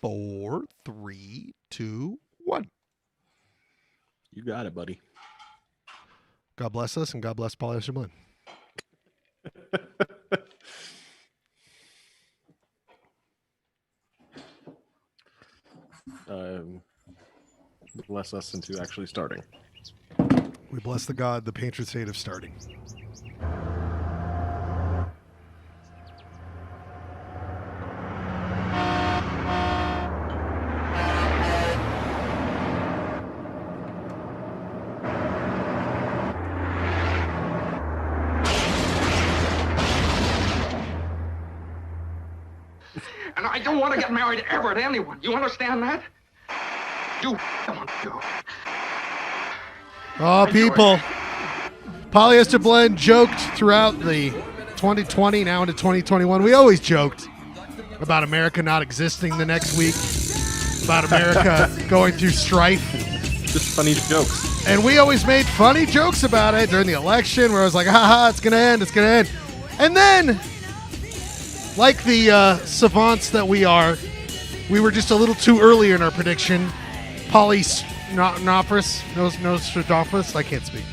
4, 3, 2, 1. You got it, buddy. God bless us and God bless Polyester Blend. Bless us into actually starting. We bless the God, the patron saint of starting. And I don't want to get married ever to anyone. You understand that? You don't want to. Oh, people. Polyester Blend joked throughout the 2020, now into 2021. We always joked about America not existing the next week, about America going through strife. Just funny jokes. And we always made funny jokes about it during the election where I was like, haha, it's going to end, it's going to end. And then, like the savants that we are, we were just a little too early in our prediction. Nostradamus, I can't speak.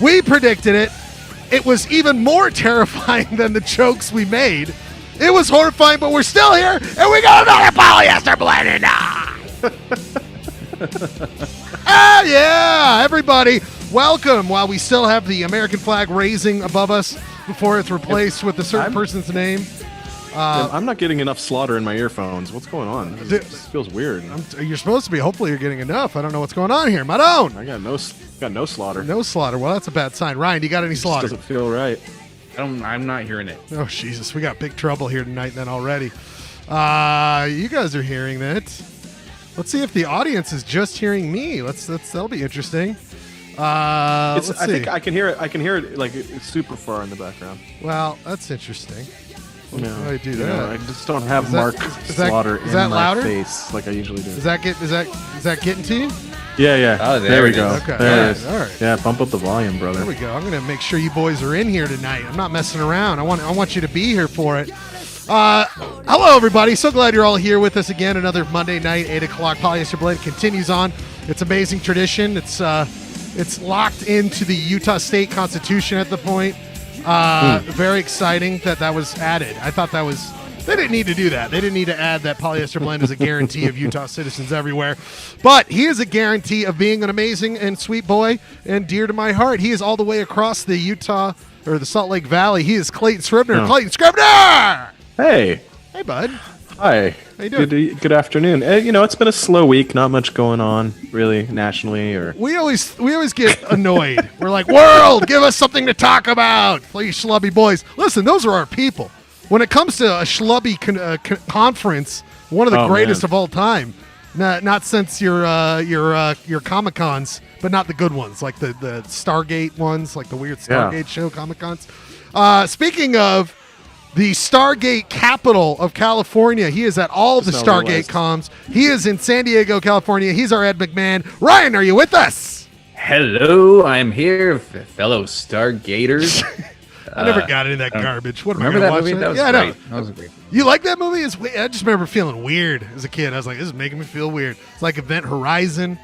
We predicted it. It was even more terrifying than the jokes we made. It was horrifying, but we're still here, and we got another Polyester Blend. Ah, yeah, everybody, welcome. While we still have the American flag raising above us before it's replaced with a certain person's name. I'm not getting enough slaughter in my earphones. What's going on? This feels weird. You're supposed to be. Hopefully you're getting enough. I don't know what's going on here. Madone. I got no slaughter. No slaughter. Well, that's a bad sign. Ryan, do you got any slaughter? Doesn't feel right. I'm not hearing it. Oh, Jesus. We got big trouble here tonight then already. You guys are hearing that. Let's see if the audience is just hearing me. That'll be interesting. I think I can hear it. I can hear it like it's super far in the background. Well, that's interesting. No, how do I do that? I just don't have Mark Slaughter in my louder? face like I usually do. Is that getting to you? Yeah. Oh, there we go. Okay. There it is. All right. Yeah, bump up the volume, brother. There we go. I'm going to make sure you boys are in here tonight. I'm not messing around. I want you to be here for it. Hello, everybody. So glad you're all here with us again. Another Monday night, 8 o'clock. Polyester Blend continues on. It's amazing tradition. It's locked into the Utah State Constitution at the point. Very exciting that was added. I thought that was... They didn't need to do that. They didn't need to add that Polyester Blend as a guarantee of Utah citizens everywhere. But he is a guarantee of being an amazing and sweet boy and dear to my heart. He is all the way across the Utah or the Salt Lake Valley. He is Clayton Scribner. Oh. Clayton Scribner! Hey, bud. hi. How you doing? Good afternoon. It's been a slow week. Not much going on, really, nationally or. We always get annoyed. We're like, world, give us something to talk about. Please, schlubby boys. Listen, those are our people. When it comes to a schlubby conference, one of the greatest of all time. Not since your Comic Cons, but not the good ones, like the Stargate ones, like the weird Stargate show Comic Cons. Speaking of the Stargate capital of California, he is at all the Stargate cons. He is in San Diego, California. He's our Ed McMahon. Ryan, are you with us? Hello, I'm here, fellow Stargaters. I never got into that garbage. What, remember that movie? That was great. I know. That was great. You like that movie? I just remember feeling weird as a kid. I was like, this is making me feel weird. It's like Event Horizon.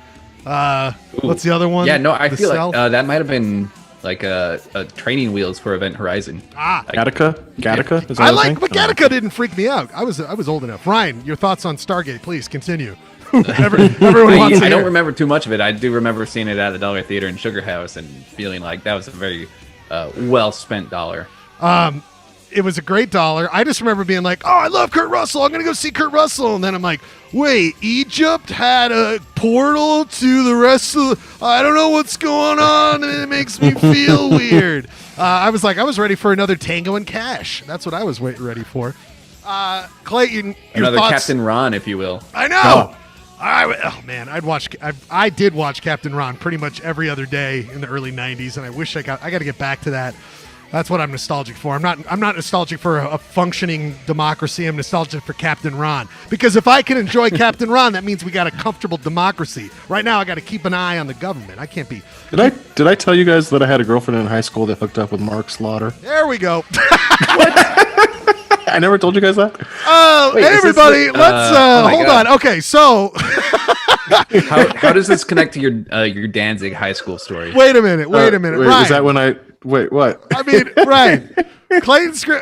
What's the other one? Yeah, no, I The feel Cell? like that might have been like a training wheels for Event Horizon. Gattaca? Is that I a like, thing? but Gattaca didn't freak me out. I was old enough. Ryan, your thoughts on Stargate, please continue. Everyone wants to I hear. don't remember too much of it. I do remember seeing it at the Dollar Theater in Sugar House and feeling like that was a very well spent dollar. It was a great dollar. I just remember being like, oh, I love Kurt Russell. I'm going to go see Kurt Russell. And then I'm like, wait, Egypt had a portal to the rest of I don't know what's going on, and it makes me feel weird. I was ready for another Tango and Cash. That's what I was ready for. Clayton, Another thoughts? Captain Ron, if you will. I know. Oh man, I did watch Captain Ron pretty much every other day in the early '90s, and I wish I got to get back to that. That's what I'm nostalgic for. I'm not nostalgic for a functioning democracy. I'm nostalgic for Captain Ron, because if I can enjoy Captain Ron, that means we got a comfortable democracy. Right now, I got to keep an eye on the government. I can't be. Did I tell you guys that I had a girlfriend in high school that hooked up with Mark Slaughter? There we go. I never told you guys that. Oh, Wait, hey, everybody, let's hold God. on. Okay, so How does this connect to your Danzig high school story? wait a minute. Wait, Ryan. is that when I wait? What? I mean, Ryan, Clayton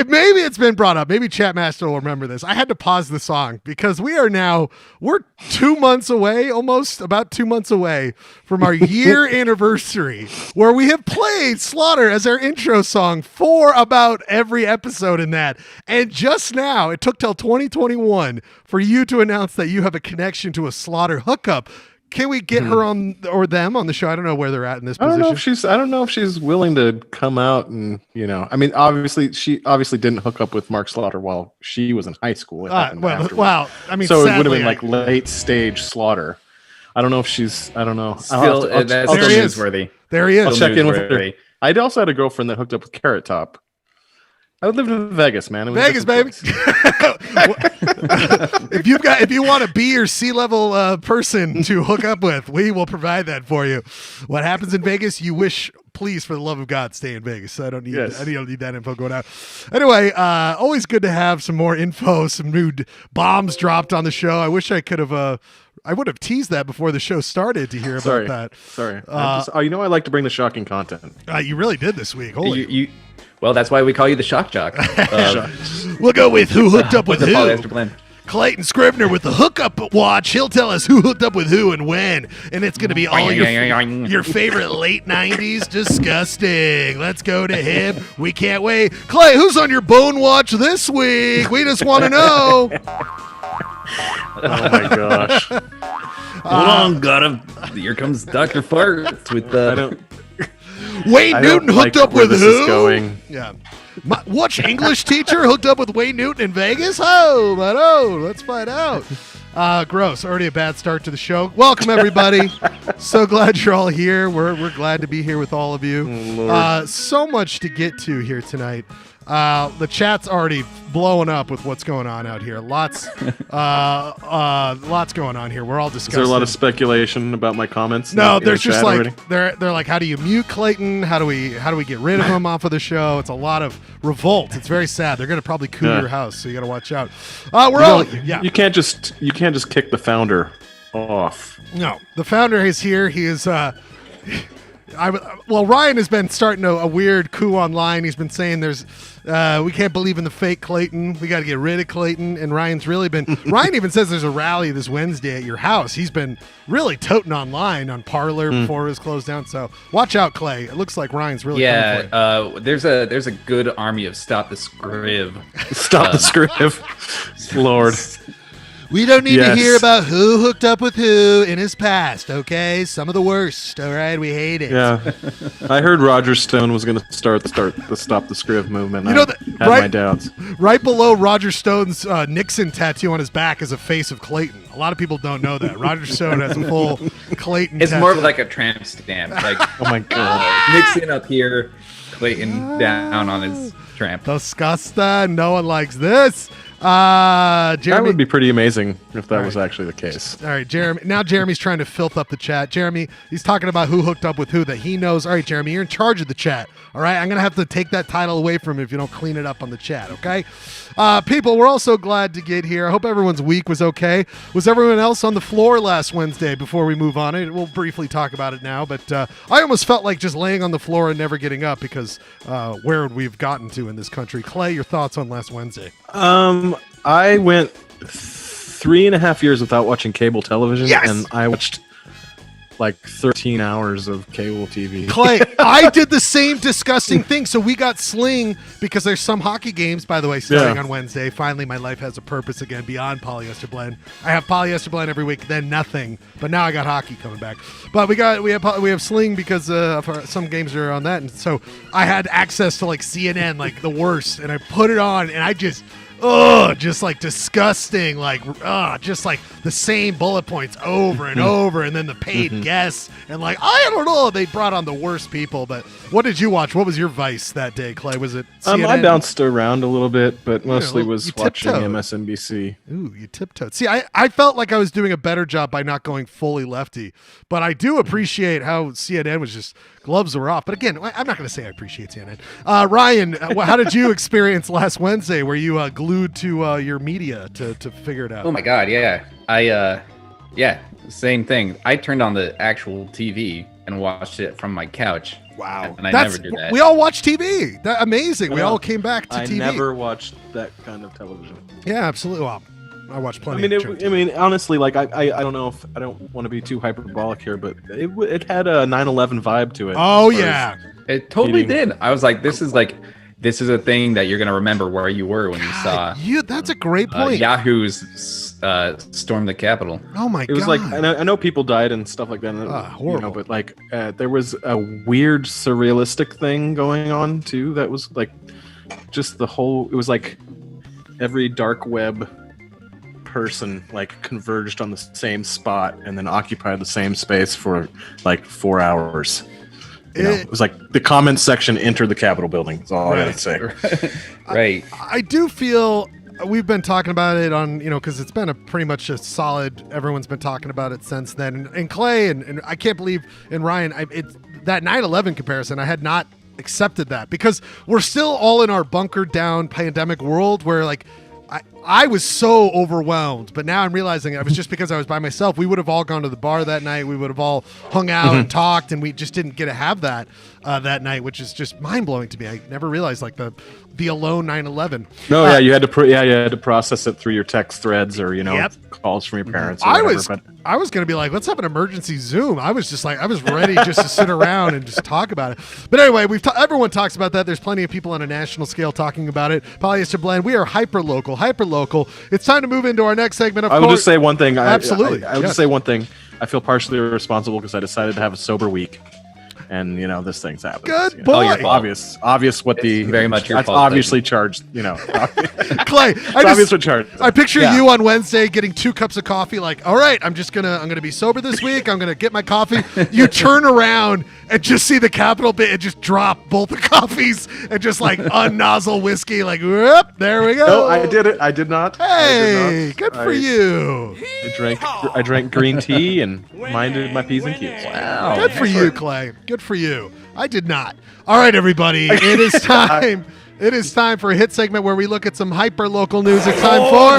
maybe it's been brought up. Maybe Chatmaster will remember this. I had to pause the song because we're 2 months away, about 2 months away from our year anniversary, where we have played Slaughter as our intro song for about every episode in that. And just now, it took till 2021 for you to announce that you have a connection to a Slaughter hookup. Can we get her on or them on the show? I don't know where they're at in this position. I don't know if she's willing to come out and, I mean, obviously she didn't hook up with Mark Slaughter while she was in high school. I mean, so sadly, it would have been like late stage Slaughter. I don't know if she's. I don't know. That's still newsworthy. There he is. I'll check in with her. I also had a girlfriend that hooked up with Carrot Top. I lived in Vegas, man. It was Vegas, baby. If you want a B or C level person to hook up with, we will provide that for you. What happens in Vegas, you wish. Please, for the love of God, stay in Vegas. I don't need that info going out. Anyway, always good to have some more info, some new bombs dropped on the show. I wish I could have. I would have teased that before the show started to hear about that. Sorry. I like to bring the shocking content. You really did this week. Holy. Well, that's why we call you the Shock Jock. We'll go with who hooked up with the who. Polyester Blend. Clayton Scrivener with the hookup watch. He'll tell us who hooked up with who and when. And it's going to be all your favorite late 90s. Disgusting. Let's go to him. We can't wait. Clay, who's on your bone watch this week? We just want to know. Oh, my gosh. Hold on, here comes Dr. Farts with the... Wayne Newton hooked up with who? Going. Yeah. Which English teacher hooked up with Wayne Newton in Vegas? Let's find out. Gross. Already a bad start to the show. Welcome, everybody. So glad you're all here. We're glad to be here with all of you. So much to get to here tonight. The chat's already blowing up with what's going on out here. Lots going on here. We're all discussing. Is there a lot of speculation about my comments? No, there's just like they're like, how do you mute Clayton? How do we get rid of him off of the show? It's a lot of revolt. It's very sad. They're gonna probably coup your house, so you got to watch out. You can't just kick the founder off. No, the founder is here. He is. Ryan has been starting a weird coup online. He's been saying we can't believe in the fake Clayton. We got to get rid of Clayton. And Ryan's really been. Ryan even says there's a rally this Wednesday at your house. He's been really toting online on Parler before it was closed down. So watch out, Clay. It looks like Ryan's really coming for you. There's a good army of Stop the Scriv. Stop the Scriv. Lord. We don't need to hear about who hooked up with who in his past, okay? Some of the worst, all right? We hate it. Yeah. I heard Roger Stone was going to start the Stop the Scriv movement. You know, I had my doubts. Right below Roger Stone's Nixon tattoo on his back is a face of Clayton. A lot of people don't know that. Roger Stone has a full Clayton It's tattoo. more of like a tramp stamp. Like, oh, my God. Nixon up here, Clayton down on his tramp. Disgusting. No one likes this. Jeremy, that would be pretty amazing if that was actually the case. All right, Jeremy. Now Jeremy's trying to filth up the chat. Jeremy, he's talking about who hooked up with who that he knows. All right, Jeremy, you're in charge of the chat. All right, I'm going to have to take that title away from him if you don't clean it up on the chat, okay? People, we're all so glad to get here. I hope everyone's week was okay. Was everyone else on the floor last Wednesday before we move on? We'll briefly talk about it now, but I almost felt like just laying on the floor and never getting up because where would we have gotten to in this country? Clay, your thoughts on last Wednesday? I went 3.5 years without watching cable television, and I watched like 13 hours of cable TV. Clay, I did the same disgusting thing. So we got Sling because there's some hockey games, by the way, starting on Wednesday. Finally, my life has a purpose again beyond Polyester Blend. I have Polyester Blend every week, then nothing. But now I got hockey coming back. But we have Sling because some games are on that, and so I had access to like CNN, like the worst, and I put it on, and just like disgusting, like just like the same bullet points over and over, and then the paid guests, and like I don't know, they brought on the worst people. But what did you watch? What was your vice that day, Clay? Was it CNN? I bounced around a little bit, but mostly you was watching tiptoed. MSNBC. Ooh, you tiptoed. See, I felt like I was doing a better job by not going fully lefty, but I do appreciate how CNN was just gloves were off. But again, I'm not going to say I appreciate CNN. Ryan, how did you experience last Wednesday? Were you glued to your media to figure it out? Oh my God, yeah. Same thing. I turned on the actual TV and watched it from my couch. Wow. And I never do that. We all watch TV. Amazing. We all came back to TV. I never watched that kind of television. Yeah, absolutely. Well, I watched plenty. I mean, honestly, like I don't know if I don't want to be too hyperbolic here, but it had a 9/11 vibe to it. Oh yeah, it totally did. I was like, this is a thing that you're gonna remember where you were when you saw. That's a great point. Yahoo's storm the Capitol. Oh my God! It was like I know people died and stuff like that. Horrible. But like there was a weird surrealistic thing going on too. That was like just the whole. It was like every dark web person like converged on the same spot and then occupied the same space for like 4 hours. It was like the comment section entered the Capitol building. That's all I gotta say. Right. I do feel we've been talking about it on, because it's been pretty much a solid. Everyone's been talking about it since then. And Clay and I can't believe, and Ryan, that 9/11 comparison, I had not accepted that because we're still all in our bunkered down pandemic world where like. I was so overwhelmed, but now I'm realizing it was just because I was by myself. We would have all gone to the bar that night. We would have all hung out and talked, and we just didn't get to have that that night, which is just mind-blowing to me. I never realized like the alone 9/11. No, you had to process it through your text threads or calls from your parents. Or I was going to be like, let's have an emergency Zoom. I was just like, I was ready just to sit around and just talk about it. But anyway, everyone talks about that. There's plenty of people on a national scale talking about it. Polyester Blend, we are hyper local. It's time to move into our next segment. I will just say one thing. Absolutely. I will just say one thing. I feel partially responsible because I decided to have a sober week. And this thing's happening. Good boy. Obvious what the very much your that's fault, obviously charged. Clay, obviously charged. I picture you on Wednesday getting 2 cups of coffee. Like, all right, I'm gonna be sober this week. I'm gonna get my coffee. You turn around and just see the Capitol bit and just drop both the coffees and just like unnozzle whiskey. Like, whoop, there we go. No, I did it. I did not. Hey, good for you. I drank green tea and minded my P's and Q's. Wow. Good for you, Clay. Good for you. I did not. All right, everybody. It is time. It is time for a hit segment where we look at some hyper local news. It's time for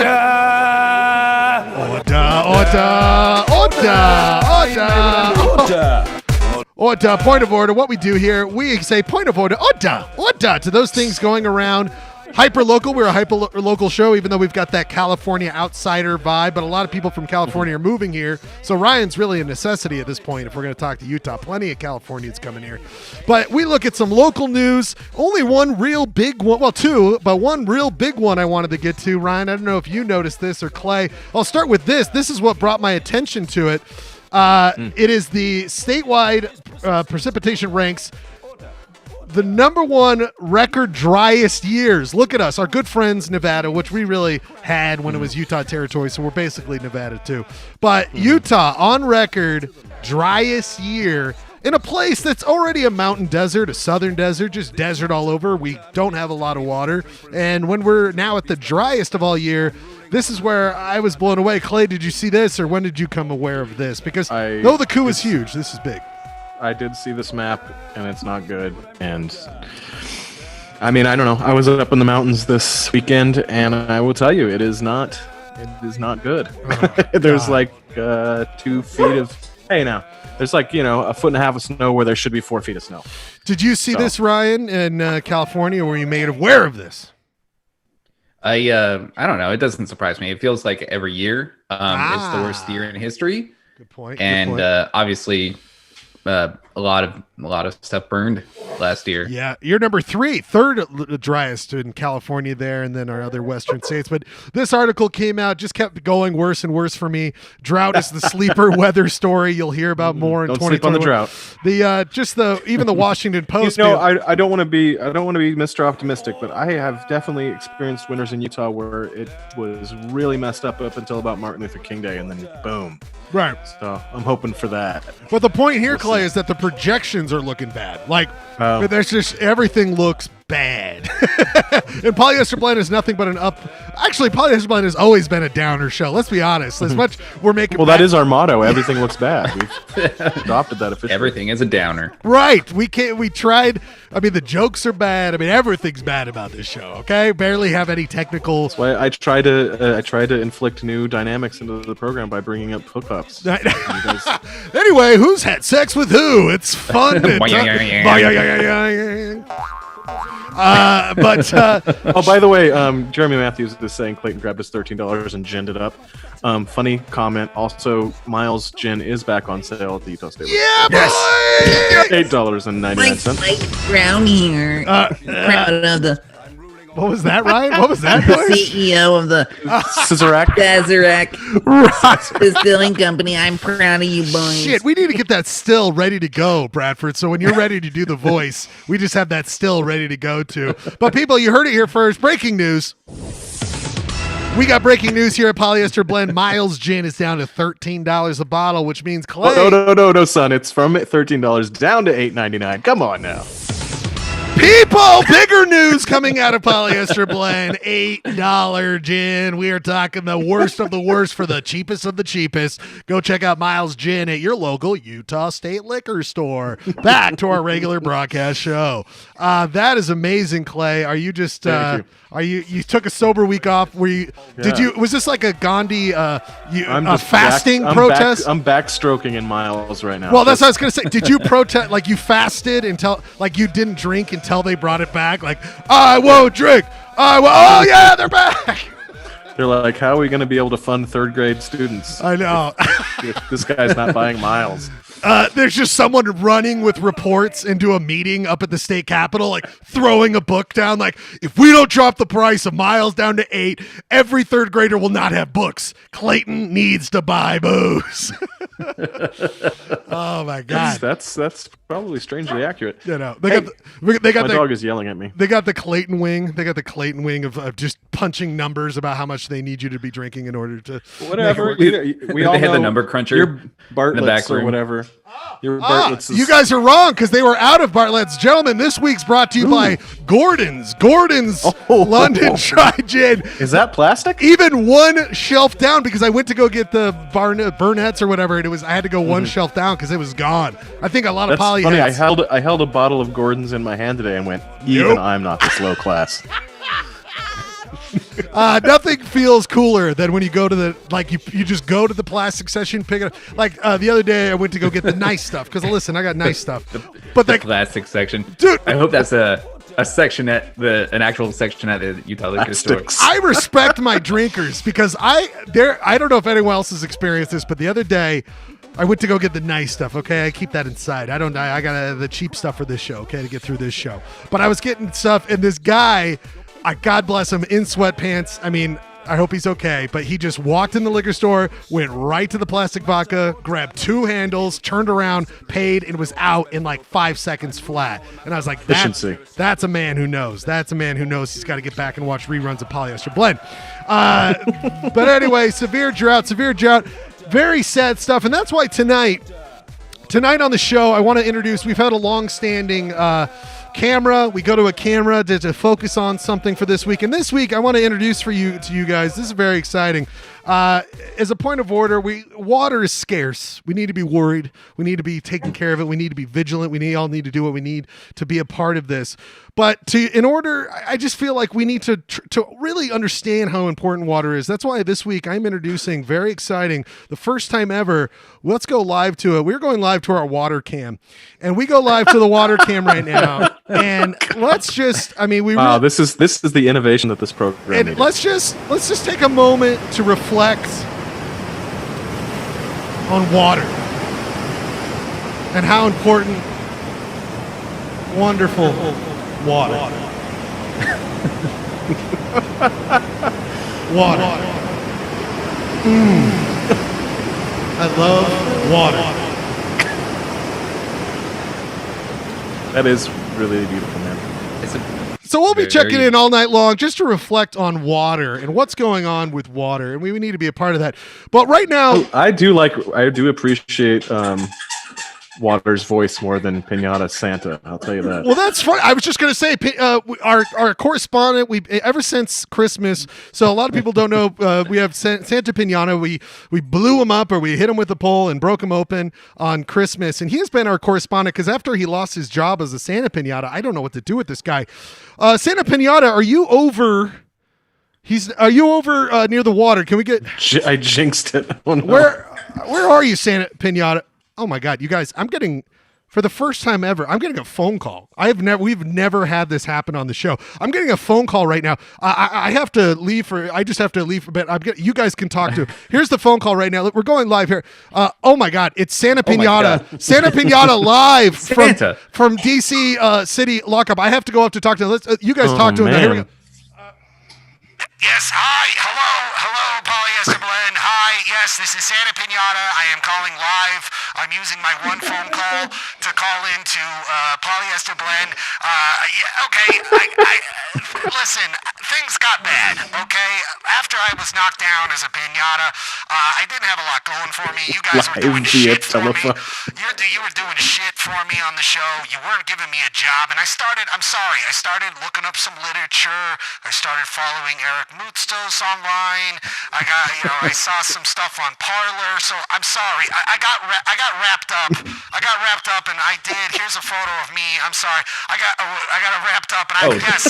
Order. Point of order. What we do here, we say point of order. Order to those things going around. Hyper local. We're a hyper local show, even though we've got that California outsider vibe. But a lot of people from California are moving here, so Ryan's really a necessity at this point. If we're going to talk to Utah, plenty of Californians coming here. But we look at some local news. Only one real big one. Well, 2, but one real big one I wanted to get to. Ryan, I don't know if you noticed this or Clay. I'll start with this. This is what brought my attention to it. It is the statewide precipitation ranks. The number 1 record driest years. Look at us, our good friends Nevada, which we really had when it was Utah territory, so we're basically Nevada too. But Utah on record driest year in a place that's already a mountain desert, a southern desert, just desert all over. We don't have a lot of water, and when we're now at the driest of all year, this is where I was blown away. Clay, did you see this, or when did you come aware of this? Because though the coup is huge, this is big. I did see this map, and it's not good. And I mean, I don't know. I was up in the mountains this weekend, and I will tell you, it is not good. Oh, There's God. like 2 feet of there's like a foot and a half of snow where there should be 4 feet of snow. Did you see this, Ryan, in California? Were you made aware of this? I don't know. It doesn't surprise me. It feels like every year it's the worst year in history. Good point. And obviously, a lot of stuff burned last year. Yeah, you're number 3, third driest in California there, and then our other western states. But this article came out, just kept going worse and worse for me. Drought is the sleeper weather story you'll hear about more in Don't sleep on the 2021. drought. Even the Washington Post. I don't want to be Mr. Optimistic, but I have definitely experienced winters in Utah where it was really messed up until about Martin Luther King Day, and then boom. Right. So I'm hoping for that. But the point here, Clay, is that the projections are looking bad. Like, Oh. there's just everything looks bad. And Polyester Blend is nothing but an up. Actually, Polyester Blend has always been a downer show. Let's be honest. As much we're making. Well, that is our motto. Everything looks bad. We've adopted that officially. Everything is a downer. Right. We tried. I mean, the jokes are bad. I mean, everything's bad about this show. Okay. Barely have any technical. That's why I try to inflict new dynamics into the program by bringing up hookups. Anyway, who's had sex with who? It's fun. Oh, by the way, Jeremy Matthews is saying Clayton grabbed his $13 and ginned it up. Funny comment. Also, Miles Gin is back on sale at the Utah State. Yeah, boy! $8.99. Mike Brown here. Proud of the What was that, Ryan? What was that voice? CEO of the Scissorac. Sazerac Distilling Company. I'm proud of you, boys. Shit, we need to get that still ready to go, Bradford. So when you're ready to do the voice, we just have that still ready to go to. But people, you heard it here first. Breaking news. We got breaking news here at Polyester Blend. Miles Gin is down to $13 a bottle, which means Clay. Oh, no, son. It's from $13 down to $8.99. Come on now. People, bigger news coming out of Polyester Blend. $8 gin. We are talking the worst of the worst for the cheapest of the cheapest. Go check out Miles Gin at your local Utah State liquor store. Back to our regular broadcast show. That is amazing, Clay. Are you just you took a sober week off? Was this like a Gandhi fasting protest? I'm backstroking in Miles right now. Well, that's what I was going to say. Did you protest, like you fasted until, like you didn't drink until they brought it back? Like, I won't drink. Oh, yeah, they're back. They're like, how are we going to be able to fund third grade students? I know. If this guy's not buying Miles. There's just someone running with reports into a meeting up at the state capitol, like throwing a book down. Like, if we don't drop the price of Miles down to 8, every third grader will not have books. Clayton needs to buy booze. Oh my God, that's probably strangely accurate. You know, they got my dog is yelling at me. They got the Clayton wing. They got the Clayton wing of just punching numbers about how much they need you to be drinking in order to whatever. We all had the number cruncher. Your Bartlett's in the back or room. whatever. Your Bartlett's you guys are wrong because they were out of Bartlett's. Gentlemen, this week's brought to you by Gordon's London Dry Gin. Is that plastic? Even one shelf down, because I went to go get the Burnett's or whatever, and I had to go one shelf down because it was gone. I think a lot of poly. Funny. I held a bottle of Gordon's in my hand today and went, even I'm not this low class. Nothing feels cooler than when you go to you just go to the plastic section, pick it up. Like the other day, I went to go get the nice stuff because listen, I got nice stuff. But the plastic section, dude. I hope that's a section at an actual section at the Utah liquor store. I respect my drinkers because I don't know if anyone else has experienced this, but the other day I went to go get the nice stuff. Okay, I keep that inside. I got the cheap stuff for this show. Okay, to get through this show. But I was getting stuff, and this guy, God bless him, in sweatpants. I mean, I hope he's okay, but he just walked in the liquor store, went right to the plastic vodka, grabbed 2 handles, turned around, paid, and was out in like 5 seconds flat. And I was like, that's a man who knows. That's a man who knows he's got to get back and watch reruns of Polyester Blend. But anyway, severe drought, very sad stuff. And that's why tonight on the show, I want to introduce, we've had a long-standing camera. We go to a camera to focus on something for this week. And this week, I want to introduce to you guys, this is very exciting. As a point of order, water is scarce. We need to be worried. We need to be taking care of it. We need to be vigilant. We all need to do what we need to be a part of this. But I just feel like we need to really understand how important water is. That's why this week I'm introducing, very exciting, the first time ever, let's go live to it. We're going live to our water cam. And we go live to the water cam right now. And let's just, this is the innovation that this program needed. Let's just take a moment to reflect on water. and how important wonderful water. Water. I love water. That is really beautiful, man. So we'll be Very- checking in all night long just to reflect on water and what's going on with water, and we need to be a part of that. But right now, I do appreciate Water's voice more than Pinata Santa. I'll tell you that. well, that's fun. I was just going to say, our correspondent, we ever since Christmas. So a lot of people don't know we have Santa Pinata. We blew him up, or we hit him with a pole and broke him open on Christmas, and he has been our correspondent because after he lost his job as a Santa Pinata, I don't know what to do with this guy. Santa Pinata, are you over? Are you over near the water? Can we get? I jinxed it. Oh, no. Where are you, Santa Pinata? Oh my God, you guys! I'm getting, for the first time ever, I'm getting a phone call. We've never had this happen on the show. I'm getting a phone call right now. I have to leave I just have to leave for a bit. You guys can talk to. Here's the phone call right now. We're going live here. Oh my God, it's Santa Pinata. Santa Pinata live from DC City lockup. I have to go up to talk to him. You guys talk to him. Now. Here we go. Yes, hi, hello, Polyester Blend. Hi, yes, this is Santa Pinata. I am calling live. I'm using my one phone call to call into Polyester Blend. Listen, things got bad, okay? After I was knocked down as a pinata, I didn't have a lot going for me. You guys were doing shit for me. You were doing shit for me on the show. You weren't giving me a job, and I started looking up some literature. I started following Eric Mutstos online. I saw some stuff on Parlor. So I'm sorry. I got wrapped up. And I did. Here's a photo of me. I'm sorry. I got it wrapped up, and I was at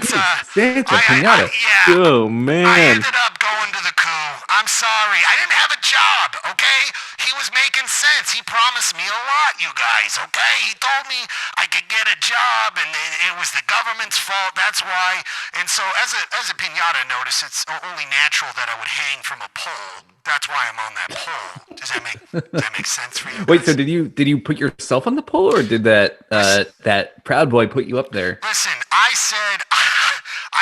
Santa Pinata. Oh man. I ended up going to the coup. I'm sorry. I didn't have a job, okay? He was making sense. He promised me a lot, you guys, okay? He told me I could get a job, and it was the government's fault. That's why. And so as a pinata notice, it's only natural that I would hang from a pole. That's why I'm on that pole. Does that make sense for you? Wait, guys? so did you put yourself on the pole, or did that Proud Boy put you up there? Listen, I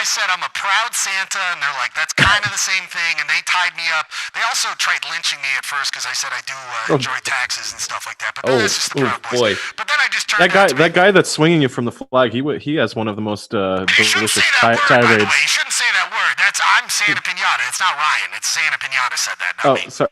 said I'm a proud Santa, and they're like, that's kind of the same thing, and they tied me up. They also tried lynching me at first because I said I do enjoy taxes and stuff like that. But that's just the Proud Boys. Boy. But then I just turned That guy that's swinging you from the flag, he has one of the most delicious tirades. You shouldn't say that word. I'm Santa Pinata. It's not Ryan. It's Santa Pinata said that, not me. So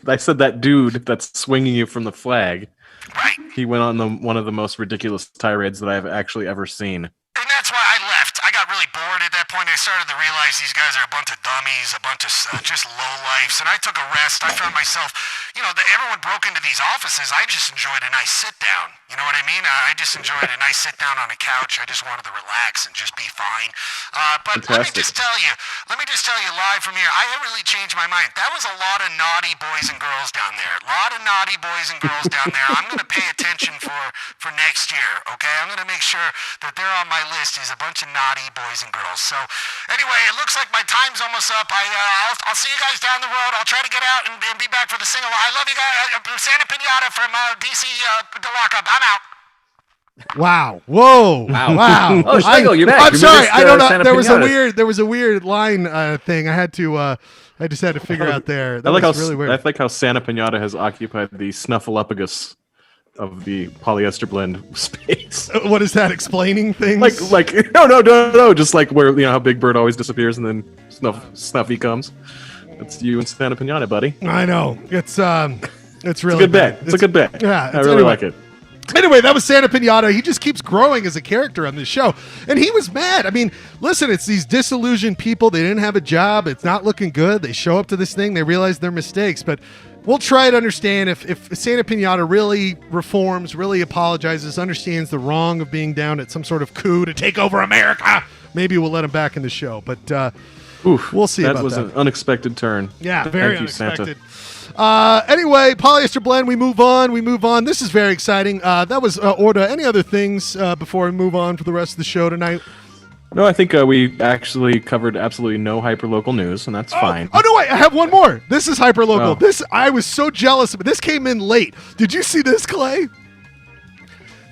I said that dude that's swinging you from the flag. Right. He went on one of the most ridiculous tirades that I've actually ever seen. And that's why I left. I got really bored at that point. I started to realize these guys are a bunch of dummies, a bunch of just lowlifes. And I took a rest. I found myself, everyone broke into these offices. I just enjoyed a nice sit down. You know what I mean? I just enjoyed a nice sit down on a couch. I just wanted to relax and just be fine. But let me just tell you live from here, I really changed my mind. That was a lot of naughty boys and girls down there. I'm going to pay attention for next year, okay? I'm going to make sure that they're on my list is a bunch of naughty boys and girls. So anyway, it looks like my time's almost up. I'll see you guys down the road. I'll try to get out and be back for the sing-along. I love you guys. Santa Pinata from DC, the lockup. I'm out. Wow! Whoa! Wow! Oh, Schlegel, you're back. I'm You sorry. missed, I don't know. Santa There was Pinata. a weird line thing. I just had to figure out there. That was really weird. I like how Santa Pinata has occupied the snuffleupagus of the Polyester Blend space. What is that explaining things? Like no, just like where how Big Bird always disappears and then Snuffy comes. That's you and Santa Pinata, buddy. I know. It's really it's a good bet. It's a good bet. Yeah, I really like it. Anyway, that was Santa Pinata. He just keeps growing as a character on this show. And he was mad. I mean, listen, it's these disillusioned people. They didn't have a job. It's not looking good. They show up to this thing. They realize their mistakes. But we'll try to understand if Santa Pinata really reforms, really apologizes, understands the wrong of being down at some sort of coup to take over America, maybe we'll let him back in the show. But we'll see about that. That was an unexpected turn. Yeah, very Thank you, unexpected. Santa. Anyway, Polyester Blend, we move on. This is very exciting. That was Orda. Any other things before we move on for the rest of the show tonight? No, I think we actually covered absolutely no hyperlocal news, and that's fine. Oh, no, wait. I have one more. This is hyperlocal. Oh. I was so jealous of it. This came in late. Did you see this, Clay?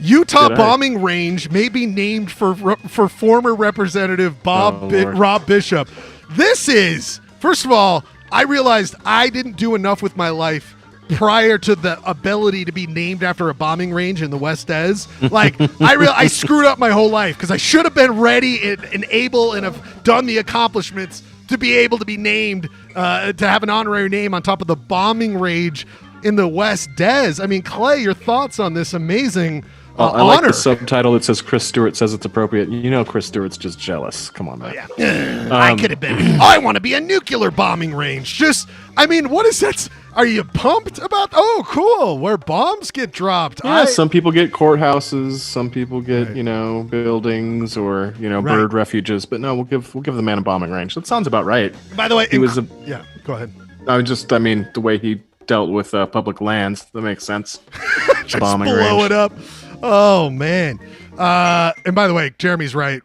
Utah Did I? bombing range may be named for former Representative Rob Bishop. This is, first of all, I realized I didn't do enough with my life prior to the ability to be named after a bombing range in the West Des. Like, I screwed up my whole life because I should have been ready and able and have done the accomplishments to be able to be named, to have an honorary name on top of the bombing range in the West Des. I mean, Clay, your thoughts on this amazing I like honor? the subtitle that says Chris Stewart says it's appropriate. You know Chris Stewart's just jealous. Come on, man. Yeah. I could have been. I want to be a nuclear bombing range. Just, I mean, what is that? Are you pumped about? Oh, cool. Where bombs get dropped. Yeah, some people get courthouses. Some people get, buildings or, bird refuges. But no, we'll give the man a bombing range. That sounds about right. By the way, yeah, go ahead. The way he dealt with public lands, that makes sense. Just blow it up. Oh, man. And by the way, Jeremy's right.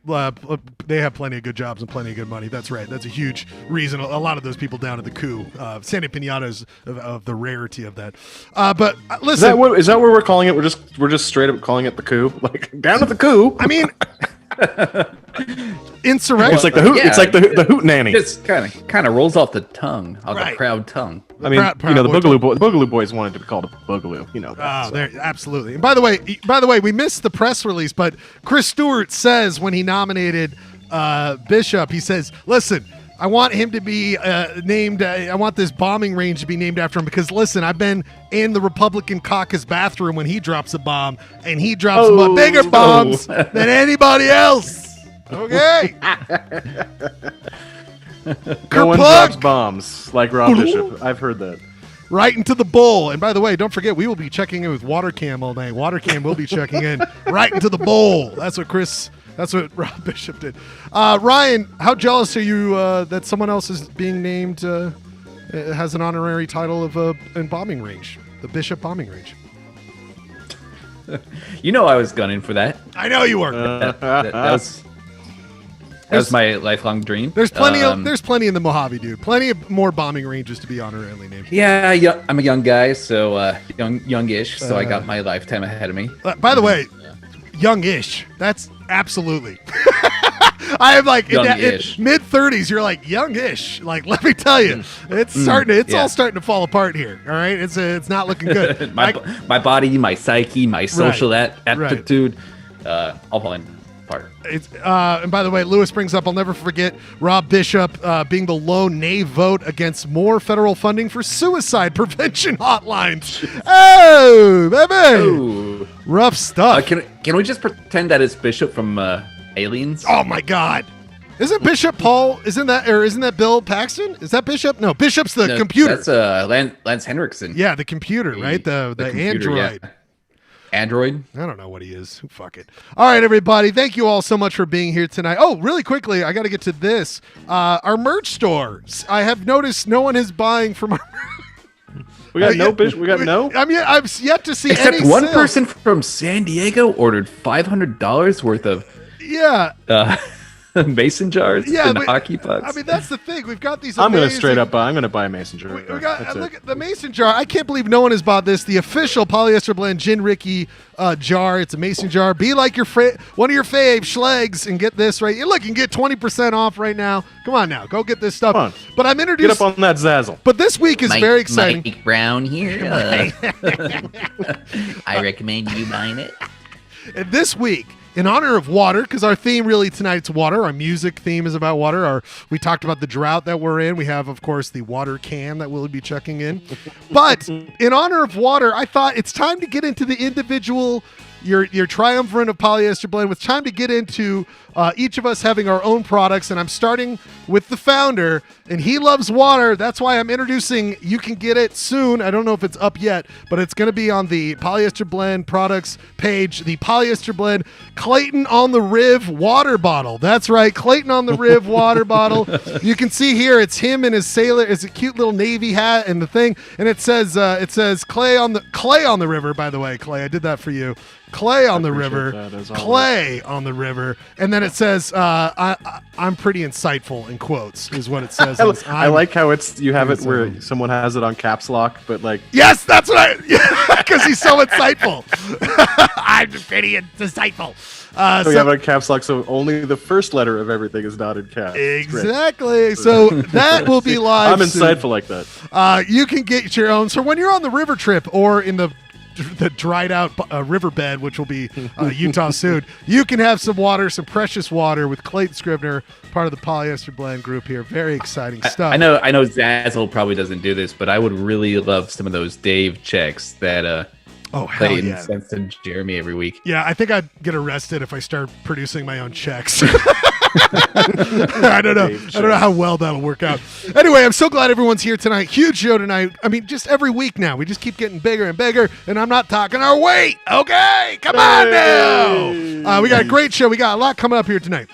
They have plenty of good jobs and plenty of good money. That's right. That's a huge reason. A lot of those people down at the Coup, Sandy Pinatas of the rarity of that. But listen, is that what we're calling it? We're just straight up calling it the Coup, like down at the Coup. I mean, insurrection. It's like the hoot. It's like the hoot nanny. It's kind of rolls off the tongue, the proud tongue. I mean, the Boogaloo Boys wanted to be called a Boogaloo. You know that. Absolutely. And by the way, we missed the press release, but Chris Stewart says when he nominated Bishop, he says, "Listen, I want him to be named. I want this bombing range to be named after him because, listen, I've been in the Republican caucus bathroom when he drops a bomb, and he drops bigger bombs than anybody else." Okay. No one drops bombs like Rob Bishop. I've heard that. Right into the bowl. And by the way, don't forget, we will be checking in with Watercam all night. Watercam will be checking in right into the bowl. That's what Rob Bishop did. Ryan, how jealous are you that someone else is being named, has an honorary title of in bombing range, the Bishop bombing range? I was gunning for that. I know you were. That was my lifelong dream. There's plenty in the Mojave, dude. Plenty of more bombing ranges to be honorarily named. Yeah, I'm a young guy, so youngish. So I got my lifetime ahead of me. By the way, youngish. That's absolutely. I am like in mid 30s. You're like youngish. Like, let me tell you, it's starting. It's all starting to fall apart here. All right, it's not looking good. my body, my psyche, my social aptitude, all falling apart. And by the way, Lewis brings up, I'll never forget Rob Bishop being the lone nay vote against more federal funding for suicide prevention hotlines. Oh, baby. Ooh. Rough stuff. Can we just pretend that it's Bishop from Aliens? Oh, my God. Isn't Bishop Paul, isn't that Bill Paxton? Is that Bishop? No, Bishop's the computer. That's Lance Henriksen. Yeah, the computer, right? The computer, android. Yeah. Android? I don't know what he is. Fuck it. All right, everybody. Thank you all so much for being here tonight. Oh, really quickly, I got to get to this. Our merch store. I have noticed no one is buying from our. We got no. I mean, I've yet to see except any one sales. person from San Diego ordered $500 worth of mason jars and hockey pucks. I mean, that's the thing. We've got these. I'm going to I'm going to buy a mason jar. Look at the mason jar. I can't believe no one has bought this. The official Polyester Blend Gin Ricky jar. It's a mason jar. Be like one of your fave schlegs and get this right. Look, you can get 20% off right now. Come on now, go get this stuff. Come on. But I'm introduced. Get up on that Zazzle. But this week is very exciting. Mike Brown here. I recommend you buying it. And this week, in honor of water, because our theme really tonight's water. Our music theme is about water. We talked about the drought that we're in. We have, of course, the water can that we'll be checking in. But in honor of water, I thought it's time to get into the individual, your triumvirate of Polyester Blend. It's time to get into each of us having our own products. And I'm starting with the founder, and he loves water. That's why I'm introducing, you can get it soon. I don't know if it's up yet, but it's going to be on the Polyester Blend products page, the Polyester Blend Clayton on the Riv water bottle. That's right, Clayton on the Riv water bottle. You can see here, it's him and his sailor, it's a cute little Navy hat and the thing, and it says Clay on the river. By the way, Clay, I did that for you. Clay on the river, Clay on the river, and then then it says, I'm pretty insightful, in quotes, is what it says. I like how you have it where someone has it on caps lock, but like... Yes, that's right. Because he's so insightful. I'm pretty insightful. So you have it on caps lock, so only the first letter of everything is not in caps. Exactly. So that will be live. I'm insightful like that. You can get your own. So when you're on the river trip or in the dried out riverbed, which will be Utah soon, you can have some water, some precious water with Clayton Scribner, part of the Polyester Blend group here. Very exciting stuff. I know Zazzle probably doesn't do this, but I would really love some of those Dave checks that Clayton sends to Jeremy every week. Yeah, I think I'd get arrested if I start producing my own checks. I don't know how well that'll work out. Anyway, I'm so glad everyone's here tonight. Huge show tonight. I mean, just every week now. We just keep getting bigger and bigger, and I'm not talking our weight. Okay, come on now. We got a great show. We got a lot coming up here tonight.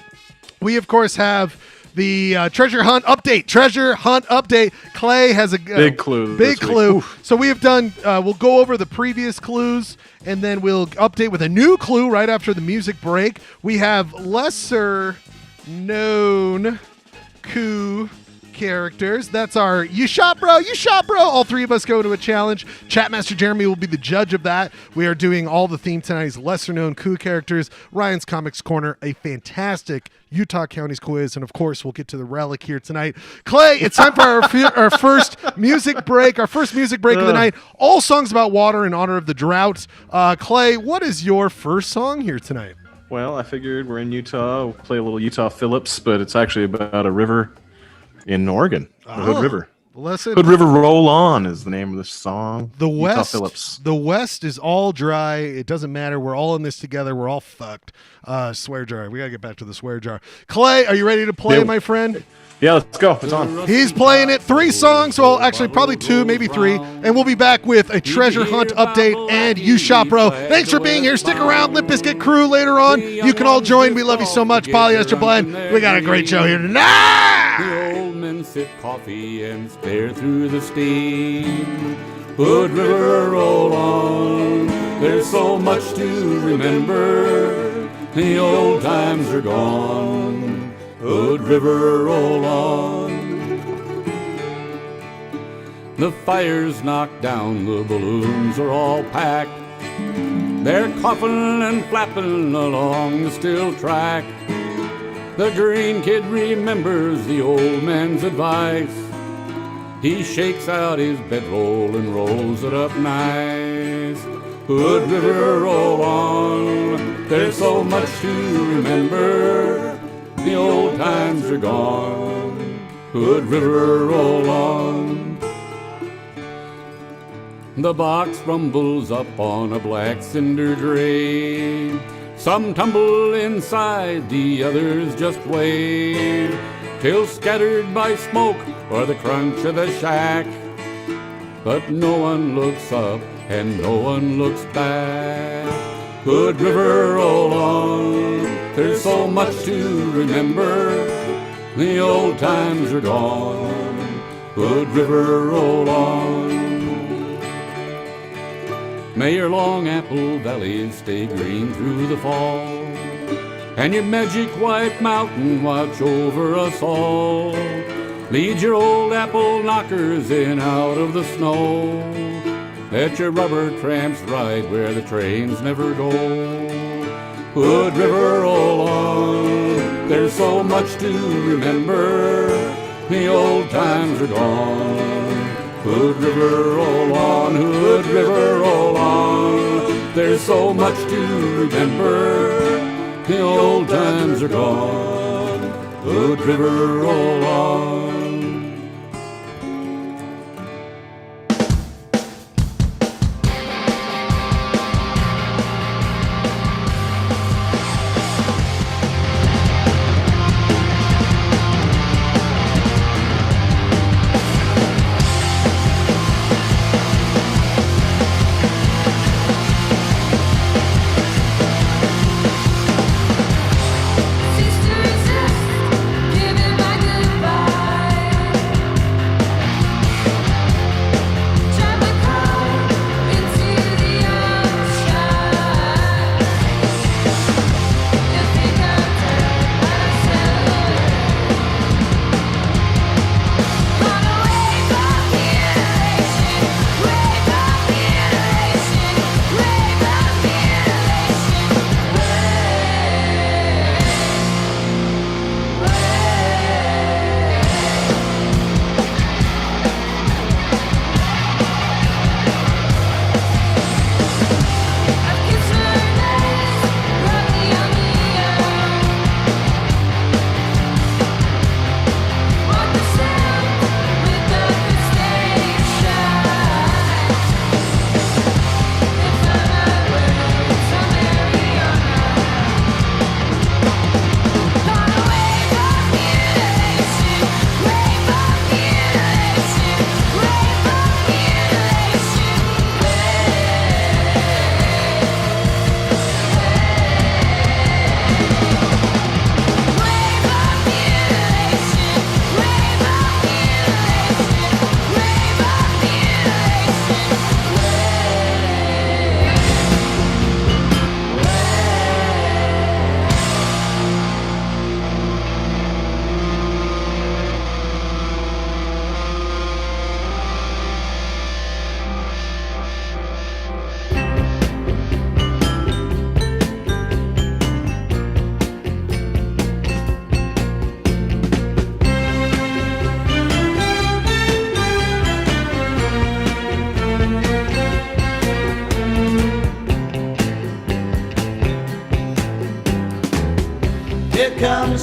We, of course, have the treasure hunt update. Clay has a big clue. Big clue. So we have done. We'll go over the previous clues, and then we'll update with a new clue right after the music break. We have lesser known Coup Characters. That's our You Shot Bro. All three of us go to a challenge. Chatmaster Jeremy will be the judge of that. We are doing all the theme tonight is lesser known Coup Characters, Ryan's Comics Corner, a fantastic Utah Counties quiz, and of course we'll get to the relic here tonight. Clay, it's time for our first music break. Our first music break of the night. All songs about water in honor of the drought. Clay, what is your first song here tonight? Well, I figured we're in Utah. We'll play a little Utah Phillips, but it's actually about a river in Oregon, the Hood River. Listen, Hood River Roll On is the name of the song. The Utah West, Phillips. The West is all dry. It doesn't matter. We're all in this together. We're all fucked. Swear jar. We gotta get back to the swear jar. Clay, are you ready to play, my friend? Yeah, let's go. It's on. He's playing it. 3 songs. Well, actually, probably 2, maybe 3. And we'll be back with a treasure hunt update and You Shop Bro. Thanks for being here. Stick around. Limp Bizkit Krew later on. You can all join. We love you so much. Polyester Blend. We got a great show here tonight. The old men sip coffee and stare through the steam. Hood River, roll on. There's so much to remember. The old times are gone. Hood River, roll on. The fire's knocked down, the balloons are all packed. They're coughing and flapping along the still track. The green kid remembers the old man's advice. He shakes out his bedroll and rolls it up nice. Hood River, roll on. There's so much to remember. The old times are gone. Hood River, roll on. The box rumbles up on a black cinder grave. Some tumble inside, the others just wave, till scattered by smoke or the crunch of the shack. But no one looks up and no one looks back. Hood River, roll on. There's so much to remember. The old times are gone. Hood River, roll on. May your long apple valleys stay green through the fall, and your magic white mountain watch over us all. Lead your old apple knockers in out of the snow. Let your rubber tramps ride where the trains never go. Hood River, roll on. There's so much to remember. The old times are gone. Hood River, roll on. Hood River, roll on. There's so much to remember. The old times are gone. Hood River, roll on. Cease to resist, giving my goodbye.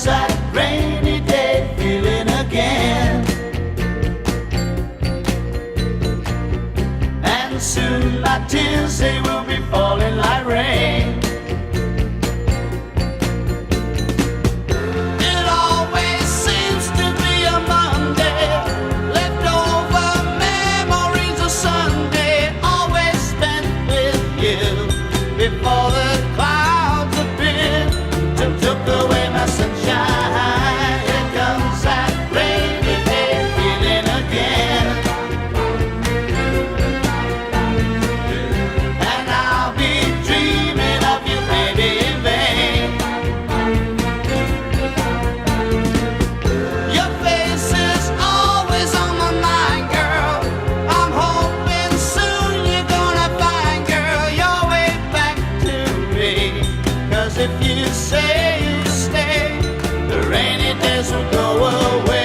comes that rainy day feeling again. And soon my tears, they will be falling like rain. It always seems to be a Monday, leftover memories of Sunday, always spent with you before the clouds appear to took away my sunshine. Here comes that rainy day feeling again. And I'll be dreaming of you, baby, in vain. Your face is always on my mind, girl. I'm hoping soon you're gonna find, girl, your way back to me. 'Cause if you say you stay, the rainy days will go away.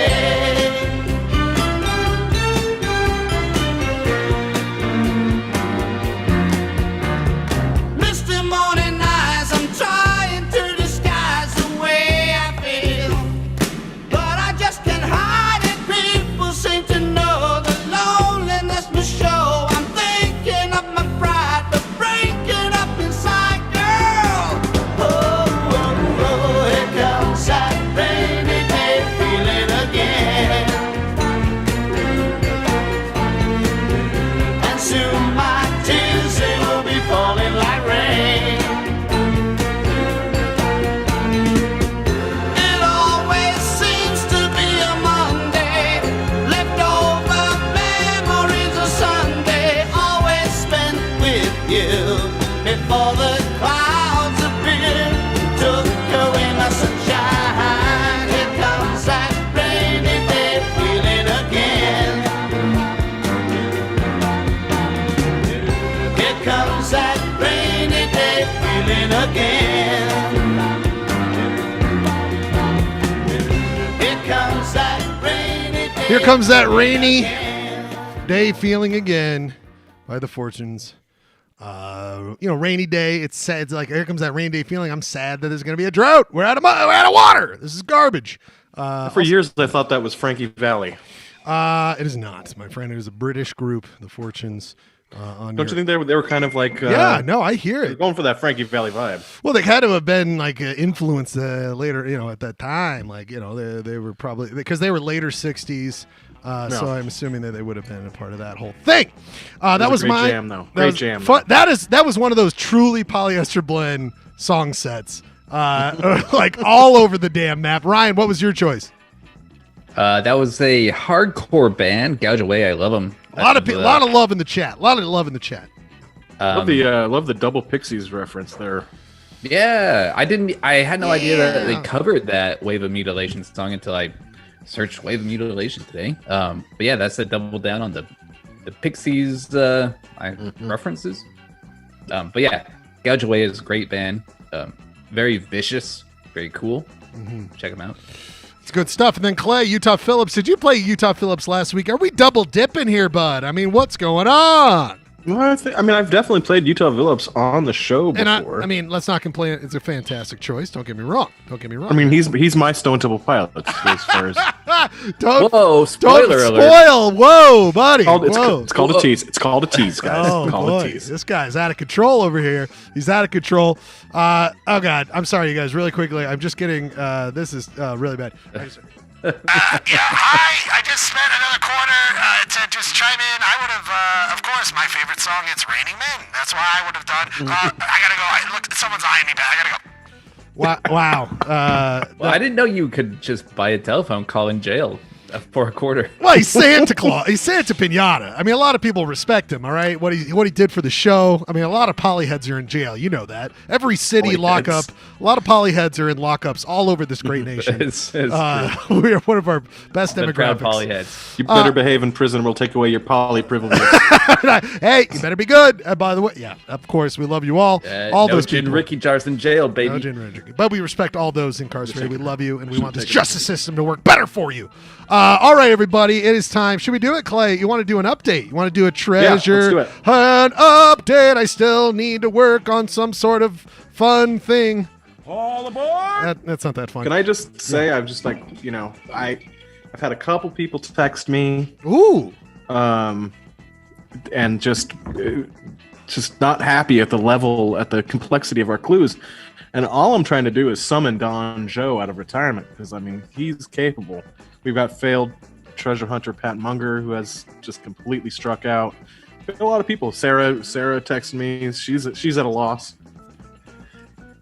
Misty morning nights, I'm trying to disguise the way I feel, but I just can't hide it. People seem to know the loneliness must show. I'm thinking of my pride, but breaking up inside, girl. Oh, oh, oh, here comes that rainy day feeling again. And soon my tears, they will be falling like rain. It always seems to be a Monday, leftover memories of Sunday, always spent with you before the clouds appear, took away my sunshine. Here comes that rainy day feeling again. Here comes that rainy day feeling again. Here comes that rainy day. Here comes that rainy again. day feeling again by the Fortunes. Rainy day. It's sad. It's like, here comes that rainy day feeling. I'm sad that there's going to be a drought. We're out of water. This is garbage. For years, I thought that was Frankie Valli. It is not, my friend. It is a British group, the Fortunes. Don't you think they were kind of like? Yeah, no, I hear they're it. going for that Frankie Valli vibe. Well, they kind of have been like influenced later, at that time. Like, they were probably because they were later '60s. So I'm assuming that they would have been a part of that whole thing. That was a great my jam, though. Great jam. That was one of those truly Polyester Blend song sets, like all over the damn map. Ryan, what was your choice? That was a hardcore band. Gouge Away, I love them. A lot of love in the chat. Love Love the Double Pixies reference there. Yeah, I had no idea that they covered that Wave of Mutilation song until I searched Wave of Mutilation today. But yeah, that's a double down on the Pixies references. But yeah, Gouge Away is a great band. Very vicious, very cool. Check them out. It's good stuff. And then Clay, Utah Phillips. Did you play Utah Phillips last week? Are we double dipping here, bud? I mean, what's going on? Well, I've definitely played Utah Phillips on the show before. And let's not complain. It's a fantastic choice. Don't get me wrong. I mean, he's my Stone Temple Pilot as far as. Whoa! Spoiler alert! Spoil! Whoa, buddy! It's called a tease. It's called a tease, guys. Oh, it's called boy. a tease. This guy's out of control over here. He's out of control. Oh God, I'm sorry, you guys. Really quickly, I'm just getting. This is really bad. Hi. I just spent another quarter to just chime in. I would have, of course, my favorite song, It's Raining Men. That's what I would have done. I gotta go. Look, someone's eyeing me back. I gotta go. Wow. Well, I didn't know you could just buy a telephone call in jail for a quarter. Well, he's Santa Claus. He's Santa Pinata. I mean, a lot of people respect him, all right? What he did for the show. I mean, a lot of polyheads are in jail. You know that. Every city lockup, a lot of polyheads are in lockups all over this great nation. It's we are one of our best the demographics. proud polyheads. You better behave in prison. We'll take away your poly privileges. Hey, you better be good. And by the way, yeah, of course, we love you all. All no those Gin people. Ricky jars in jail, baby. No Gin Ricky. But we respect all those incarcerated. We love you, and we want this justice system to work better for you. All right, everybody, it is time. Should we do it, Clay? You want to do an update? You want to do a treasure? Yeah, let's do it. An update. I still need to work on some sort of fun thing. That's not that fun. Can I just say I've just like I've had a couple people text me, Ooh. and just not happy at the complexity of our clues, and all I'm trying to do is summon Don Joe out of retirement because he's capable. We've got failed treasure hunter Pat Munger who has just completely struck out. A lot of people. Sarah texted me. She's at a loss.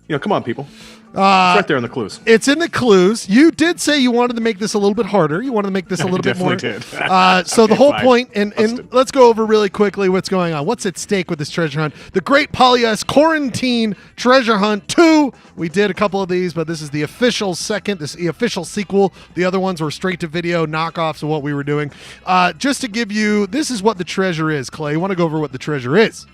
Come on, people. It's right there in the clues. It's in the clues. You did say you wanted to make this a little bit harder. You wanted to make this a little bit more. Did. So the whole point, and let's go over really quickly what's going on. What's at stake with this treasure hunt? The Great Polyester Quarantine Treasure Hunt 2. We did a couple of these, but this is the official second. This is the official sequel. The other ones were straight to video knockoffs of what we were doing. Just to give you, this is what the treasure is, Clay. You want to go over what the treasure is?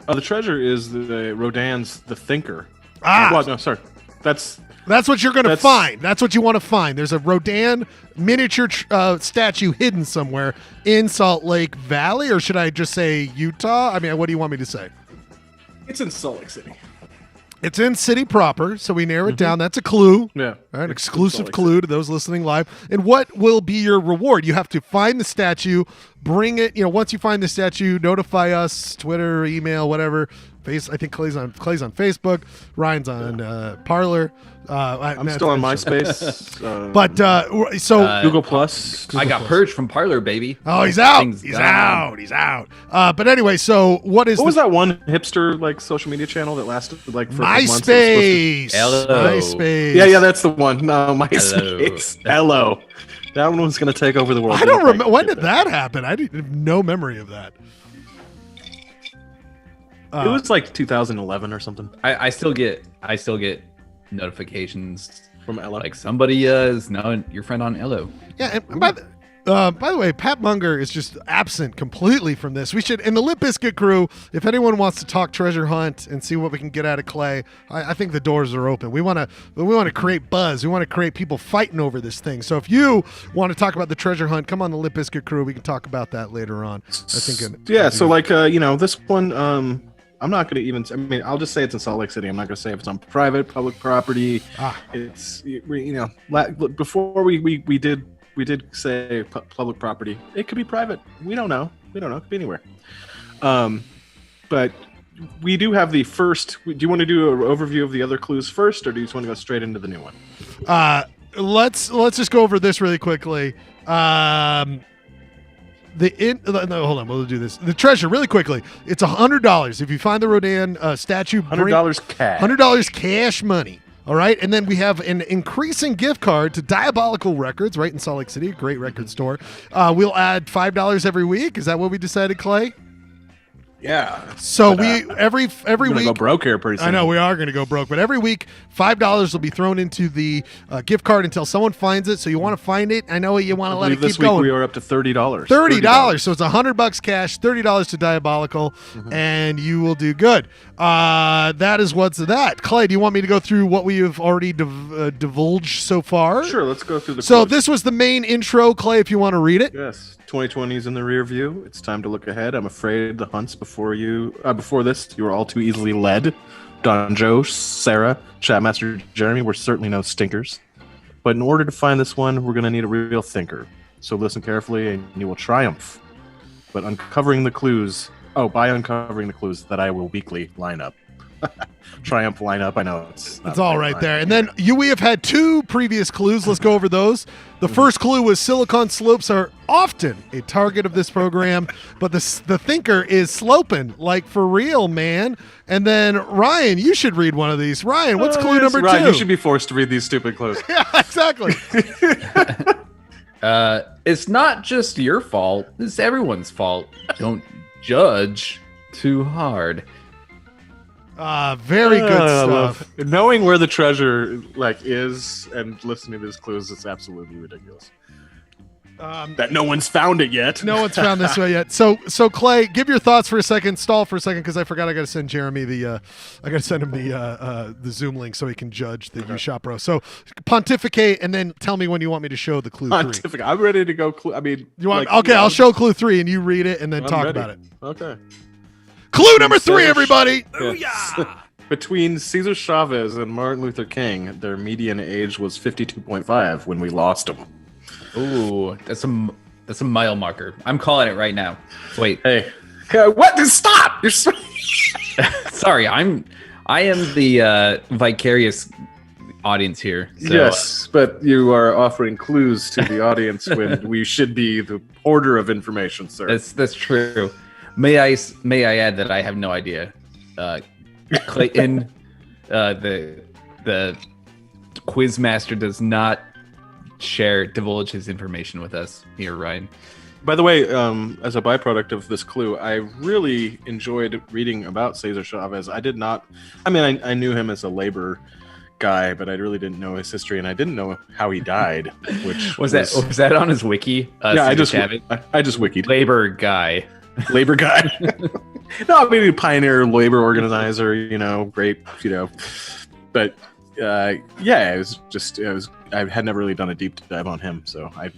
The treasure is the Rodin's The Thinker. Well, no, sorry. That's what you're going to find. That's what you want to find. There's a Rodin miniature statue hidden somewhere in Salt Lake Valley, or should I just say Utah? What do you want me to say? It's in Salt Lake City. It's in city proper, so we narrow it down. That's a clue. Yeah. All right, exclusive clue to those listening live. And what will be your reward? You have to find the statue, bring it. Once you find the statue, notify us, Twitter, email, whatever. I think Clay's on Facebook. Ryan's on Parlor. I'm still on MySpace. So Google Plus. I got purged from Parlor, baby. Oh, he's out. Things He's gone. out. But anyway, so what was that one hipster social media channel that lasted for months? MySpace. Hello. MySpace. Yeah, that's the one. No, MySpace. Hello. That one was going to take over the world. I don't remember. When did that happen? I have no memory of that. It was like 2011 or something. I still get notifications From Ella. like somebody is now your friend on Elo. Yeah, and by the way, Pat Munger is just absent completely from this. We should, in the Limp Bizkit Krew, if anyone wants to talk treasure hunt and see what we can get out of Clay, I think the doors are open. We want to create buzz. We want to create people fighting over this thing. So if you want to talk about the treasure hunt, come on the Limp Bizkit Krew. We can talk about that later on. I think. Yeah. So this one. I'm not going to even. I'll just say it's in Salt Lake City. I'm not going to say if it's on private, public property. It's before we did say public property. It could be private. We don't know. It could be anywhere. But we do have the first. Do you want to do an overview of the other clues first, or do you just want to go straight into the new one? Let's just go over this really quickly. Hold on, we'll do this. The treasure, really quickly. It's $100 if you find the Rodin statue. $100 cash. $100 cash money. All right, and then we have an increasing gift card to Diabolical Records, right in Salt Lake City, a great record store. We'll add $5 every week. Is that what we decided, Clay? Yeah. So we every week go broke here pretty soon. I know we are going to go broke, but every week $5 will be thrown into the gift card until someone finds it. So you want to find it. I know you want to let it keep this week going. We are up to $30. $30. So it's $100 cash, $30 to Diabolical, and you will do good. That is what's that. Clay, do you want me to go through what we have already divulged so far? Sure. Let's go through the. So clues. this was the main intro, Clay. If you want to read it. Yes. 2020 is in the rear view. It's time to look ahead. I'm afraid the hunts before this, you were all too easily led. Don Joe, Sarah, Chatmaster Jeremy were certainly no stinkers. But in order to find this one, we're going to need a real thinker. So listen carefully and you will triumph. But by uncovering the clues that I will weekly line up. Triumph lineup. I know it's all right there. And then we have had two previous clues. Let's go over those. The first clue was silicon slopes are often a target of this program, but the thinker is sloping, like for real, man. And then Ryan, you should read one of these. Ryan, what's clue number 2? Ryan, you should be forced to read these stupid clues. Yeah, exactly. It's not just your fault. It's everyone's fault. Don't judge too hard. Very good stuff. Knowing where the treasure is and listening to these clues, it's absolutely ridiculous. That no one's found it yet. No one's found this way yet. So Clay, give your thoughts for a second. Stall for a second because I forgot I got to send Jeremy the Zoom link so he can judge the U-Shop Pro. So pontificate and then tell me when you want me to show the clue 3. I'm ready to go. I'll show clue 3 and you read it and then talk about it. Okay. Clue number 3, everybody. Yes. Between Cesar Chavez and Martin Luther King, their median age was 52.5 when we lost them. Ooh, that's a mile marker. I'm calling it right now. Wait. Hey, what? Stop! You're Sorry, I am the vicarious audience here. So, yes, but you are offering clues to the audience when we should be the order of information, sir. that's true. May I add that I have no idea. Clayton, the quiz master, does not divulge his information with us here, Ryan. By the way, as a byproduct of this clue, I really enjoyed reading about Cesar Chavez. I knew him as a labor guy, but I really didn't know his history, and I didn't know how he died. Which was that on his wiki? Yeah, I just wikied labor guy. Labor guy. No, maybe a pioneer labor organizer. Great. But yeah, I had never really done a deep dive on him, so I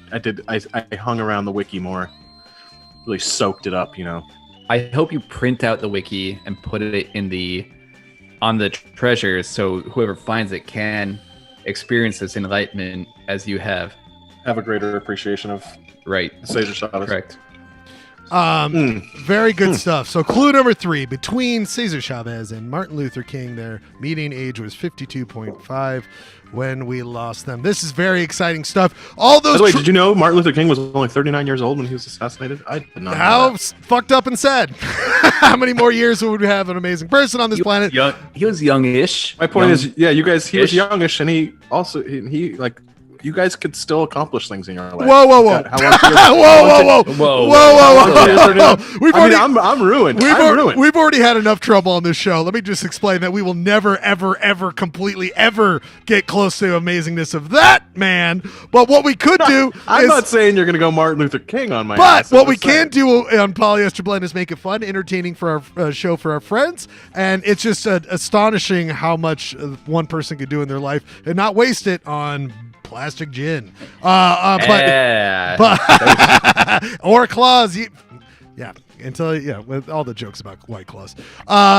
hung around the wiki more, really soaked it up. I hope you print out the wiki and put it on the treasures, so whoever finds it can experience this enlightenment as you have a greater appreciation of Cesar Chavez. Correct. Very good stuff. So clue number 3, between Cesar Chavez and Martin Luther King, their median age was 52.5 when we lost them. This is very exciting stuff. All those. By the way, did you know Martin Luther King was only 39 years old when he was assassinated? I did not know How that. fucked up and sad. How many more years would we have an amazing person on this planet? He was youngish. My point is, yeah, you guys, he was youngish, and he also, you guys could still accomplish things in your life. Whoa. Whoa. I'm ruined. We've already had enough trouble on this show. Let me just explain that we will never, ever completely ever get close to the amazingness of that man. But what we could do I'm not saying you're going to go Martin Luther King on my But ass. what we can do on Polyester Blend is make it fun, entertaining for our show for our friends. And it's just astonishing how much one person could do in their life and not waste it on plastic gin, but or claws. With all the jokes about White Claws.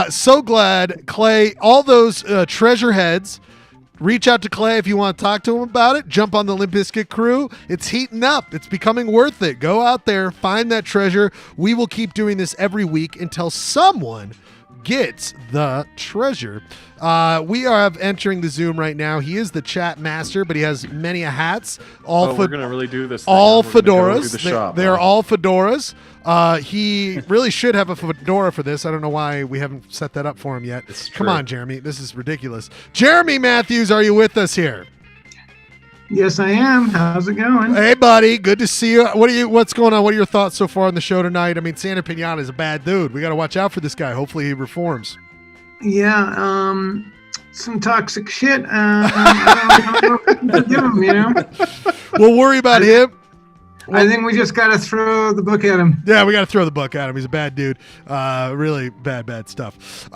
So glad, Clay. All those treasure heads. Reach out to Clay if you want to talk to him about it. Jump on the Limp Bizkit Krew. It's heating up. It's becoming worth it. Go out there, find that treasure. We will keep doing this every week until someone gets the treasure. We are entering the Zoom right now. He is the chat master, but he has many hats. We're gonna really do this. All fedoras. They are all fedoras. He really should have a fedora for this. I don't know why we haven't set that up for him yet. Come on, Jeremy. This is ridiculous. Jeremy Matthews, are you with us here? Yes, I am. How's it going? Hey, buddy. Good to see you. What's going on? What are your thoughts so far on the show tonight? I mean, Santa Pinata is a bad dude. We got to watch out for this guy. Hopefully he reforms. Yeah, some toxic shit. I don't know if I can forgive him, We'll worry about him. I think we just got to throw the book at him. Yeah, we got to throw the book at him. He's a bad dude. Really bad stuff.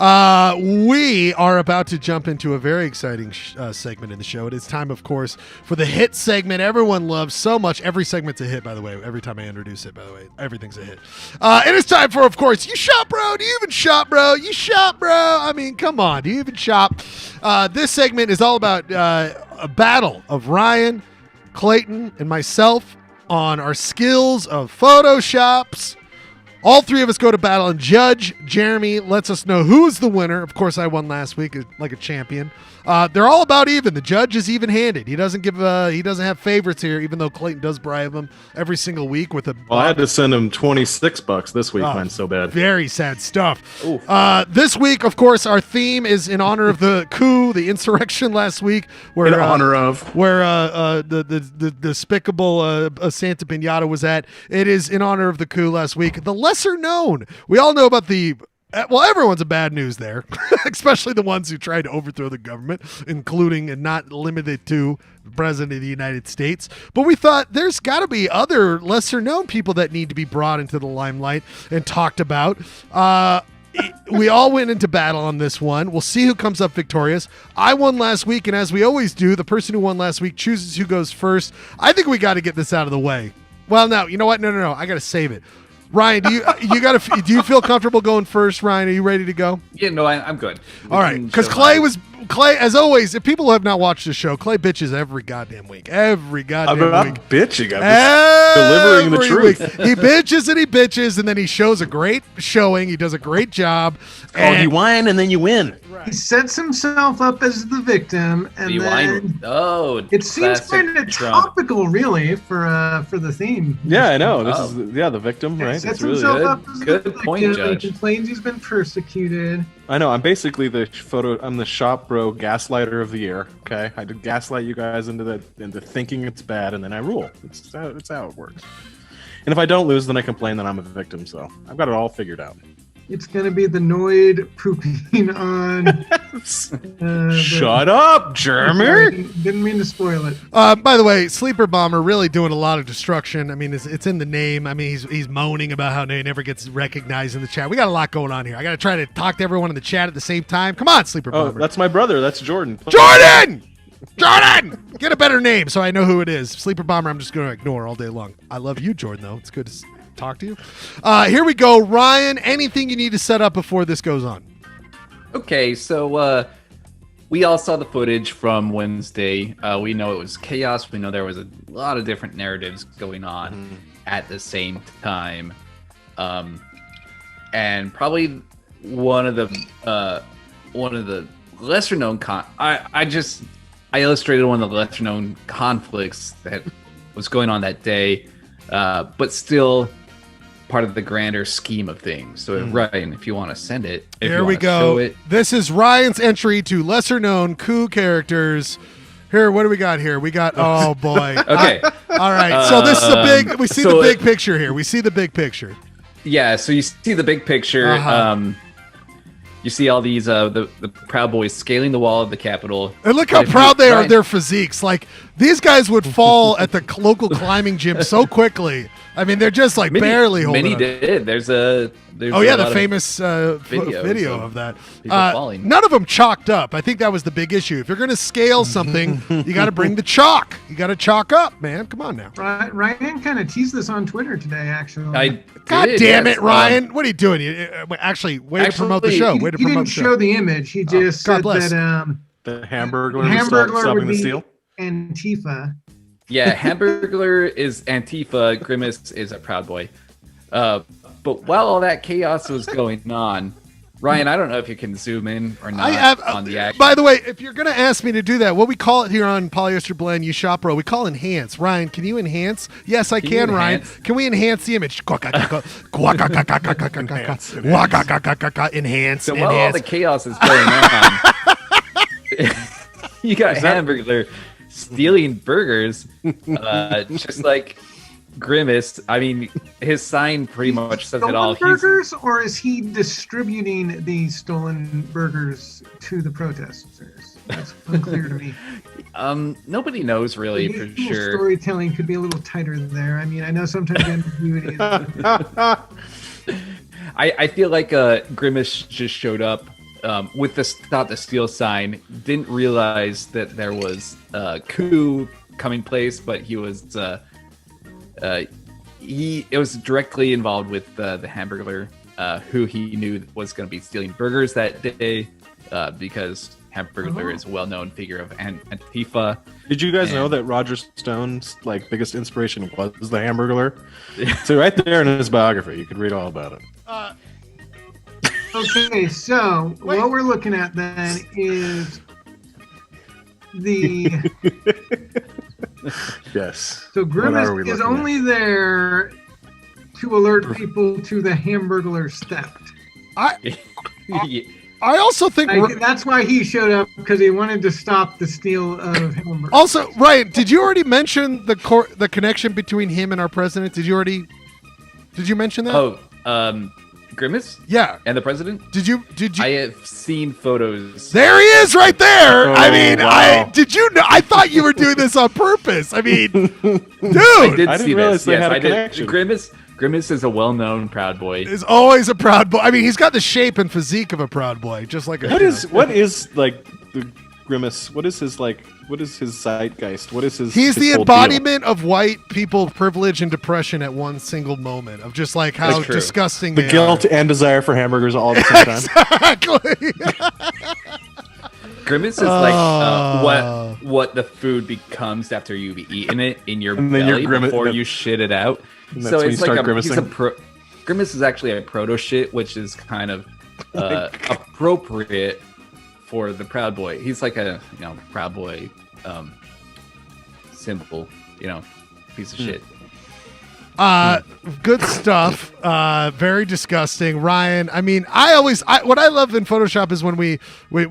We are about to jump into a very exciting segment in the show. It is time, of course, for the hit segment everyone loves so much. Every segment's a hit, by the way. Every time I introduce it, by the way, everything's a hit. It is time for, of course, You Shop, Bro? Do you even shop, bro? You shop, bro? I mean, come on. Do you even shop? This segment is all about a battle of Ryan, Clayton, and myself on our skills of Photoshops. All three of us go to battle, and Judge Jeremy lets us know who's the winner. Of course, I won last week like a champion. They're all about even. The judge is even-handed. He doesn't have favorites here, even though Clayton does bribe him every single week with a. Well, I had to send him $26 this week. Mine's so bad. Very sad stuff. This week, of course, our theme is in honor of the coup, the insurrection last week, where the despicable Santa Pinata was at. It is in honor of the coup last week. The lesser known. We all know about the. Well, everyone's a bad news there, especially the ones who tried to overthrow the government, including and not limited to the President of the United States. But we thought there's got to be other lesser-known people that need to be brought into the limelight and talked about. We all went into battle on this one. We'll see who comes up victorious. I won last week, and as we always do, the person who won last week chooses who goes first. I think we got to get this out of the way. Well, no, you know what? No. I got to save it. Ryan, do you feel comfortable going first? Ryan, are you ready to go? Yeah, no, I'm good. All right, because Clay, as always, if people have not watched the show, Clay bitches every goddamn week. Every goddamn I'm not week. bitching. I'm just delivering the truth. He bitches, and then he shows a great showing. He does a great job. And you whine, and then you win. He sets himself up as the victim, and then it seems kind of topical, really, for the theme. Yeah, I know. This is the victim, right? Sets It's really himself up as good the point, victim. Judge. He complains he's been persecuted. I know. I'm basically I'm the shop bro gaslighter of the year. Okay, I did gaslight you guys into thinking it's bad, and then I rule. It's how it works. And if I don't lose, then I complain that I'm a victim. So I've got it all figured out. It's gonna be the Noid pooping on. Shut up, Jeremy. Didn't mean to spoil it. By the way, Sleeper Bomber really doing a lot of destruction. I mean, it's in the name. I mean, he's moaning about how he never gets recognized in the chat. We got a lot going on here. I got to try to talk to everyone in the chat at the same time. Come on, Sleeper Oh, Bomber. that's my brother. That's Jordan. Jordan! Get a better name so I know who it is. Sleeper Bomber, I'm just going to ignore all day long. I love you, Jordan, though. It's good to talk to you. Here we go. Ryan, anything you need to set up before this goes on? Okay, so we all saw the footage from Wednesday. We know it was chaos. We know there was a lot of different narratives going on at the same time. And probably one of the lesser known I illustrated one of the lesser known conflicts that was going on that day, but still part of the grander scheme of things. So Ryan, if you want to send it, Here we go. This is Ryan's entry to lesser known Coup Characters. Here, what do we got here? We got, oh boy. Okay. All right. So this is we see the big picture here. We see the big picture. Yeah. So you see the big picture. You see all these the Proud Boys scaling the wall of the Capitol. And look how proud they are of their physiques. Like, these guys would fall at the local climbing gym so quickly. I mean, they're just like barely holding Many up. did. There's the famous video of that. People falling. None of them chalked up. I think that was the big issue. If you're going to scale something, you got to bring the chalk. You got to chalk up, man. Come on now. Ryan kind of teased this on Twitter today, actually. God damn it, Ryan. What are you doing? Actually, way to promote the show. Way to he promote didn't the show. show the image. He just said bless. that the Hamburglar would stopping the be steal. Antifa. Yeah, Hamburglar is Antifa, Grimace is a Proud Boy. But while all that chaos was going on, Ryan, I don't know if you can zoom in or not on the action. By the way, if you're going to ask me to do that, what we call it here on Polyester Blend, you shop bro, we call enhance. Ryan, can you enhance? Yes, I can, Ryan. Can we enhance the image? Enhance. So while all the chaos is going on, you got Hamburglar stealing burgers, just like Grimace. I mean, his sign pretty much says it all. Burgers, or is he distributing these stolen burgers to the protesters? That's unclear to me. Nobody knows really for sure. Storytelling could be a little tighter there. I mean, I know sometimes ambiguity is I feel like Grimace just showed up with the Stop the Steal sign, didn't realize that there was a coup coming place, but he was it was directly involved with the Hamburglar, who he knew was going to be stealing burgers that day, because Hamburglar is a well-known figure of Antifa. Did you guys know that Roger Stone's biggest inspiration was the Hamburglar? So right there in his biography, you could read all about it. Okay, so what we're looking at then is the yes. So Grimace is only there to alert people to the Hamburglar's theft. I also think that's why he showed up, because he wanted to stop the steal of hamburgers. Also, Ryan, did you already mention the connection between him and our president? Did you mention that? Oh, Grimace? Yeah. And the president? Did you? I have seen photos. There he is, right there. Oh, I mean, wow. did you know? I thought you were doing this on purpose. I mean, dude. I didn't see realize this. they Yes, had a I did. connection. Grimace is a well-known Proud Boy. Is always a Proud Boy. I mean, he's got the shape and physique of a Proud Boy, just like What is the Grimace? What is his his zeitgeist? What is his? He's his the whole embodiment of white people privilege and depression at one single moment of just like how That's true. disgusting deal? they The guilt are. and desire for hamburgers all at the same time. Exactly. Grimace is like what the food becomes after you've eaten it in your And then you're belly before you shit it out. And that's So when it's you like start he's grimacing. Grimace is actually a proto shit, which is kind of appropriate for the Proud Boy. He's like a Proud Boy symbol, piece of shit. Good stuff. Very disgusting. Ryan, I mean, what I love in Photoshop is when we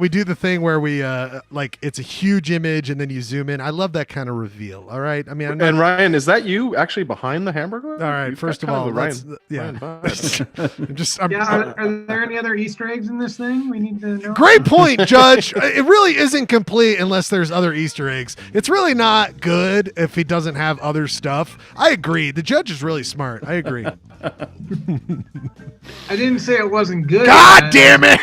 do the thing where we like it's a huge image and then you zoom in. I love that kind of reveal. All right. I mean, And Ryan, is that you actually behind the hamburger? all right. You've First of got all, kind let's, of a yeah. Ryan vibe. Are there any other Easter eggs in this thing we need to know? Great point, Judge. It really isn't complete unless there's other Easter eggs. It's really not good if he doesn't have other stuff. I agree. The judge is really smart. I agree. I didn't say it wasn't good. God damn it!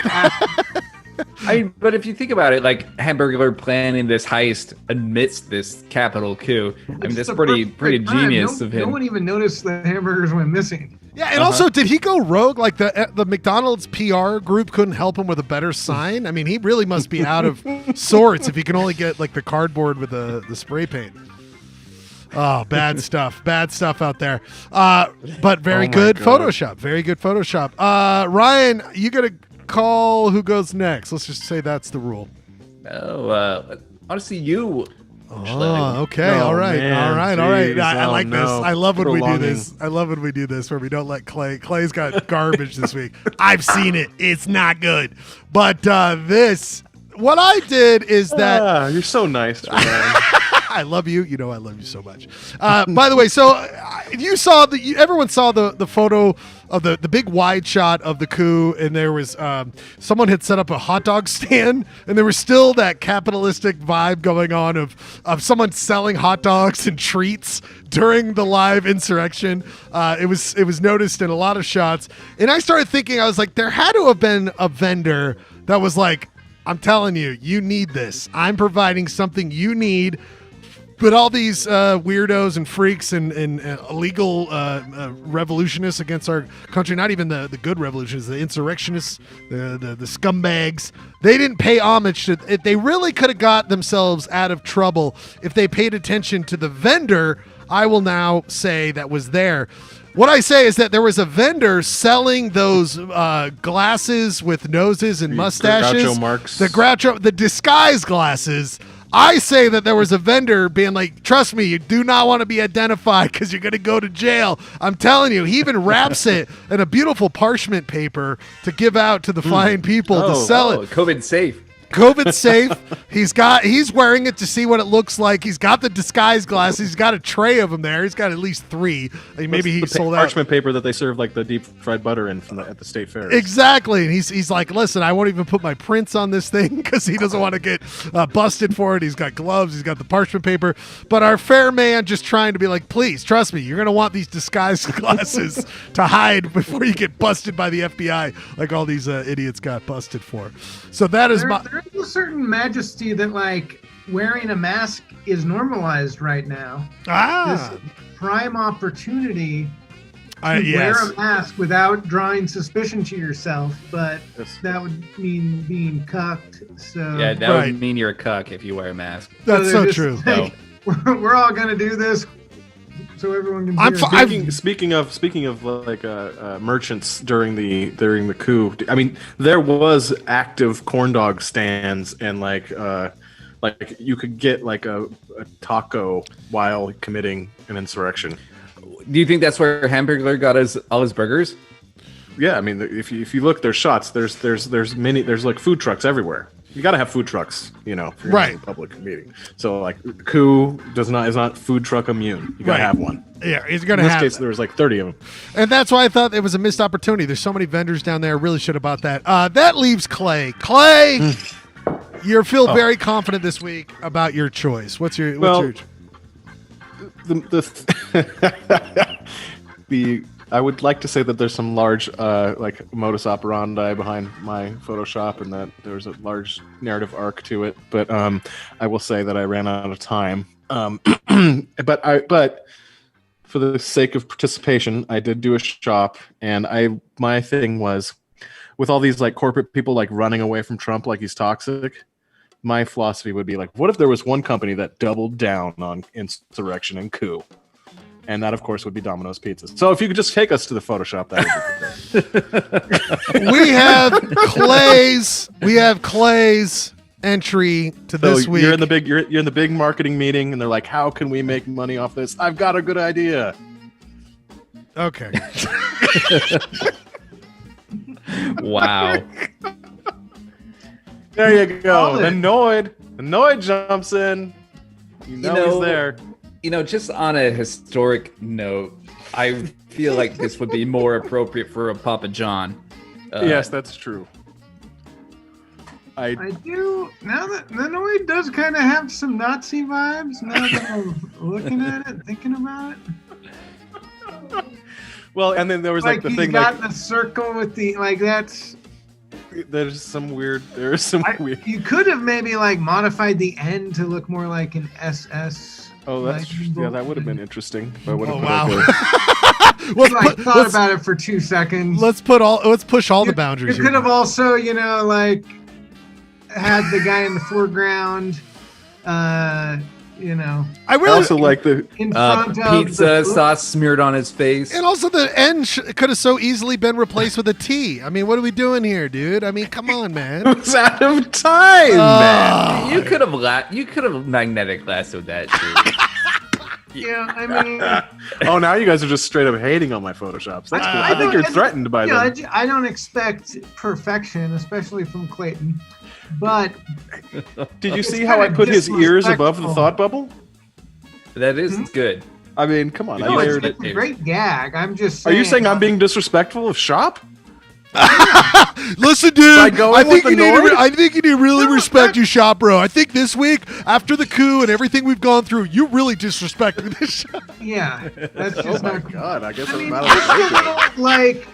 But if you think about it, like Hamburglar planning this heist amidst this capital coup, I mean, that's pretty genius of him. No one even noticed the hamburgers went missing. Yeah, and also, did he go rogue? Like the McDonald's PR group couldn't help him with a better sign? I mean, he really must be out of sorts if he can only get like the cardboard with the spray paint. Oh, bad stuff. Bad stuff out there. But very good God. Photoshop. Very good Photoshop. Ryan, you got to call who goes next. Let's just say that's the rule. Honestly, you. Oh, okay. Oh, all right. man. All right. All right. Jeez. I like this. No. I love when we do Prolonging. this. I love when we do this where we don't let Clay. Clay's got garbage this week. I've seen it. It's not good. But what I did is that. You're so nice, Ryan. I love you. You know I love you so much. By the way, so you saw everyone saw the photo of the big wide shot of the coup, and there was someone had set up a hot dog stand, and there was still that capitalistic vibe going on of someone selling hot dogs and treats during the live insurrection. It was noticed in a lot of shots, and I started thinking, I was like, there had to have been a vendor that was like, I'm telling you, you need this. I'm providing something you need. But all these weirdos and freaks and illegal revolutionists against our country, not even the good revolutionists, the insurrectionists, the scumbags, they didn't pay homage to it. They really could have got themselves out of trouble if they paid attention to the vendor, I will now say, that was there. What I say is that there was a vendor selling those glasses with noses and mustaches. Groucho Marx. The disguise glasses. I say that there was a vendor being like, trust me, you do not want to be identified because you're going to go to jail. I'm telling you, he even wraps it in a beautiful parchment paper to give out to the fine people to sell it. COVID safe. COVID safe. He's wearing it to see what it looks like. He's got the disguise glasses. He's got a tray of them there. He's got at least 3. I mean, maybe he sold out. Parchment paper that they serve like the deep fried butter in at the state fair. Exactly. And he's like, listen, I won't even put my prints on this thing because he doesn't want to get busted for it. He's got gloves. He's got the parchment paper. But our fair man just trying to be like, please, trust me, you're going to want these disguise glasses to hide before you get busted by the FBI like all these idiots got busted for. So that is There is a certain majesty that, like, wearing a mask is normalized right now. This prime opportunity to wear a mask without drawing suspicion to yourself, but that would mean being cucked. So Yeah, that would mean you're a cuck if you wear a mask. That's so true. Like, we're all gonna do this so everyone can. Speaking of like merchants during the coup. I mean, there was active corn dog stands and like you could get like a taco while committing an insurrection. Do you think that's where Hamburglar got all his burgers? Yeah, I mean, if you look, there's shots. There's like food trucks everywhere. You got to have food trucks, if you're in a public meeting. So like coup is not food truck immune. You got to have one. Yeah, he's going to have. In this case, there was like 30 of them. And that's why I thought it was a missed opportunity. There's so many vendors down there. I really should have bought that. That leaves Clay. Clay, you feel very confident this week about your choice. What's your I would like to say that there's some large like modus operandi behind my Photoshop, and that there's a large narrative arc to it. But I will say that I ran out of time. But for the sake of participation, I did do a shop, and my thing was, with all these like corporate people like running away from Trump like he's toxic, my philosophy would be like, what if there was one company that doubled down on insurrection and coup? And that, of course, would be Domino's Pizzas. So if you could just take us to the Photoshop, that would be great. We have Clay's entry to this week. You're in the big marketing meeting, and they're like, "How can we make money off this? I've got a good idea." Okay. Wow. There you go. The Noid jumps in. You know he's there. Just on a historic note, I feel like this would be more appropriate for a Papa John. Yes, that's true. I do. Now that the Noid does kind of have some Nazi vibes. Now that I'm looking at it, thinking about it. Well, and then there was like the he's thing got like the circle with the like. That's. There's some weird. You could have maybe like modified the N to look more like an SS. Oh, that would have been interesting. But wow. Thought about it for 2 seconds. Let's push all the boundaries. You could have also, like had the guy in the foreground. I really also like the in front of pizza sauce smeared on his face, and also the N could have so easily been replaced with a T. I mean, what are we doing here, dude? I mean, come on, man. It's out of time, man. You could have magnetic lassoed that too. Yeah, I mean. Oh, now you guys are just straight up hating on my Photoshops. That's cool. I think you're threatened by them. I don't expect perfection, especially from Clayton. But did you see how I put his ears above the thought bubble? That is good. I mean, come on. It's a great gag. I'm just saying. Are you saying I'm being disrespectful of shop? Listen, dude. I think you need to really respect your shop, bro. I think this week, after the coup and everything we've gone through, you really disrespected this shop. Yeah, that's just not. God, I guess I'm like.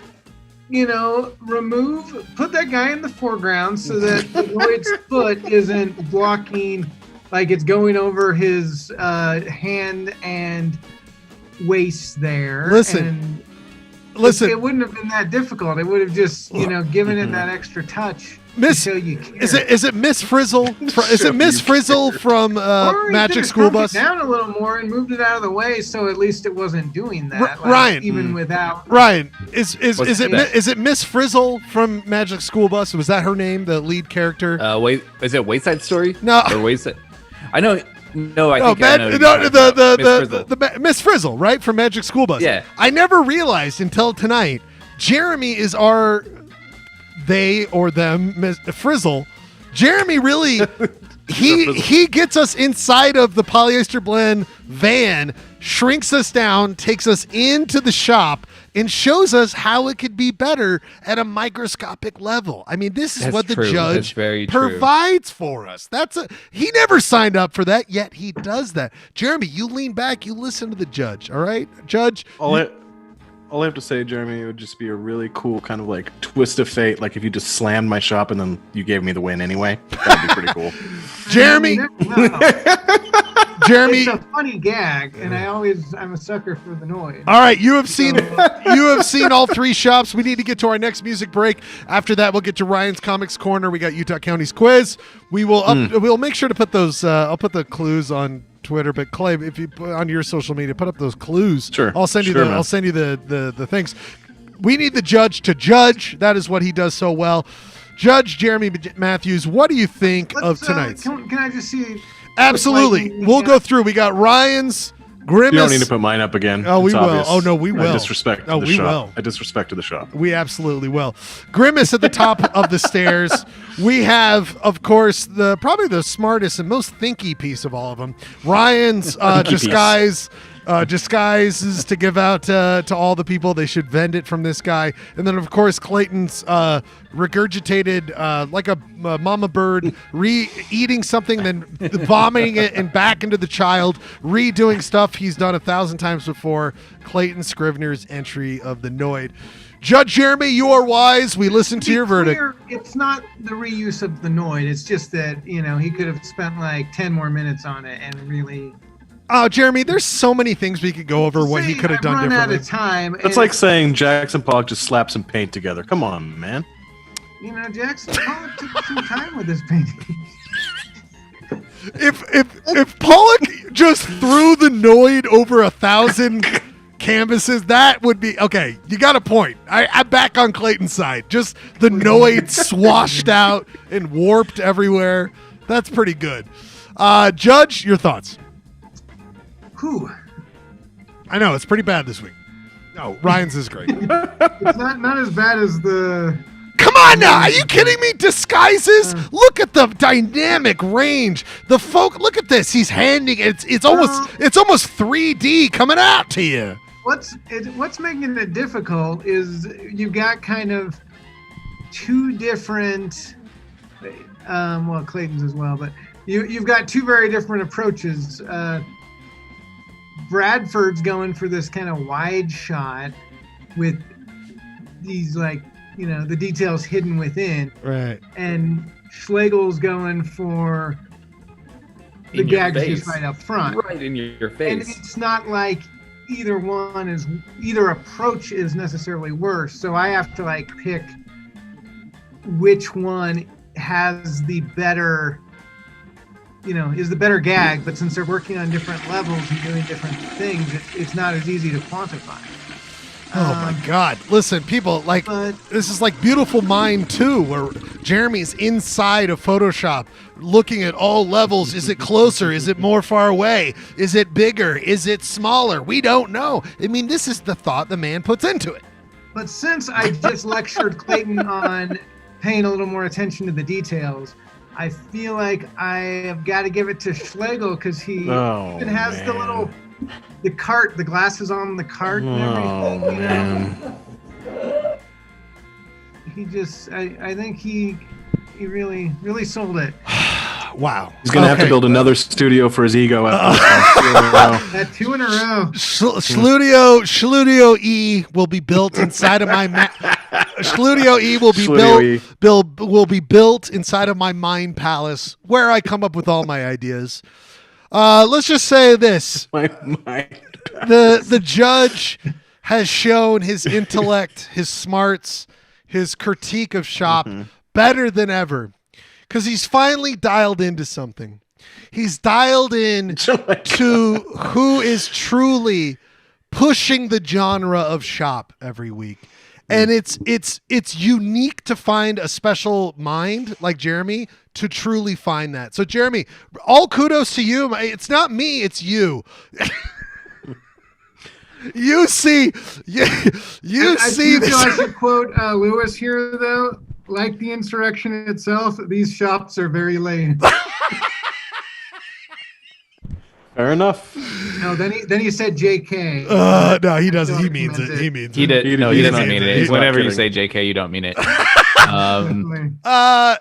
Put that guy in the foreground so that Lloyd's foot isn't blocking, like it's going over his hand and waist there. Listen. It wouldn't have been that difficult. It would have just, given it that extra touch. Until you care. Is it Miss Frizzle? Is it Miss Frizzle from Magic School Bus? Down a little more and moved it out of the way, so at least it wasn't doing that. Ryan, even without Ryan, is it Miss Frizzle from Magic School Bus? Was that her name, the lead character? Wait, is it Wayside Story? No, or Wayside. I know. No, I think the Miss Frizzle, right, from Magic School Bus. Yeah, I never realized until tonight. Jeremy is our they or them Frizzle. Jeremy really he gets us inside of the Polyester Blend van, shrinks us down, takes us into the shop, and shows us how it could be better at a microscopic level. I mean, this is what the judge provides for us. He never signed up for that, yet he does that. Jeremy, you lean back, you listen to the judge, all right? Judge. All I have to say, Jeremy, it would just be a really cool kind of like twist of fate. Like if you just slammed my shop and then you gave me the win anyway. That'd be pretty cool. Jeremy. Jeremy. It's a funny gag, and I'm a sucker for the noise. All right, you have seen all three shops. We need to get to our next music break. After that, we'll get to Ryan's Comics Corner. We got Utah County's quiz. We will we'll make sure to put those I'll put the clues on Twitter, but Clay, if you put on your social media, put up those clues. Sure. I'll send you the things. We need the judge to judge. That is what he does so well. Judge Jeremy Matthews, what do you think of tonight's? Can I just see? Absolutely. We'll go through. We got Ryan's, Grimace. You don't need to put mine up again. Oh, we it's will. Obvious. Oh, no, we will. I disrespect the shop. I disrespected the shop. We absolutely will. Grimace at the top of the stairs. We have, of course, probably the smartest and most thinky piece of all of them. Ryan's disguise disguises to give out to all the people. They should vend it from this guy. And then, of course, Clayton's regurgitated like a mama bird, eating something, then vomiting it and back into the child, redoing stuff he's done 1,000 times before. Clayton Scrivener's entry of the Noid. Judge Jeremy, you are wise. We listen to your verdict. It's not the reuse of the Noid. It's just that, he could have spent like 10 more minutes on it and really... Jeremy, there's so many things we could go over what he could have done differently. Out of time. It's like saying Jackson Pollock just slapped some paint together. Come on, man. Jackson Pollock took some time with his painting. If Pollock just threw the Noid over 1,000 canvases, that would be okay. You got a point. I'm back on Clayton's side. Just the Noid swashed out and warped everywhere. That's pretty good. Judge, your thoughts? Whew. I know it's pretty bad this week. No, Ryan's is great. It's not as bad as the. Come on now, are you kidding me? Disguises? Look at the dynamic range. The folk. Look at this. He's handing it. It's almost 3D coming out to you. What's making it difficult is you've got kind of two different. Well, Clayton's as well, but you've got two very different approaches. Bradford's going for this kind of wide shot with these the details hidden within. Right. And Schlegel's going for the gags just right up front. Right in your face. And it's not like either approach is necessarily worse. So I have to pick which one has the better is the better gag, but since they're working on different levels and doing different things, it's not as easy to quantify. Oh my God. Listen, people, this is like Beautiful Mind 2, where Jeremy's inside of Photoshop looking at all levels. Is it closer? Is it more far away? Is it bigger? Is it smaller? We don't know. I mean, this is the thought the man puts into it. But since I just lectured Clayton on paying a little more attention to the details, I feel like I have got to give it to Schlegel because he even has the cart, the glasses on the cart and everything. He just, I think he really, really sold it. Wow. He's going to have to build another studio for his ego. That 2 in a row. Schludio E will be built inside of my Schludio E will be built inside of my mind palace where I come up with all my ideas. Let's just say this. My mind. The judge has shown his intellect, his smarts, his critique of shop better than ever. Because he's finally dialed into something. He's dialed in to who is truly pushing the genre of shop every week. And it's unique to find a special mind like Jeremy to truly find that. So Jeremy, all kudos to you. It's not me, it's you. You see. I feel I should quote Lewis here though. Like the insurrection itself, these shops are very lame. Fair enough. No, then he said JK. No, he doesn't. He means it. He means it. No, he doesn't mean it. Whenever you say JK, you don't mean it.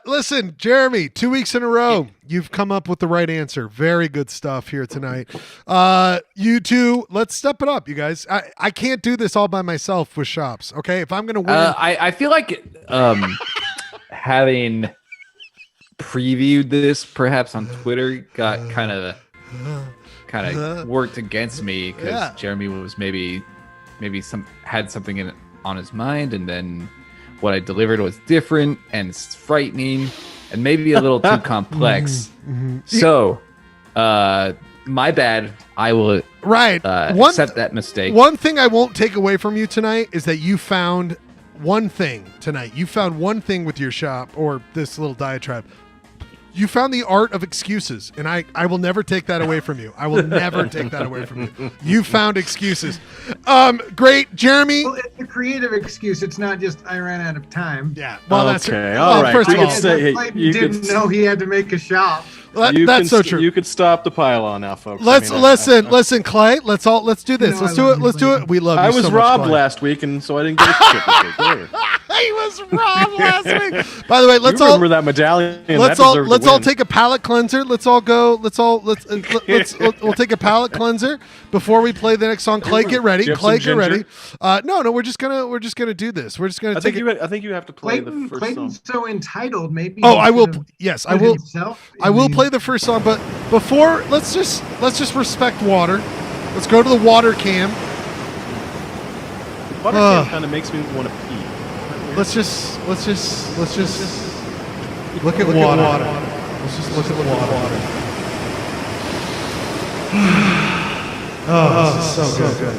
Listen, Jeremy, 2 weeks in a row, you've come up with the right answer. Very good stuff here tonight. You two, let's step it up, you guys. I can't do this all by myself with shops. Okay, if I'm gonna win, I feel like having previewed this perhaps on Twitter got kind of worked against me because Jeremy was maybe had something on his mind, and then what I delivered was different and frightening and maybe a little too complex. So, my bad. I will accept that mistake. One thing I won't take away from you tonight is that you found one thing tonight. You found one thing with your shop or this little diatribe. You found the art of excuses, and I will never take that away from you. I will never take that away from you. You found excuses. Great, Jeremy. Well, it's a creative excuse. It's not just I ran out of time. Yeah. Well, that's okay. All right. First of all, Clayton didn't know he had to make a shop. Well, that's so true. You could stop the pile-on now, folks. Listen, Clay. Let's do this. Let's do it. We love you. I was so robbed much, last week, and so I didn't get a chip this week. He was robbed last week. By the way, let's you remember that medallion. Let's all take a palate cleanser. We'll take a palate cleanser before we play the next song. Clay, get ready. Clay, get ready. No, we're just gonna do this. We're just gonna take it. I think you have to play the first Clayton's song. so entitled. Maybe. Oh, I will. Yes, I will. I will play the first song, but before, let's just respect water. Let's go to the water cam. The water cam kind of makes me want to pee. Let's just look at water. Let's just look at the water. Oh, this is so good.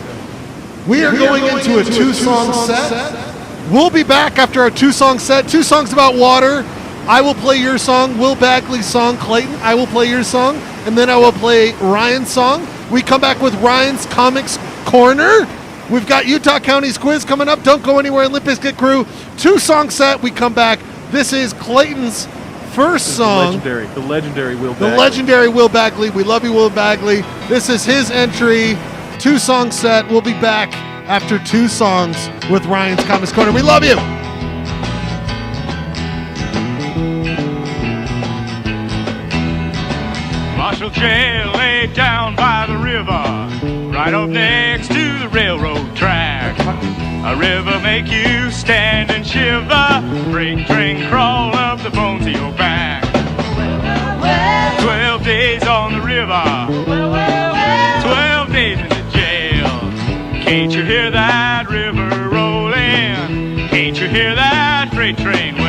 We are going into a 2-song set. We'll be back after our 2-song set. 2 songs about water. I will play your song, Will Bagley's song. Clayton, I will play your song, and then I will play Ryan's song. We come back with Ryan's Comics Corner. We've got Utah County's quiz coming up. Don't go anywhere. Limp Bizkit Krew. 2-song set. We come back. This is Clayton's first song. The legendary Will Bagley. The legendary Will Bagley. We love you, Will Bagley. This is his entry. 2-song set. We'll be back after 2 songs with Ryan's Comics Corner. We love you. Marshall Jail laid down by the river, right up next to the railroad track. A river make you stand and shiver, freight train crawl up the bones of your back. 12 days on the river, 12 days in the jail. Can't you hear that river rolling? Can't you hear that freight train wail?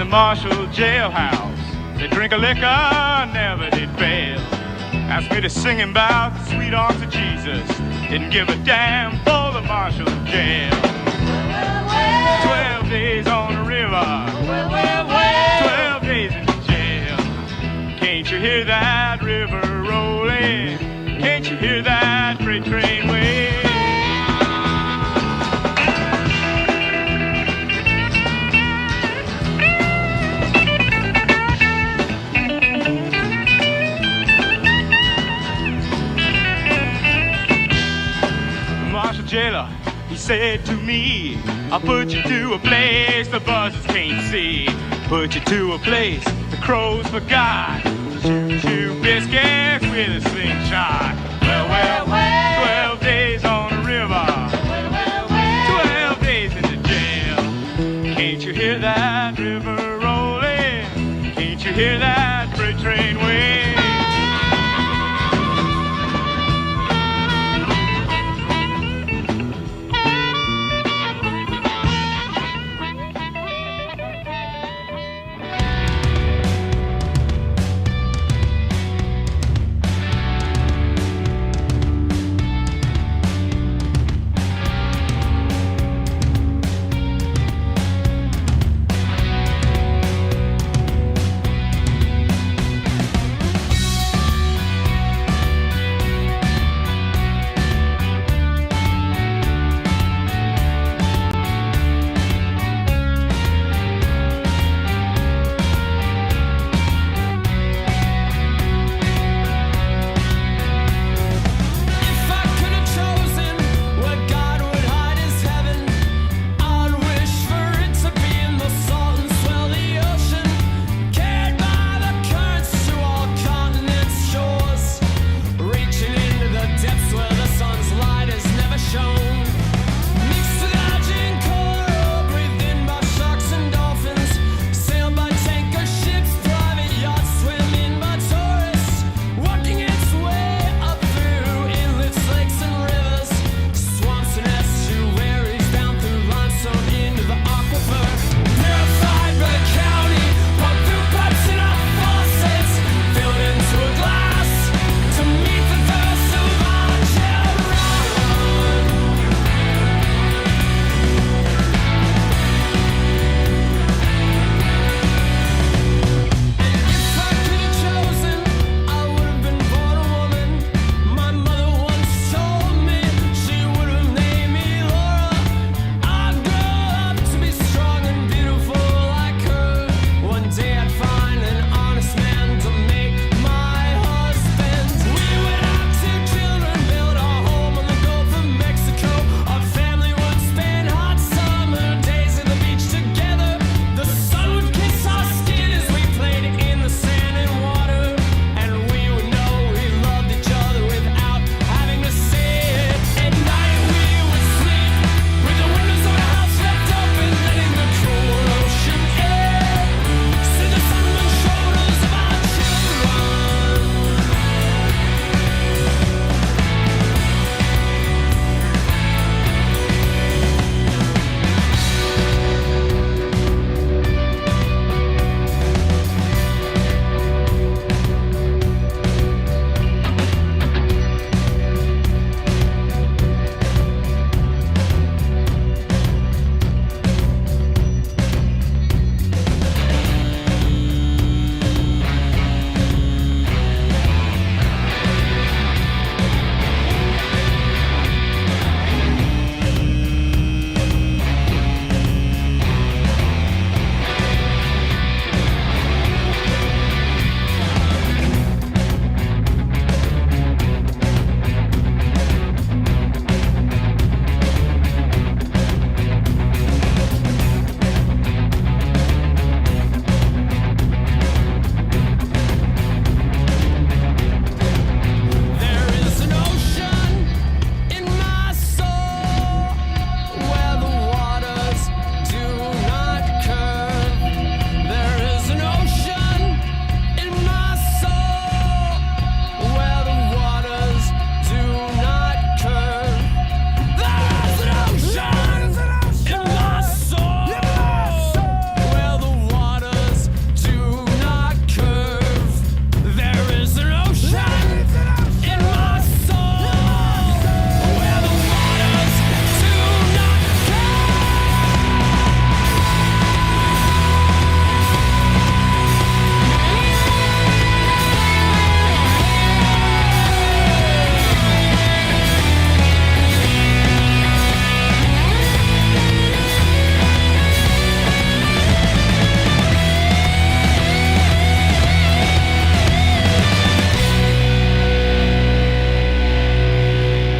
Marshall jailhouse, they drink a liquor, never did fail. Asked me to sing him about the sweet arms of Jesus, didn't give a damn for the Marshall jail. 12 days on the river, 12 days in the jail. Can't you hear that river rolling? Can't you hear that freight train wail? Jailer, he said to me, I'll put you to a place the buzzers can't see. Put you to a place the crows forgot. Shoot biscuits with a slingshot. Well, 12 days on the river, 12 days in the jail. Can't you hear that river rolling? Can't you hear that freight train wail?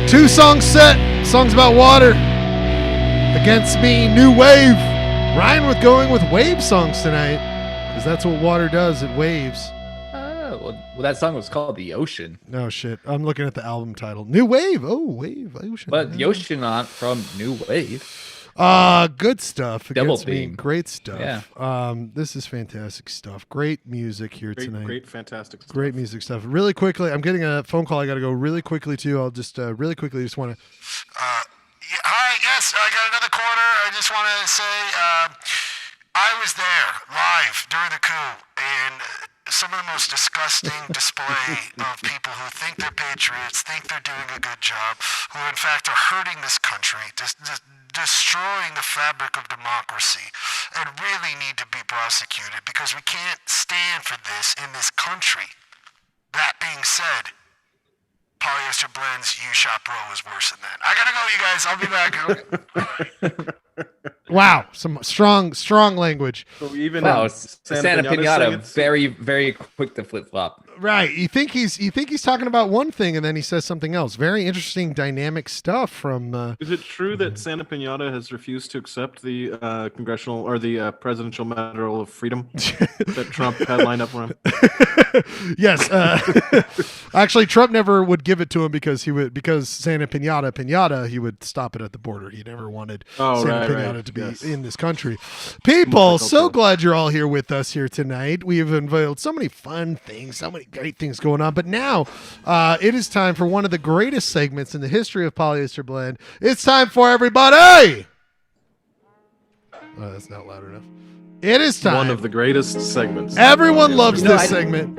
2-song set, songs about water. Against me, New Wave. Ryan with going with wave songs tonight, because that's what water does. It waves. Well, that song was called The Ocean. No shit. I'm looking at the album title. New Wave. Oh, Wave. Ocean. But The Ocean from New Wave. Good stuff. Double Against me. theme. Great stuff. Yeah. This is fantastic stuff. Great music here tonight. Great, fantastic stuff. Great music stuff. Really quickly, I'm getting a phone call. I got to go really quickly too. I'll just really quickly just want to. Hi, yes, I got another quarter. I just want to say I was there live during the coup, and some of the most disgusting display of people who think they're patriots, think they're doing a good job, who in fact are hurting this country, destroying the fabric of democracy, and really need to be prosecuted because we can't stand for this in this country. That being said, Polyester Blend's U Shop Pro is worse than that. I gotta go, you guys. I'll be back. Wow, some strong language. So even Santa Pinata, very, very quick to flip flop. Right. You think he's talking about one thing and then he says something else. Very interesting, dynamic stuff from. Is it true that Santa Pinata has refused to accept the congressional or the presidential Medal of Freedom that Trump had lined up for him? Yes. Actually, Trump never would give it to him because Santa Pinata, he would stop it at the border. He never wanted Santa Pinata to be in this country. People, so glad you're all here with us here tonight. We have unveiled so many fun things, so many great things going on. But now it is time for one of the greatest segments in the history of Polyester Blend. It's time for everybody. Oh, that's not loud enough. It is time. One of the greatest segments. Everyone loves this segment.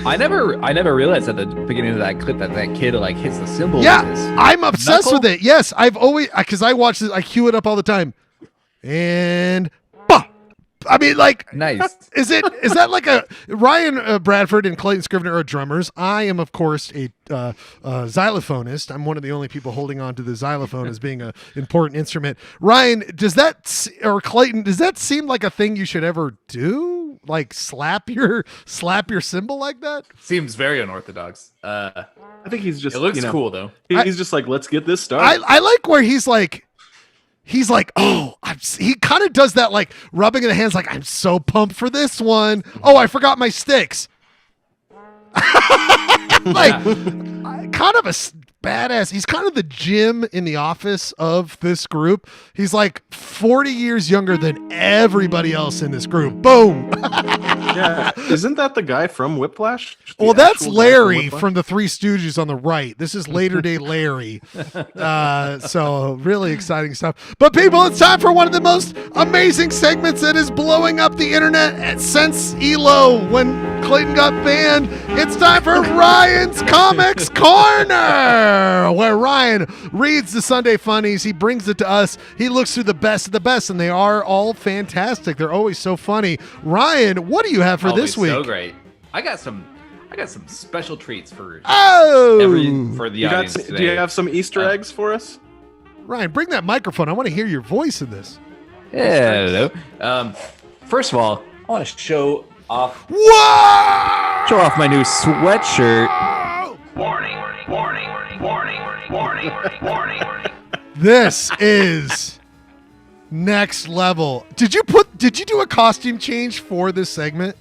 I never realized at the beginning of that clip that kid like hits the cymbal. Yeah, with his I'm obsessed knuckle. with it. Yes, I've always, because I watch this, I cue it up all the time. And I mean, like, nice. Is that like a Ryan Bradford and Clayton Scrivener are drummers? I am, of course, a xylophonist. I'm one of the only people holding on to the xylophone as being an important instrument. Ryan, or Clayton, does that seem like a thing you should ever do? Like slap your cymbal like that? Seems very unorthodox. I think he's just. It looks cool though. He's just like, let's get this started. I like where he's like, oh, he kind of does that, like rubbing in the hands, like I'm so pumped for this one. Oh, I forgot my sticks. Like, kind of a badass. He's kind of the Jim in the office of this group. He's like 40 years younger than everybody else in this group. Boom. Yeah, isn't that the guy from Whiplash? Well, that's Larry from the Three Stooges on the right. This is later day Larry. So really exciting stuff. But people, it's time for one of the most amazing segments that is blowing up the internet since ELO when Clayton got banned. It's time for Ryan's Comics Corner, where Ryan reads the Sunday funnies. He brings it to us. He looks through the best of the best, and they are all fantastic. They're always so funny. Ryan, what do you have for this week? So great. I got some special treats for the audience today. Do you have some Easter eggs for us? Ryan, bring that microphone. I want to hear your voice in this. Yeah. First of all, I want to show off my new sweatshirt. Warning, warning, warning, warning, warning. This is next level. Did you do a costume change for this segment?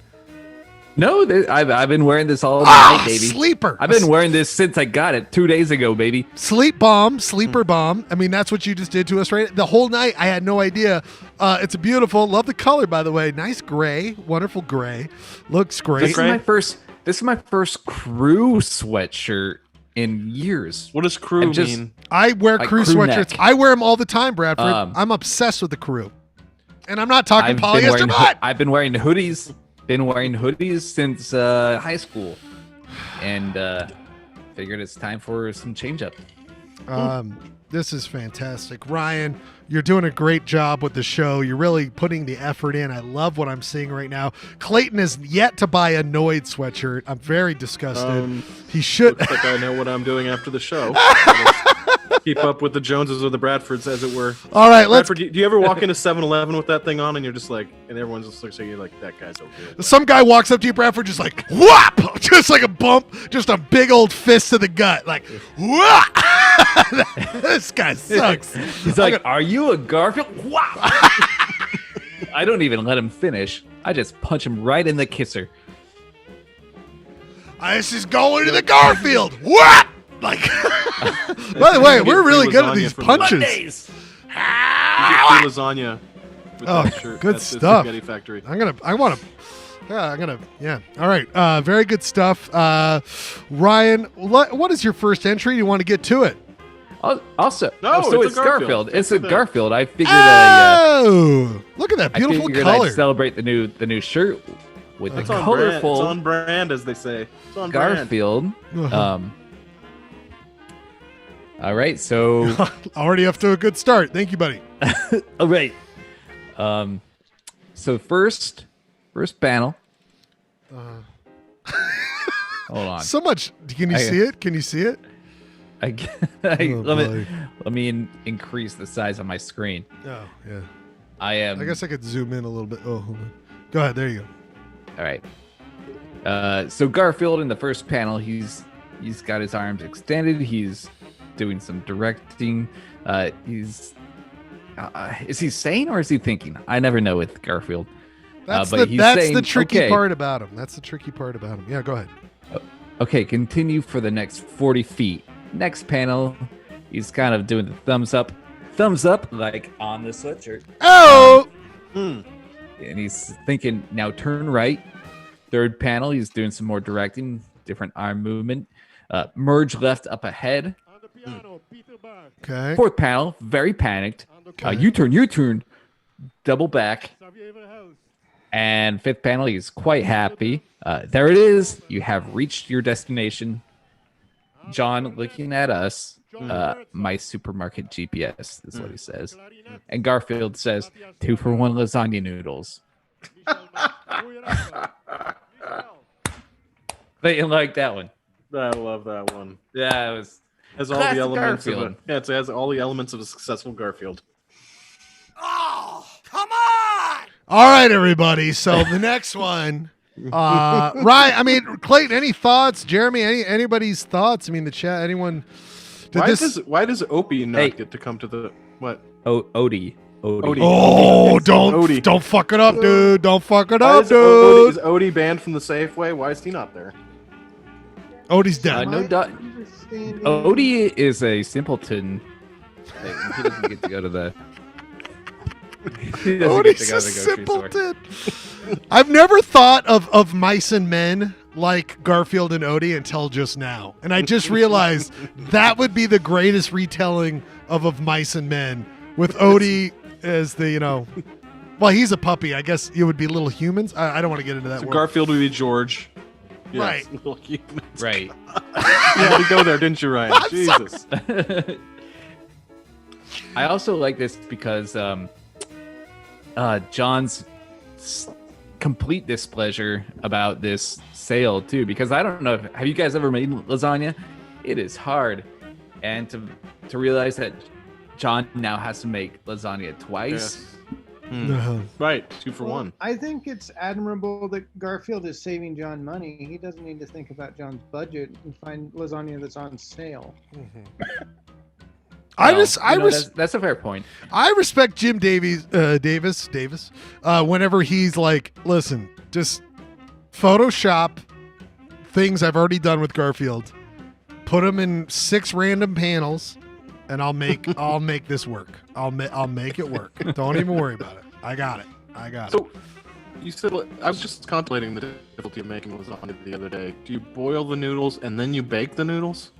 No, I've been wearing this all night, baby. Sleeper. I've been wearing this since I got it 2 days ago, baby. Sleeper bomb. I mean, that's what you just did to us, right? The whole night, I had no idea. It's a beautiful. Love the color, by the way. Nice gray. Wonderful gray. Looks great. This is my first crew sweatshirt in years. What does crew mean? I wear crew sweatshirts. Neck. I wear them all the time, Bradford. I'm obsessed with the crew. And I'm not talking polyester butt. I've been wearing hoodies. Been wearing hoodies since high school, and figured it's time for some change up. This is fantastic. Ryan, you're doing a great job with the show. You're really putting the effort in. I love what I'm seeing right now. Clayton has yet to buy a Noid sweatshirt. I'm very disgusted. He should. Looks like I know what I'm doing after the show. Keep up with the Joneses or the Bradfords, as it were. All right, let's. Bradford, do you ever walk into 7-Eleven with that thing on, and you're just like, and everyone's just looks at you like, that guy's okay. Some guy walks up to you, Bradford, just like whop, just like a bump, just a big old fist to the gut, like whop. This guy sucks. He's like, "Are you a Garfield?" Whop. I don't even let him finish. I just punch him right in the kisser. This is going to the Garfield. What? Like, by the way, we're really good at these punches. You get free lasagna. With Oh, that shirt. good That's the stuff. Spaghetti Factory. Yeah. All right. Very good stuff. Ryan, what is your first entry? You want to get to it? Also, No, so it's it's a Garfield. Garfield. It's a That's Garfield. I figured. Look at that beautiful I figured color. I'd celebrate the new shirt with It's the on brand. It's colorful on brand, as they say. It's on brand. Garfield. Uh-huh. All right, so Already off to a good start. Thank you, buddy. all right. So first panel. Hold on. So much. Can you see it? Can you see it? Let me increase the size of my screen. Oh, yeah. I guess I could zoom in a little bit. Oh, hold on. Go ahead. There you go. All right. So Garfield in the first panel, he's got his arms extended. He's doing some directing. Is he saying or is he thinking? I never know with Garfield. That's but he's saying, the tricky okay, part about him. That's the tricky part about him. Yeah, go ahead. Okay, continue for the next 40 feet. Next panel, he's kind of doing the thumbs up like on the sweatshirt. Oh! And he's thinking, now turn right. Third panel, he's doing some more directing, different arm movement. Merge left up ahead. Okay. Fourth panel, very panicked. U-turn, double back. And fifth panel, he's quite happy. There it is. You have reached your destination. John looking at us. My supermarket GPS is what he says. And Garfield says, 2-for-1 lasagna noodles. They didn't like that one. I love that one. Yeah, it was. Has all the classic elements Garfield. it has all the elements of a successful Garfield. Oh, come on! All right, everybody. So the next one, Ryan. I mean, Clayton. Any thoughts? Jeremy? Anybody's thoughts? I mean, the chat. Anyone? Why does Opie not get to come to the what? Odie. Oh, don't fuck it up, dude. Don't fuck it up, Is dude. Odie banned from the Safeway? Why is he not there? Odie's dead. No doubt. Odie is a simpleton. He doesn't get to go to the. He doesn't get to go to the grocery store. I've never thought of mice and men like Garfield and Odie until just now. And I just realized that would be the greatest retelling of Mice and Men with Odie as the, well, he's a puppy. I guess it would be little humans. I don't want to get into that. So world. Garfield would be George. Yes, right. Little humans. Right. You had to go there, didn't you, Ryan? Jesus. I also like this because John's complete displeasure about this sale too, because I don't know have you guys ever made lasagna? It is hard, and to realize that John now has to make lasagna twice. Yes. Right, 2-for-1. I think it's admirable that Garfield is saving John money. He doesn't need to think about John's budget and find lasagna that's on sale. That's a fair point. I respect Jim Davis. Whenever he's like, listen, just Photoshop things I've already done with Garfield, put them in 6 random panels, and I'll make this work. I'll make it work. Don't even worry about it. I got it. So, you said I was just contemplating the difficulty of making lasagna the other day. Do you boil the noodles and then you bake the noodles?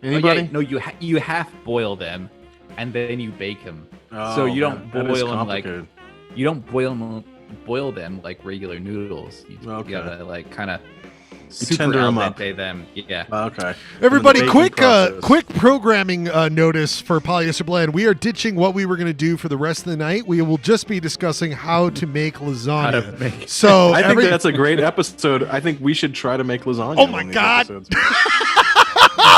Anybody? No, you half boil them, and then you bake them. Oh, so you don't that is boil them like complicated. you don't boil them like regular noodles. You gotta like kind of super tender al them up. dente them. Yeah. Okay. Everybody, quick process. quick programming notice for Polyester Blend. We are ditching what we were going to do for the rest of the night. We will just be discussing how to make lasagna. So I think that's a great episode. I think we should try to make lasagna. Oh my God.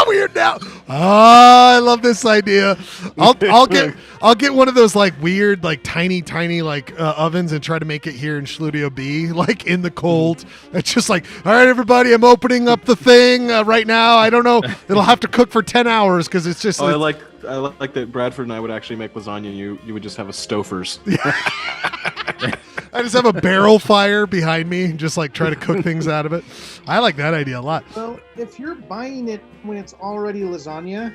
Weird now. Oh, I love this idea. I'll get one of those like weird, like tiny like ovens and try to make it here in Schludio B, like in the cold. It's just like, all right, everybody, I'm opening up the thing right now. I don't know. It'll have to cook for 10 hours because it's just. Oh, I like that Bradford and I would actually make lasagna. You would just have a Stouffer's. I just have a barrel fire behind me and just like try to cook things out of it. I like that idea a lot. Well, if you're buying it when it's already lasagna,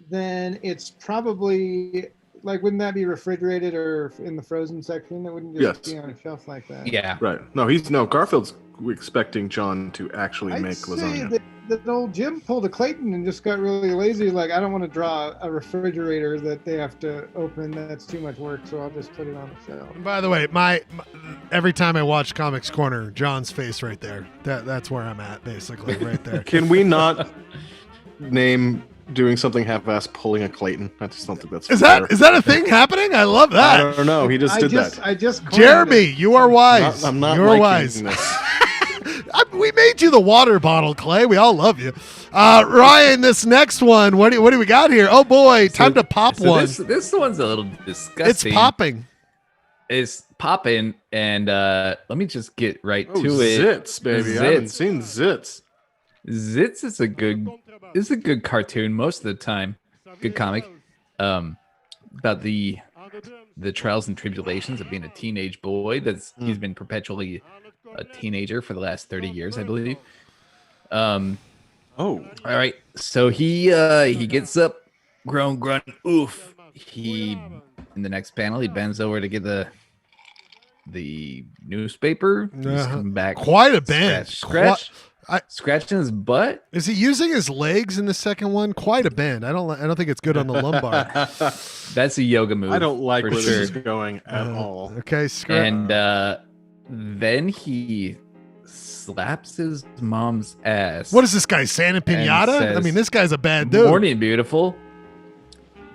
then it's probably like, wouldn't that be refrigerated or in the frozen section? It wouldn't just be on a shelf like that. Yeah. Right. No, Garfield's expecting John to actually make lasagna. That old Jim pulled a Clayton and just got really lazy. Like, I don't want to draw a refrigerator that they have to open. That's too much work, so I'll just put it on the shelf. And by the way, my every time I watch Comics Corner, John's face right there. That's where I'm at, basically, right there. Can we not name doing something half-assed pulling a Clayton? I just don't think that's fair. Is that a thing happening? I love that. I don't know. He just did that. I just Jeremy, you are wise. I'm not You're wise. this. We made you the water bottle, Clay. We all love you. Ryan, this next one, what do we got here? Oh boy, time to pop one. This one's a little disgusting. It's popping. It's popping, and let me just get right to it. Zits, baby. I haven't seen Zits. Zits is a good cartoon most of the time. Good comic. About the trials and tribulations of being a teenage boy. He's been perpetually a teenager for the last 30 years, I believe. All right. So he gets up, grown grunt, oof. In the next panel, he bends over to get the newspaper. He's coming back. Quite a bend. Scratching his butt. Is he using his legs in the second one? Quite a bend. I don't think it's good on the lumbar. That's a yoga move. I don't like where this is going at all. Okay, and then he slaps his mom's ass. What is this guy, Santa Pinata? Says, I mean, this guy's a bad dude. Morning, beautiful.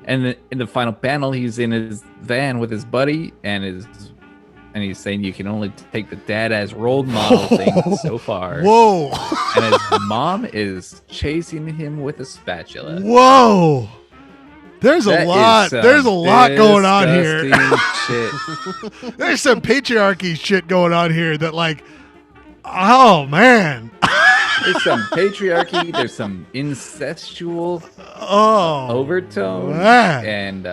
And in the final panel, he's in his van with his buddy, and he's saying you can only take the dad as role model thing so far. Whoa! And his mom is chasing him with a spatula. Whoa! There's a lot going on here. Shit. There's some patriarchy shit going on here that, like, oh man. There's some patriarchy. There's some incestual overtone, and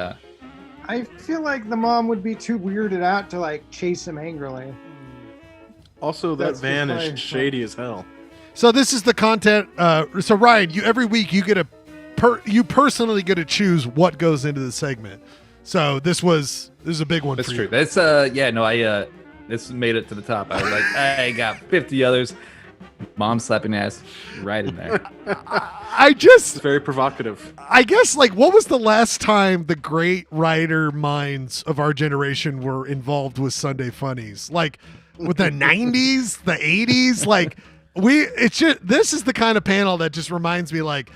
I feel like the mom would be too weirded out to like chase him angrily. Also, that van is shady as hell. So this is the content. So Ryan, every week you get you personally get to choose what goes into the segment. So this is a big one. That's for true. You. That's this made it to the top. I was like, I got 50 others. Mom slapping ass right in there. It's very provocative. I guess, like, what was the last time the great writer minds of our generation were involved with Sunday Funnies? Like, with the 90s, the 80s? Like, this is the kind of panel that just reminds me, like,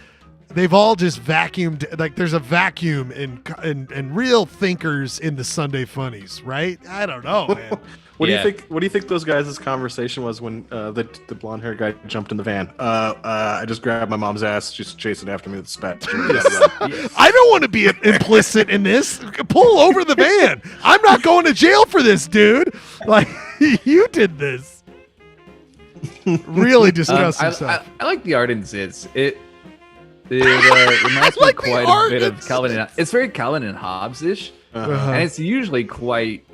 they've all just vacuumed. Like, there's a vacuum in real thinkers in the Sunday Funnies, right? I don't know, man. What do you think? What do you think those guys' conversation was when the blonde hair guy jumped in the van? I just grabbed my mom's ass, just chasing after me with a spat. I don't want to be implicit in this. Pull over the van. I'm not going to jail for this, dude. Like, you did this. Really disgusting stuff. I like the art in Zits. It reminds me quite a bit of Calvin and it's very Calvin and Hobbes-ish, and it's usually quite.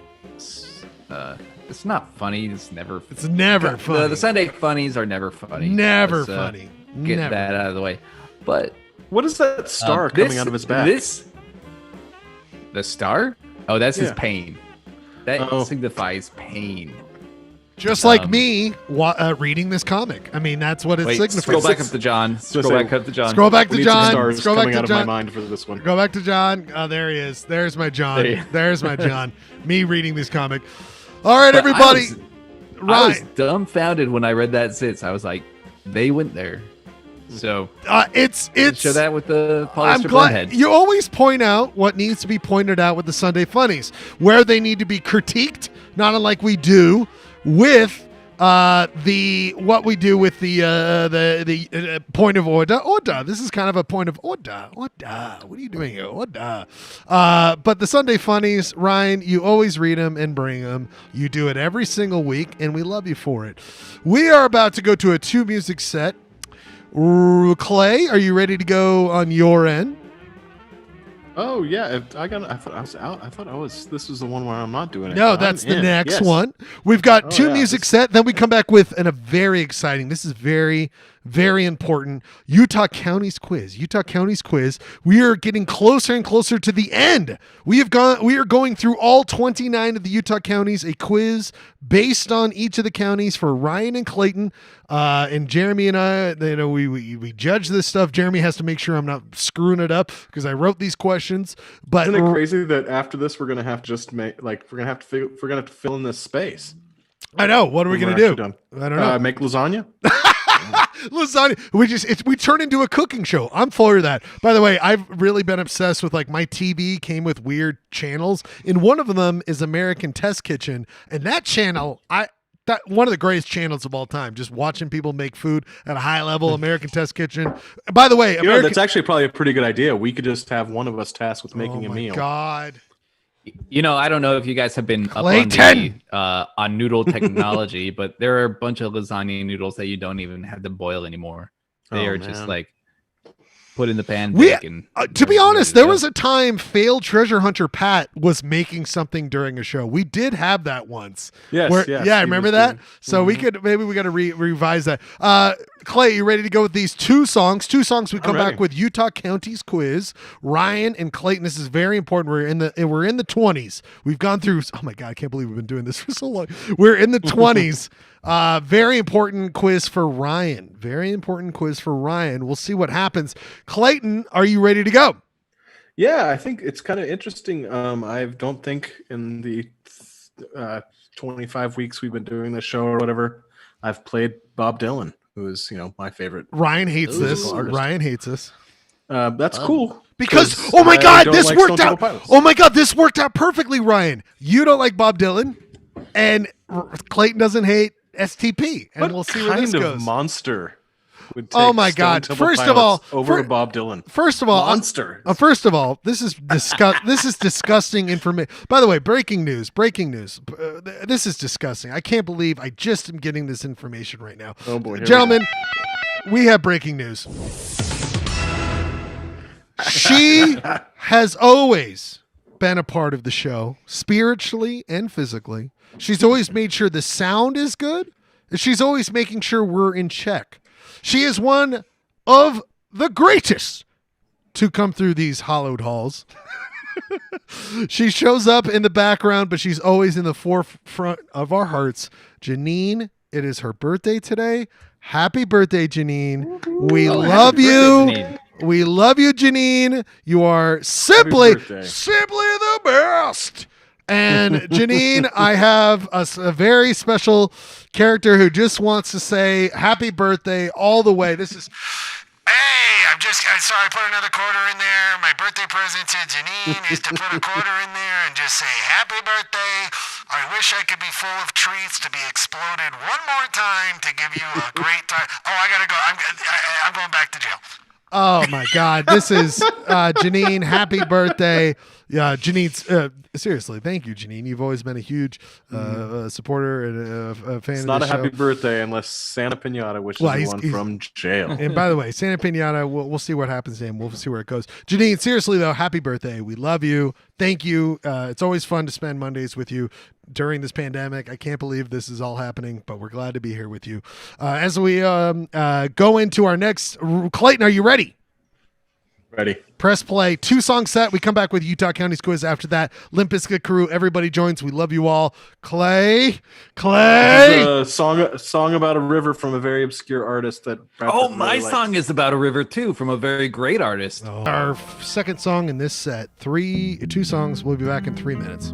It's not funny. It's never funny. The Sunday funnies are never funny. Never funny. Get that out of the way. But what is that star coming out of his back? The star? Oh, that's his pain. That signifies pain. Just like me reading this comic. I mean, that's what it signifies. Scroll back up to John. Scroll back up to John. Scroll back to John. Scroll back to John. Out of my mind for this one. Go back to John. Oh, there he is. There's my John. There's my John. Me reading this comic. All right, everybody. I was dumbfounded when I read that Zits. I was like, they went there. So it's show that with the Polyester Blend head. You always point out what needs to be pointed out with the Sunday Funnies, where they need to be critiqued, not unlike we do with what we do with the point of order. This is kind of a point of order. What are you doing here? But the Sunday funnies, Ryan, you always read them and bring them. You do it every single week, and we love you for it. We are about to go to a 2 music set. Clay, are you ready to go on your end? Oh yeah, I thought I was out. I thought this was the one where I'm not doing it. No, that's the next one. We've got 2 music set. Then we come back with a very exciting. This is very, very important. Utah County's quiz. We are getting closer and closer to the end. We are going through all 29 of the Utah counties. A quiz based on each of the counties for Ryan and Clayton. And Jeremy and I, we judge this stuff. Jeremy has to make sure I'm not screwing it up because I wrote these questions. But isn't it crazy that after this we're gonna have to just make we're gonna have to fill in this space? I know. What are we gonna do? I don't know. Make lasagna. Lasagna. We turn into a cooking show. I'm for that. By the way, I've really been obsessed with my TV came with weird channels, and one of them is American Test Kitchen, and that channel one of the greatest channels of all time. Just watching people make food at a high level. American Test Kitchen. By the way, that's actually probably a pretty good idea. We could just have one of us tasked with making a meal. Oh my God. I don't know if you guys have been up on noodle technology, but there are a bunch of lasagna noodles that you don't even have to boil anymore. They are just put in the pan. To be honest, there was a time failed treasure hunter Pat was making something during a show. We did have that once. Yes. Yeah, I remember that. So we got to revise that. Clay, you ready to go with these 2 songs? 2 songs. We come back with Utah County's quiz. Ryan and Clayton. This is very important. We're in the 20s. We've gone through. Oh my God, I can't believe we've been doing this for so long. We're in the 20s. Very important quiz for Ryan. We'll see what happens. Clayton, are you ready to go? Yeah, I think it's kind of interesting. I don't think in the 25 weeks we've been doing this show or whatever, I've played Bob Dylan, who is my favorite. Ryan hates this. Ryan hates this. That's cool. Because oh my God, this worked out. Oh my God, this worked out perfectly, Ryan. You don't like Bob Dylan, and Clayton doesn't hate STP, and we'll see where this goes. What kind of monster would take oh my God! First of all, over Bob Dylan. First of all, monster. First of all, this is This is disgusting information. By the way, breaking news. This is disgusting. I can't believe I just am getting this information right now. Oh boy, gentlemen, we have breaking news. She has always been a part of the show, spiritually and physically. She's always made sure the sound is good. She's always making sure we're in check. She is one of the greatest to come through these hollowed halls. She shows up in the background, but she's always in the forefront of our hearts. Janine, it is her birthday today. Happy birthday, Janine. We love you. Janine. We love you, Janine. You are simply the best. And Janine, I have a very special character who just wants to say happy birthday all the way. This is... Hey, I'm sorry I put another quarter in there. My birthday present to Janine is to put a quarter in there and just say happy birthday. I wish I could be full of treats to be exploded one more time to give you a great time. Oh, I gotta go. I'm going back to jail. Oh my God. This is Janine. Happy birthday. Yeah, Janine's seriously, thank you, Janine. You've always been a huge supporter and a fan of the show. It's not a happy birthday unless Santa Pinata wishes you one from jail. And by the way, Santa Pinata, we'll see what happens to him. We'll see where it goes. Janine, seriously though, happy birthday. We love you. Thank you. It's always fun to spend Mondays with you during this pandemic. I can't believe this is all happening, but we're glad to be here with you. As we go into our next, Clayton, are you ready? Ready. Press play. 2-song set. We come back with Utah County's quiz after that. Limp Bizkit Krew. Everybody joins. We love you all. Clay. A song about a river from a very obscure artist that. Oh, my song is about a river too, from a very great artist. Oh. Our second song in this set. 2 songs. We'll be back in 3 minutes.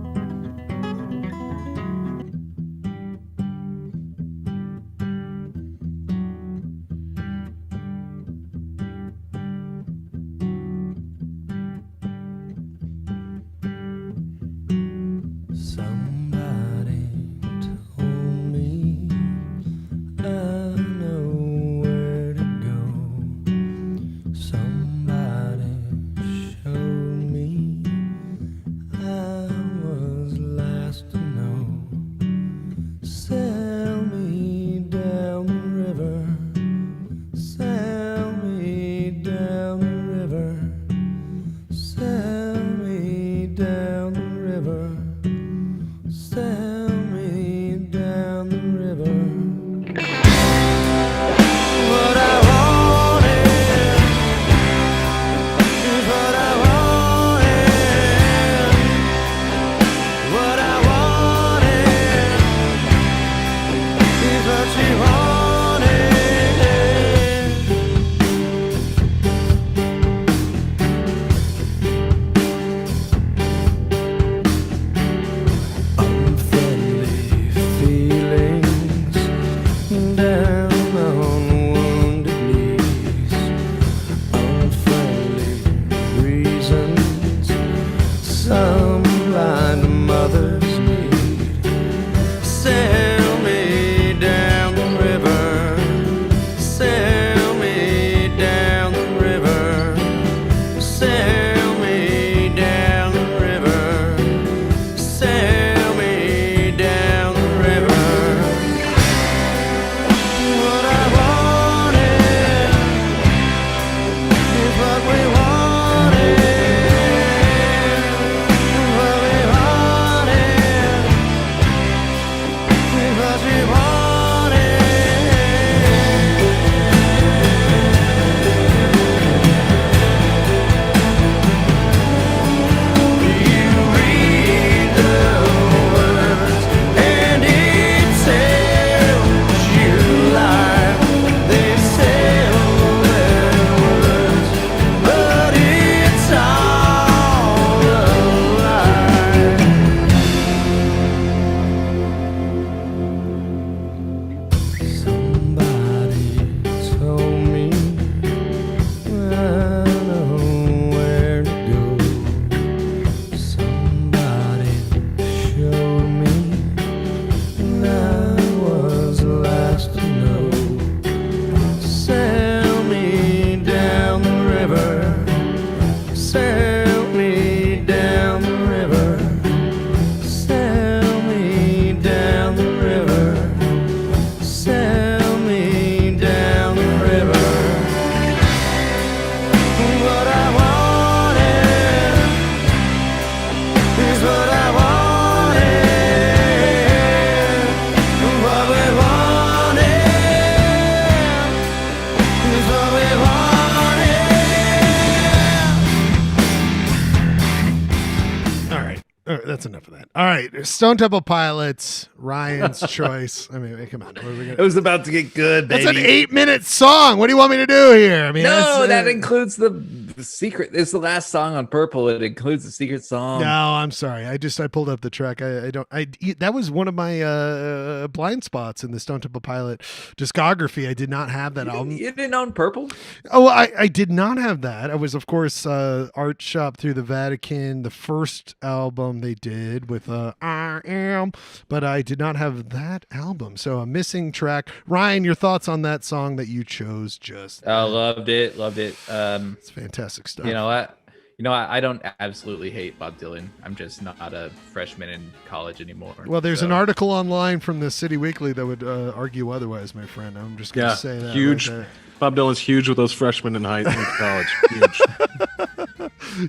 that's enough of that. All right, Stone Temple Pilots, Ryan's choice. I mean, come on. What are we gonna... It was about to get good, baby. That's an 8-minute song. What do you want me to do here? I mean, no, that includes the secret. It's the last song on Purple. It includes the secret song. No, I'm sorry. I pulled up the track. That was one of my blind spots in the Stone Temple Pilot discography. I did not have that album. You didn't own Purple? Oh, I did not have that. I was, of course, Art Shop Through the Vatican, the first album they did with I Am, but I did not have that album. So a missing track. Ryan, your thoughts on that song that you chose just I loved it. It's fantastic stuff. You know what? I don't absolutely hate Bob Dylan. I'm just not a freshman in college anymore. Well, there's an article online from the City Weekly that would argue otherwise, my friend. I'm just going to say that. Huge. Right, Bob Dylan's huge with those freshmen in college.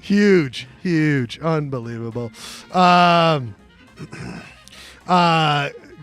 Huge. Huge. Unbelievable.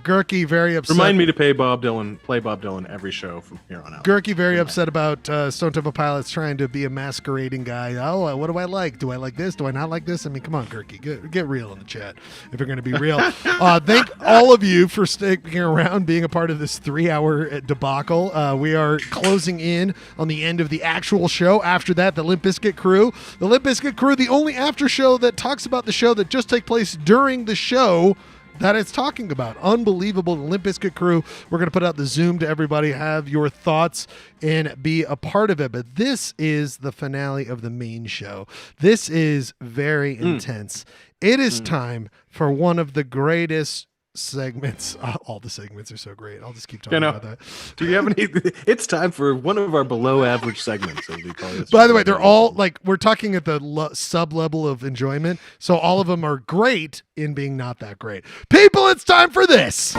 Gurky very upset. Remind me to play Bob Dylan every show from here on out. Gurky very upset about Stone Temple Pilots trying to be a masquerading guy. Oh, what do I like? Do I like this? Do I not like this? I mean, come on, Gurky, get real in the chat if you're going to be real. Thank all of you for sticking around, being a part of this 3-hour debacle. We are closing in on the end of the actual show. After that, the Limp Bizkit Krew. The Limp Bizkit Krew, the only after show that talks about the show that just took place during the show that it's talking about. Unbelievable. The Limp Bizkit Krew. We're going to put out the Zoom to everybody, have your thoughts, and be a part of it. But this is the finale of the main show. This is very intense. It is time for one of the greatest segments. All the segments are so great. I'll just keep talking about that. Do you have any? It's time for one of our below average segments, as we call it. By the way, they're all like, we're talking at the sub level of enjoyment, so all of them are great in being not that great. People, it's time for this.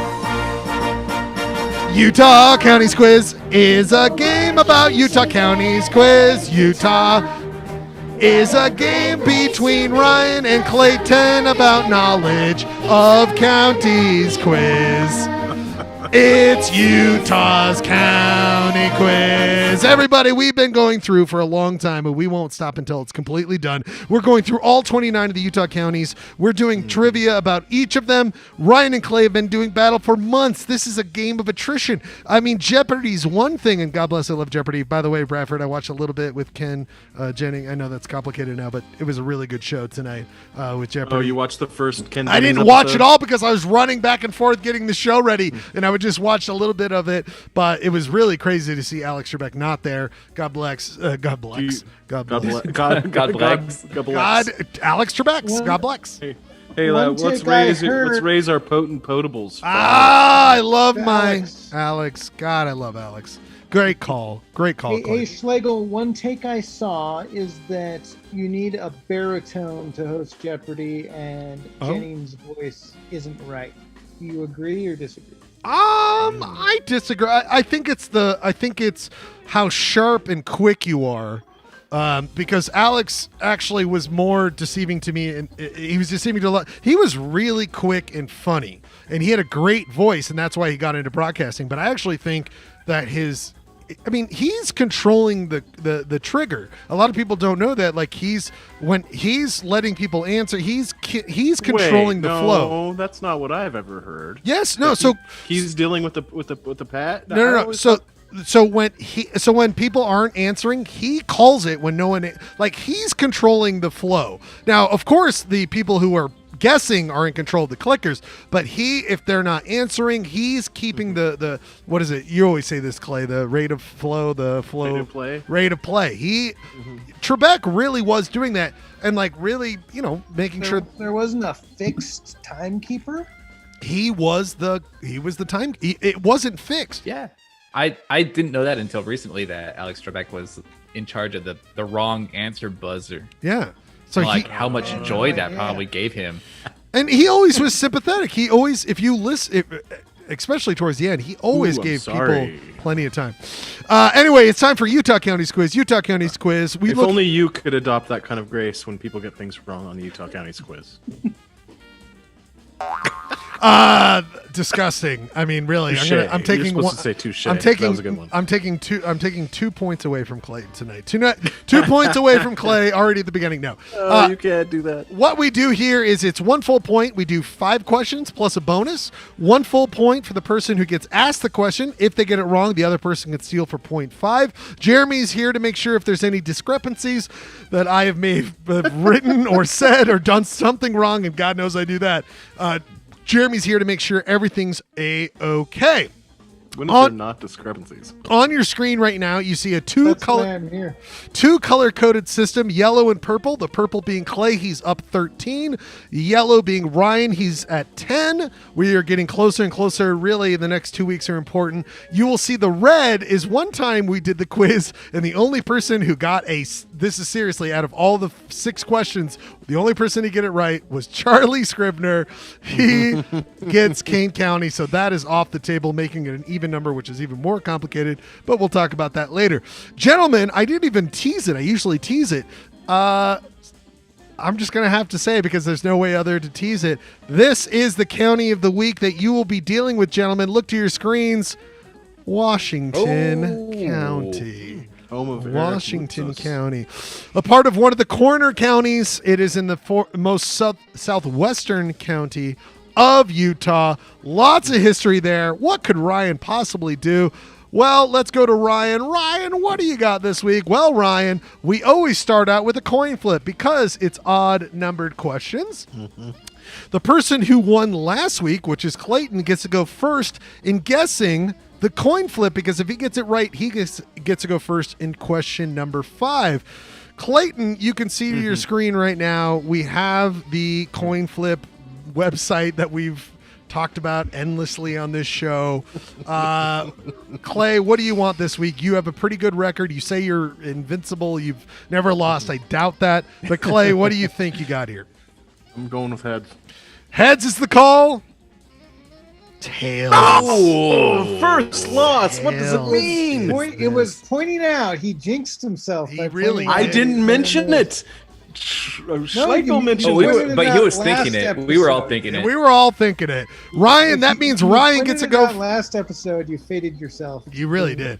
Utah County's Quiz is a game about Utah County's Quiz. Utah is a game between Ryan and Clayton about knowledge of counties quiz. It's Utah's County Quiz. Everybody, we've been going through for a long time, and we won't stop until it's completely done. We're going through all 29 of the Utah counties. We're doing trivia about each of them. Ryan and Clay have been doing battle for months. This is a game of attrition. I mean, Jeopardy's one thing, and God bless, I love Jeopardy. By the way, Bradford, I watched a little bit with Ken Jennings. I know that's complicated now, but it was a really good show tonight with Jeopardy. Oh, you watched the first Ken I Jennings didn't watch episode? it all because I was running back and forth getting the show ready, and I would just watch a little bit of it, but it was really crazy to see Alex Trebek not there. God bless. God bless. God bless. bless. Alex Trebek. God bless. Hey, let's raise our potent potables. I love my Alex. God, I love Alex. Great call. Hey, Schlegel, one take I saw is that you need a baritone to host Jeopardy, and Jennings' voice isn't right. Do you agree or disagree? I disagree. I think it's how sharp and quick you are. Because Alex actually was more deceiving to me, and he was deceiving to a lot. He was really quick and funny, and he had a great voice, and that's why he got into broadcasting. But I actually think that he's controlling the trigger. A lot of people don't know that. Like when he's letting people answer, he's controlling the flow. No, that's not what I've ever heard. Yes, no. So he's dealing with the pat. No. So when people aren't answering, he calls it when no one, like, he's controlling the flow. Now, of course, the people who are guessing are in control of the clickers, but if they're not answering, he's keeping the what is it? You always say this, Clay, the rate of flow, rate of play. Trebek really was doing that, and like really, making sure there wasn't a fixed timekeeper. He was the time. It wasn't fixed. Yeah. I didn't know that until recently, that Alex Trebek was in charge of the wrong answer buzzer. Yeah. So how much joy that probably gave him. And he always was sympathetic. He always, if you listen, especially towards the end, he always gave people plenty of time. Anyway, it's time for Utah County's Quiz. Utah County's Quiz. If only you could adopt that kind of grace when people get things wrong on the Utah County's Quiz. disgusting. I mean, really. Touche. I'm taking You're supposed one. to say touche. I'm taking. That was a good one. I'm taking 2 points away from Clay tonight. 2 points away from Clay already at the beginning. No, you can't do that. what we do here is it's 1 full point. We do 5 questions plus a bonus. 1 full point for the person who gets asked the question. If they get it wrong, the other person can steal for 0.5. Jeremy's here to make sure if there's any discrepancies that I have written or said or done something wrong, and God knows I do that. Jeremy's here to make sure everything's A-okay. When is there not discrepancies? On your screen right now, you see a That's why I'm here. 2 color-coded system, yellow and purple. The purple being Clay, he's up 13. Yellow being Ryan, he's at 10. We are getting closer and closer. Really, the next 2 weeks are important. You will see the red is one time we did the quiz, and the only person who got this is seriously, out of all the 6 questions, the only person to get it right was Charlie Scribner. He gets Kane County, so that is off the table, making it an even number, which is even more complicated, but we'll talk about that later. Gentlemen, I didn't even tease it. I usually tease it. I'm just going to have to say, because there's no way other to tease it, this is the county of the week that you will be dealing with, gentlemen. Look to your screens. Washington County. Home of Washington County. A part of one of the corner counties. It is in the most southwestern county of Utah. Lots of history there. What could Ryan possibly do? Well, let's go to Ryan. Ryan, what do you got this week? Well, Ryan, we always start out with a coin flip because it's odd numbered questions. Mm-hmm. The person who won last week, which is Clayton, gets to go first in guessing the coin flip, because if he gets it right, he gets to go first in question number 5. Clayton, you can see to your screen right now, we have the coin flip website that we've talked about endlessly on this show. Clay, what do you want this week? You have a pretty good record. You say you're invincible. You've never lost. I doubt that. But Clay, what do you think you got here? I'm going with heads. Heads is the call. Tails. Oh, first loss. What does it mean? It was pointing out. He jinxed himself. He really I didn't mention it. Schleichel mentioned it. But he was thinking it. We were all thinking it. We were all thinking it. Ryan, that means Ryan gets to go. Last episode, you faded yourself. You really did.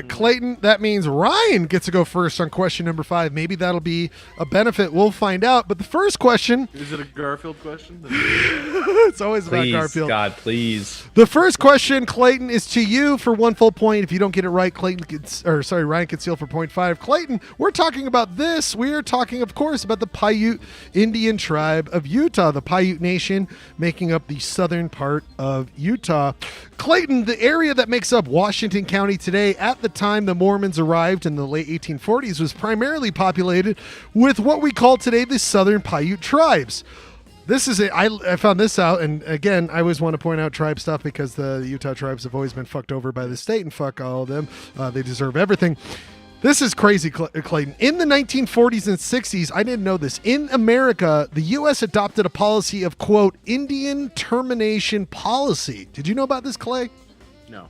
Clayton, that means Ryan gets to go first on question number 5. Maybe that'll be a benefit. We'll find out. But the first question... Is it a Garfield question? It's always about Garfield. God, please. The first question, Clayton, is to you for 1 full point. If you don't get it right, Ryan can steal for 0.5. Clayton, we're talking about this. We are talking, of course, about the Paiute Indian tribe of Utah, the Paiute Nation, making up the southern part of Utah. Clayton, the area that makes up Washington County today, at the time the Mormons arrived in the late 1840s, was primarily populated with what we call today the Southern Paiute tribes. This is I found this out, and again, I always want to point out tribe stuff because the Utah tribes have always been fucked over by the state, and fuck all of them. They deserve everything. This is crazy, Clayton. In the 1940s and 60s, I didn't know this, in America, the U.S. adopted a policy of, quote, Indian termination policy. Did you know about this, Clay? No.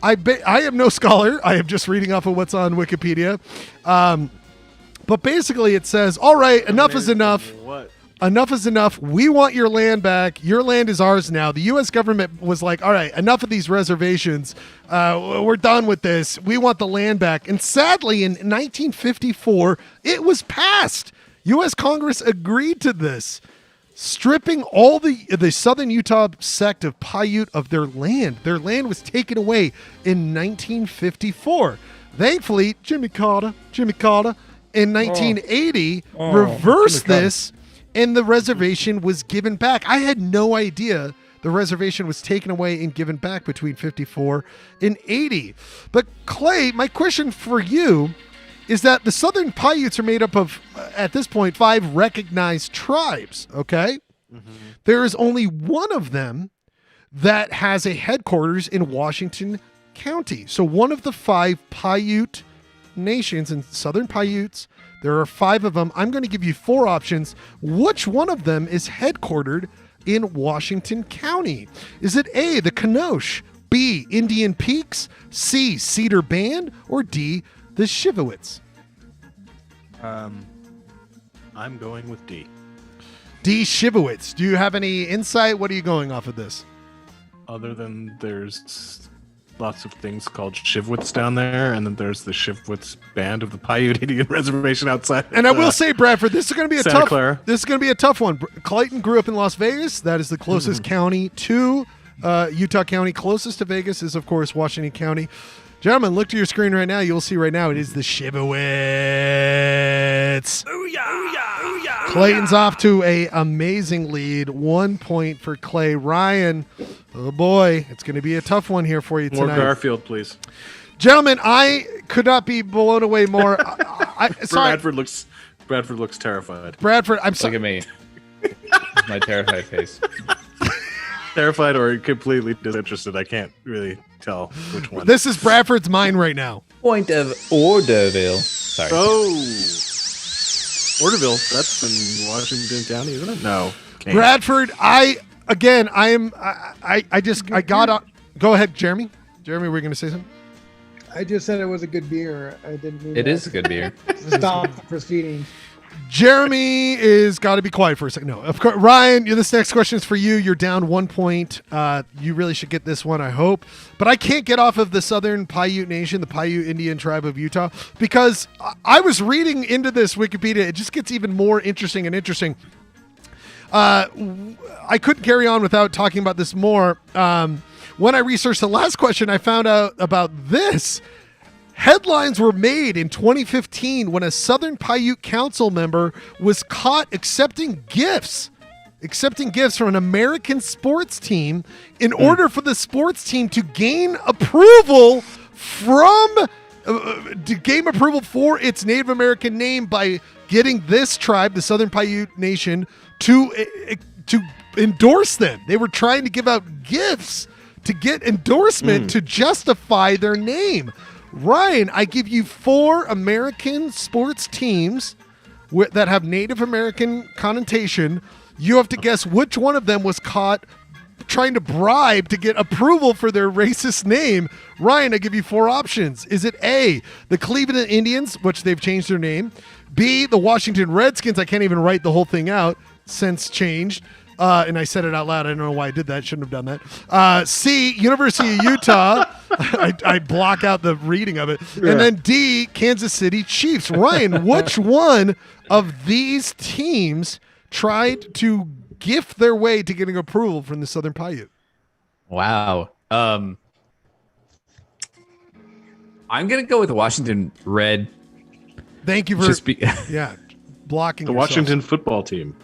I am no scholar. I am just reading off of what's on Wikipedia. But basically it says, all right, enough is enough. What? Enough is enough. We want your land back. Your land is ours now. The U.S. government was like, all right, enough of these reservations. We're done with this. We want the land back. And sadly, in 1954, it was passed. U.S. Congress agreed to this, stripping all the southern Utah sect of Paiute of their land. Their land was taken away in 1954. Thankfully, Jimmy Carter in 1980 reversed this, and the reservation was given back. I had no idea the reservation was taken away and given back between 54 and 80. But Clay, my question for you is that the Southern Paiutes are made up of, at this point, 5 recognized tribes, okay? Mm-hmm. There is only one of them that has a headquarters in Washington County. So one of the 5 Paiute nations and Southern Paiutes, there are 5 of them. I'm going to give you 4 options. Which one of them is headquartered in Washington County? Is it A, the Kenosha, B, Indian Peaks, C, Cedar Band, or D, the Shivowitz? I'm going with D. D, Shivowitz. Do you have any insight? What are you going off of this? other than there's lots of things called Shivwits down there, and then there's the Shivwits band of the Paiute Indian Reservation outside. And I will say, Bradford, this is going to be a Santa tough. Clara. This is going to be a tough one. Clayton grew up in Las Vegas. That is the closest county to Utah County. Closest to Vegas is, of course, Washington County. Gentlemen, look to your screen right now. You'll see right now it is the Shivwits. Clayton's off to a amazing lead. 1 point for Clay. Ryan, oh boy, it's going to be a tough one here for you More tonight. Garfield, please. Gentlemen, I could not be blown away more. Sorry, Bradford looks terrified. Bradford, I'm sorry. Look at me. My terrified face. Terrified or completely disinterested. I can't really tell which one. This is Bradford's mind right now. Point of Orderville. Sorry. Oh, Orderville. That's in Washington County, isn't it? No. Can't. Bradford, I got on. Go ahead, Jeremy. Jeremy, were you going to say something? I just said it was a good beer. I didn't mean It that. is a good beer. Stop the proceedings. Jeremy is got to be quiet for a second. No, of course, Ryan. This next question is for you. You're down 1 point. You really should get this one, I hope. But I can't get off of the Southern Paiute Nation, the Paiute Indian tribe of Utah, because I was reading into this Wikipedia. It just gets even more interesting and interesting. I couldn't carry on without talking about this more. When I researched the last question, I found out about this. Headlines were made in 2015 when a Southern Paiute council member was caught accepting gifts from an American sports team in order for the sports team to gain approval for its Native American name by getting this tribe, the Southern Paiute Nation, to endorse them. They were trying to give out gifts to get endorsement to justify their name. Ryan, I give you 4 American sports teams that have Native American connotation. You have to guess which one of them was caught trying to bribe to get approval for their racist name. Ryan, I give you 4 options. Is it A, the Cleveland Indians, which they've changed their name? B, the Washington Redskins. I can't even write the whole thing out since changed. And I said it out loud. I don't know why I did that. Shouldn't have done that. C, University of Utah. I block out the reading of it. Yeah. And then D, Kansas City Chiefs. Ryan, which one of these teams tried to gift their way to getting approval from the Southern Paiute? Wow. I'm going to go with the Washington Red. Thank you for blocking the yourself. Washington football team.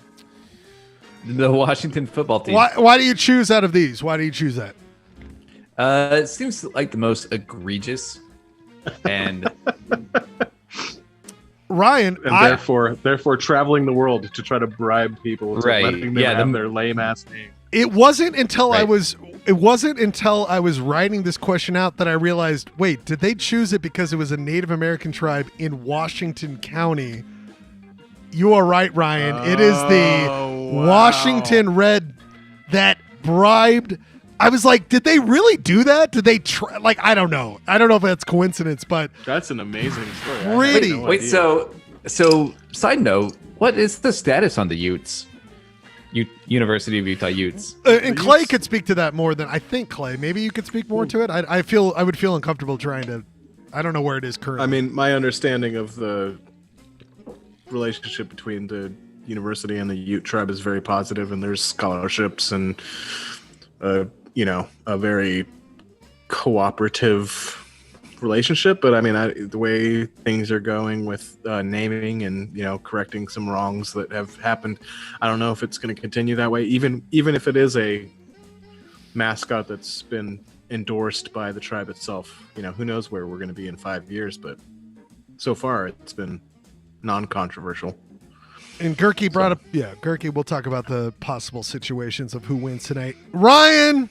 The Washington football team. Why do you choose out of these? Why do you choose that? It seems like the most egregious, and Ryan, and therefore traveling the world to try to bribe people, into Right. letting them have their lame ass name. It wasn't until Right. I was writing this question out that I realized, wait, did they choose it because it was a Native American tribe in Washington County? You are right, Ryan. It is the Washington Red that bribed. I was like, did they really do that? Did they try? Like, I don't know. I don't know if that's coincidence, but That's an amazing story. Pretty. wait. So side note, what is the status on the Utes? University of Utah Utes. and Clay could speak to that more than I think. Clay, maybe you could speak more to it. I would feel uncomfortable trying to. I don't know where it is currently. I mean, my understanding of the relationship between the university and the Ute tribe is very positive, and there's scholarships and a very cooperative relationship. But I mean, the way things are going with naming and correcting some wrongs that have happened, I don't know if it's going to continue that way. Even if it is a mascot that's been endorsed by the tribe itself, who knows where we're going to be in 5 years? But so far, it's been non-controversial. And Gerke brought up, Gerke, we'll talk about the possible situations of who wins tonight. Ryan!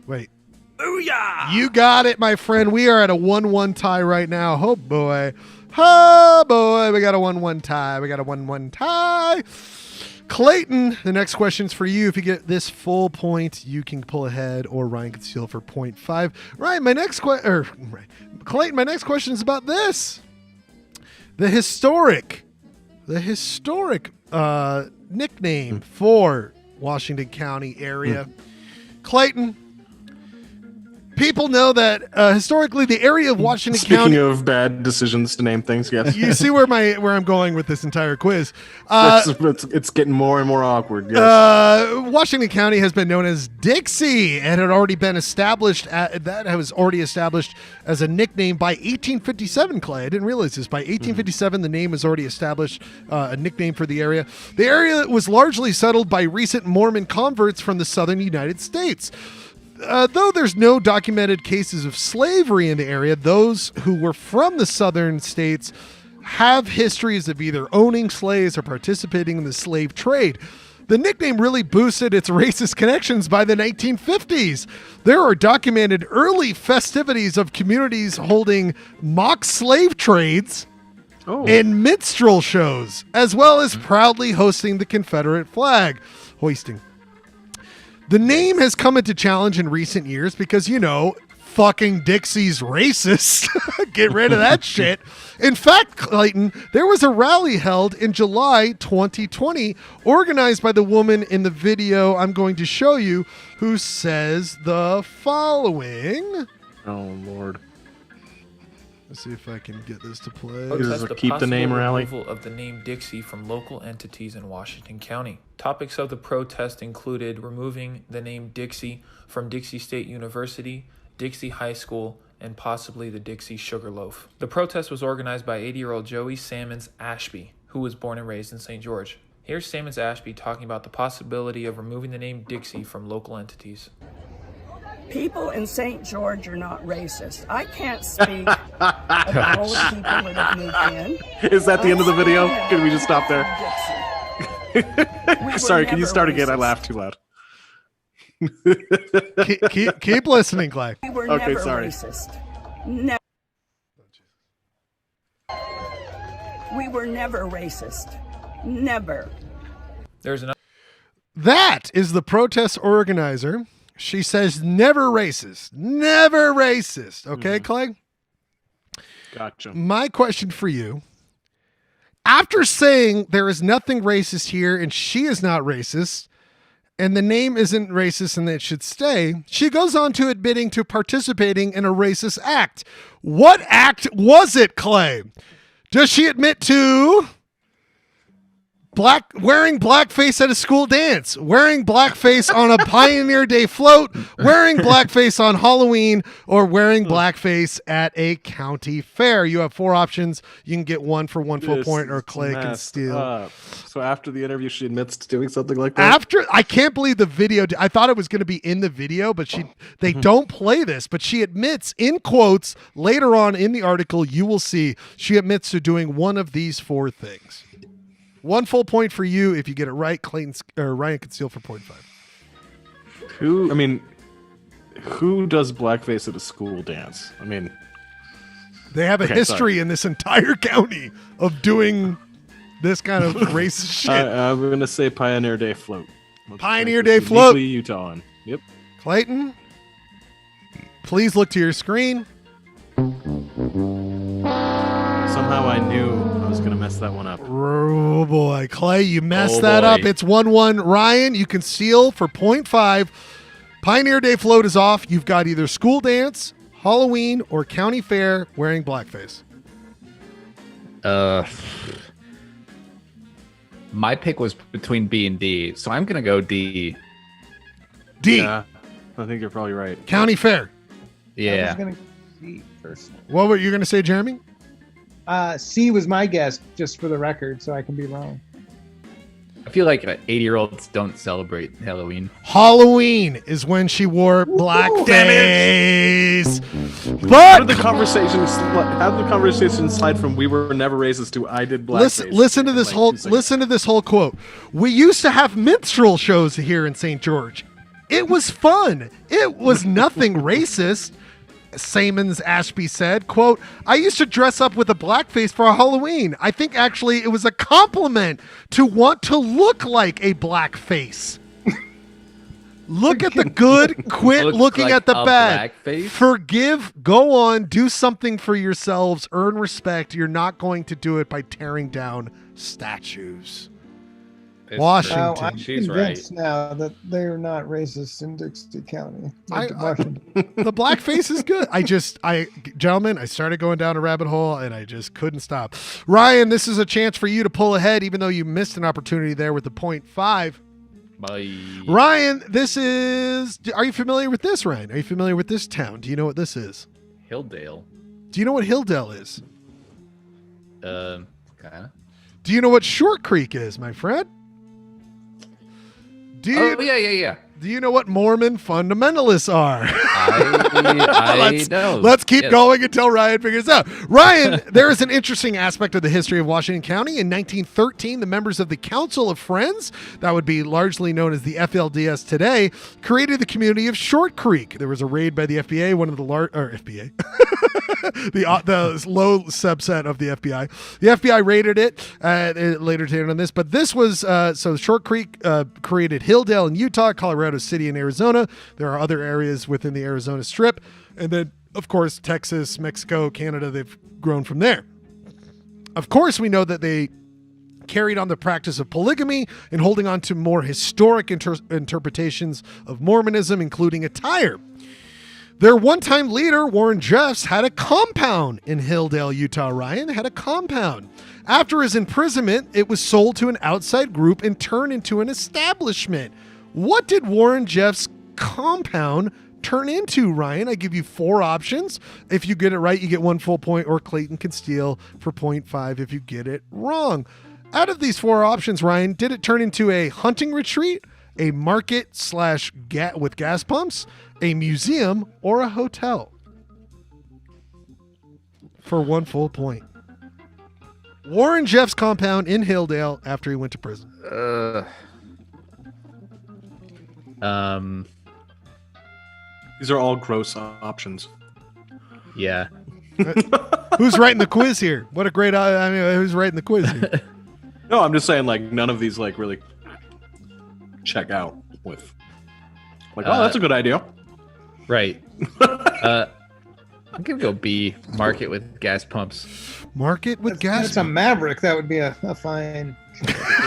Wait. Booyah! You got it, my friend. We are at a 1-1 tie right now. Oh, boy. Oh, boy. We got a 1-1 tie. We got a 1-1 tie. Clayton, the next question's for you. If you get this full point, you can pull ahead, or Ryan can steal for 0.5. Ryan, Clayton, my next question is about this. The historic nickname for Washington County area. Clayton, people know that historically the area of Washington County. Speaking of bad decisions to name things, yes. You see where I'm going with this entire quiz. It's getting more and more awkward. Yes. Washington County has been known as Dixie and had already been established. That was already established as a nickname by 1857. Clay, I didn't realize this. By 1857, the name was already established, a nickname for the area. The area was largely settled by recent Mormon converts from the southern United States. Though there's no documented cases of slavery in the area, those who were from the southern states have histories of either owning slaves or participating in the slave trade. The nickname really boosted its racist connections by the 1950s. There are documented early festivities of communities holding mock slave trades and minstrel shows, as well as proudly hosting the Confederate flag. The name has come into challenge in recent years because, fucking Dixie's racist. Get rid of that shit. In fact, Clayton, there was a rally held in July 2020 organized by the woman in the video I'm going to show you who says the following. Oh, Lord. Let's see if I can get this to play. Keep the name rally. Removal of the name Dixie from local entities in Washington County. Topics of the protest included removing the name Dixie from Dixie State University, Dixie High School, and possibly the Dixie Sugarloaf. The protest was organized by 80-year-old Joey Sammons Ashby, who was born and raised in St. George. Here's Sammons Ashby talking about the possibility of removing the name Dixie from local entities. People in St. George are not racist. I can't speak of all the people that have moved in. Is that the end of the video? Can we just stop there? Sorry, can you start again? I laughed too loud. keep listening, Clay. We were never racist. Never. We were never racist. Never. That is the protest organizer. She says never racist. Never racist. Okay, Clay? Gotcha. My question for you, after saying there is nothing racist here and she is not racist and the name isn't racist and it should stay, she goes on to admitting to participating in a racist act. What act was it, Clay? Does she admit to wearing blackface at a school dance, wearing blackface on a Pioneer Day float, wearing blackface on Halloween, or wearing blackface at a county fair? You have 4 options. You can get one for 1 full point, or Clay can steal. So after the interview, she admits to doing something like that? I can't believe the video. I thought it was going to be in the video, but they don't play this. But she admits, in quotes, later on in the article, you will see, she admits to doing one of these 4 things. 1 full point for you if you get it right. Ryan can steal for 0.5. Who does blackface at a school dance? They have a history in this entire county of doing this kind of racist shit. I'm going to say Pioneer Day float. Pioneer Day float. Utah. Yep. Clayton, please look to your screen. Somehow I knew I was going to mess that one up. Oh, boy. Clay, you messed that up. It's 1-1. Ryan, you can steal for 0.5. Pioneer Day float is off. You've got either school dance, Halloween, or county fair wearing blackface. My pick was between B and D, so I'm going to go D. D. Yeah, I think you're probably right. County fair. Yeah. I was going to C personally. What were you going to say, Jeremy? C was my guess, just for the record, so I can be wrong. I feel like 80-year-olds don't celebrate Halloween. Halloween is when she wore blackface. How did the conversation slide from "we were never racist" to "I did blackface"? Listen to this whole quote. We used to have minstrel shows here in St. George. It was fun. It was nothing racist. Sammons Ashby said, quote, I used to dress up with a blackface for Halloween. I think actually it was a compliment to want to look like a blackface. Look at the good, quit looking at the bad. Blackface? Forgive, go on, do something for yourselves, earn respect. You're not going to do it by tearing down statues. Washington. I'm She's convinced now that they're not racist in Dixie County. Washington. The blackface is good. Gentlemen, I started going down a rabbit hole and I just couldn't stop. Ryan, this is a chance for you to pull ahead, even though you missed an opportunity there with the 0.5. Bye. Ryan, are you familiar with this, Ryan? Are you familiar with this town? Do you know what this is? Hilldale. Do you know what Hilldale is? Kinda. Do you know what Short Creek is, my friend? Yeah. Do you know what Mormon fundamentalists are? I know. Let's keep going until Ryan figures out. Ryan, there is an interesting aspect of the history of Washington County. In 1913, the members of the Council of Friends, that would be largely known as the FLDS today, created the community of Short Creek. There was a raid by the FBA, one of the FBA. the low subset of the FBI. The FBI raided it later today on this, but this was so Short Creek created Hilldale in Utah, Colorado City in Arizona. There are other areas within the Arizona Strip, and then of course Texas, Mexico, Canada. They've grown from there. Of course, we know that they carried on the practice of polygamy and holding on to more historic interpretations of Mormonism, including attire. Their one-time leader, Warren Jeffs, had a compound in Hilldale, Utah. Ryan had a compound. After his imprisonment, it was sold to an outside group and turned into an establishment. What did Warren Jeffs' compound turn into, Ryan? I give you 4 options. If you get it right, you get 1 full point, or Clayton can steal for 0.5 if you get it wrong. Out of these 4 options, Ryan, did it turn into a hunting retreat, a market / with gas pumps, a museum, or a hotel? For 1 full point. Warren Jeffs' compound in Hilldale after he went to prison. These are all gross options. Yeah. Who's writing the quiz here? What a great... who's writing the quiz here? No, I'm just saying, like, none of these, like, really check out with... Like, oh, that's a good idea. Right. I'm going to go B, market with gas pumps. Market with gas pumps. That's a Maverick. That would be a fine...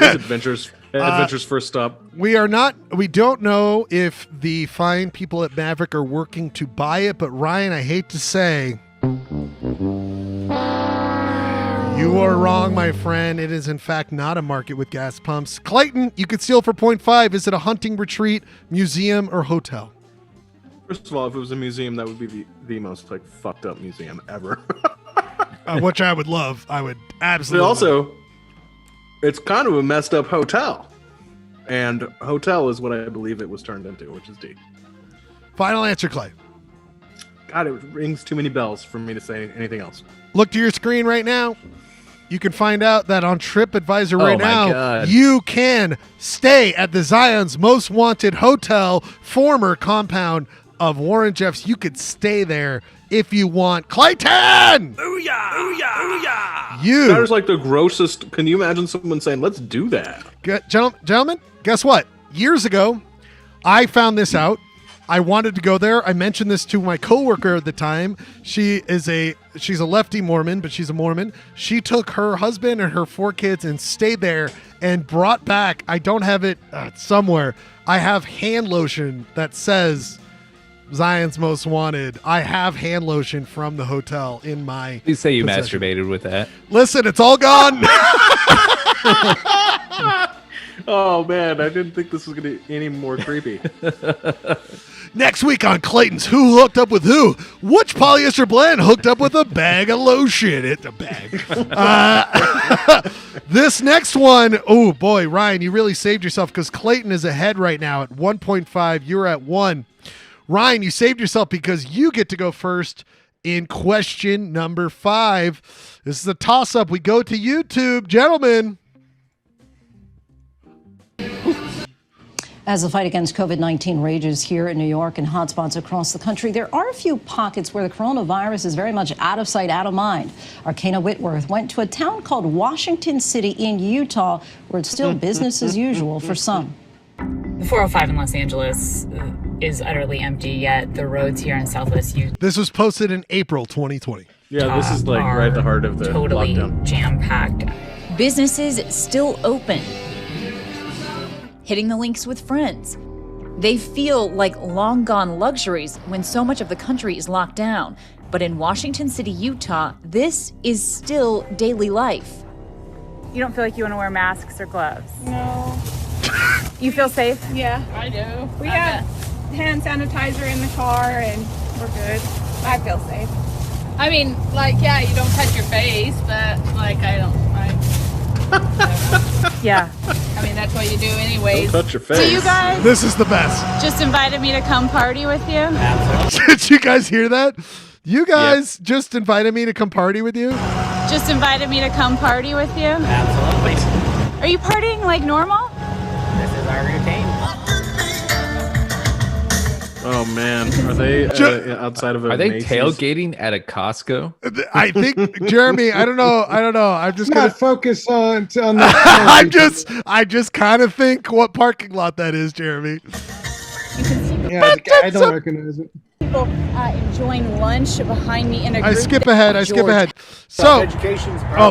Adventures first stop. We don't know if the fine people at Maverick are working to buy it, but Ryan, I hate to say, you are wrong, my friend. It is in fact not a market with gas pumps. Clayton, you could steal for 0.5. Is it a hunting retreat, museum, or hotel? First of all, if it was a museum, that would be the most like fucked up museum ever. Which I would love. I would absolutely. But also, it's kind of a messed up hotel. And hotel is what I believe it was turned into, which is D. Final answer, Clay. God, it rings too many bells for me to say anything else. Look to your screen right now. You can find out that on TripAdvisor right now, God. you can stay at the Zion's Most Wanted Hotel, former compound of Warren Jeffs. You could stay there if you want. Clayton! Booyah! Booyah! Booyah! That is like the grossest. Can you imagine someone saying, let's do that? Gentlemen, guess what? Years ago, I found this out. I wanted to go there. I mentioned this to my coworker at the time. She's a lefty Mormon, but she's a Mormon. She took her husband and her 4 kids and stayed there and brought back, I don't have it somewhere, I have hand lotion that says Zion's Most Wanted. I have hand lotion from the hotel in my Please say you possession. masturbated with that. Listen, it's all gone. Oh, man, I didn't think this was going to be any more creepy. Next week on Clayton's Who Hooked Up With Who? Which polyester blend hooked up with a bag of lotion? It's a bag. This next one, oh boy, Ryan, you really saved yourself because Clayton is ahead right now at 1.5. You're at 1. Ryan, you saved yourself because you get to go first in question number 5. This is a toss-up. We go to YouTube. Gentlemen. As the fight against COVID-19 rages here in New York and hotspots across the country, there are a few pockets where the coronavirus is very much out of sight, out of mind. Arcana Whitworth went to a town called Washington City in Utah, where it's still business as usual for some. The 405 in Los Angeles is utterly empty, yet the roads here in Southwest Utah. This was posted in April 2020. Yeah, this is like right at the heart of the totally lockdown. Jam-packed. Businesses still open. hitting the links with friends. They feel like long gone luxuries when so much of the country is locked down. But in Washington City, Utah, this is still daily life. You don't feel like you want to wear masks or gloves? No. You feel safe? Yeah, I do. We have hand sanitizer in the car and we're good. I feel safe. I mean, like, yeah, you don't touch your face, but like, Yeah. I mean, that's what you do anyways. Don't touch your face. So you guys This is the best. just invited me to come party with you? Did you guys hear that? You guys just invited me to come party with you? Just invited me to come party with you? Absolutely. Are you partying like normal? This is our routine. Oh man, are they outside of a Are they Macy's? tailgating at a Costco? I think Jeremy. I don't know. I'm just gonna focus on that. I just kind of think what parking lot that is, Jeremy. Yeah, I don't recognize it. People enjoying lunch behind me in a group. I skip ahead. So,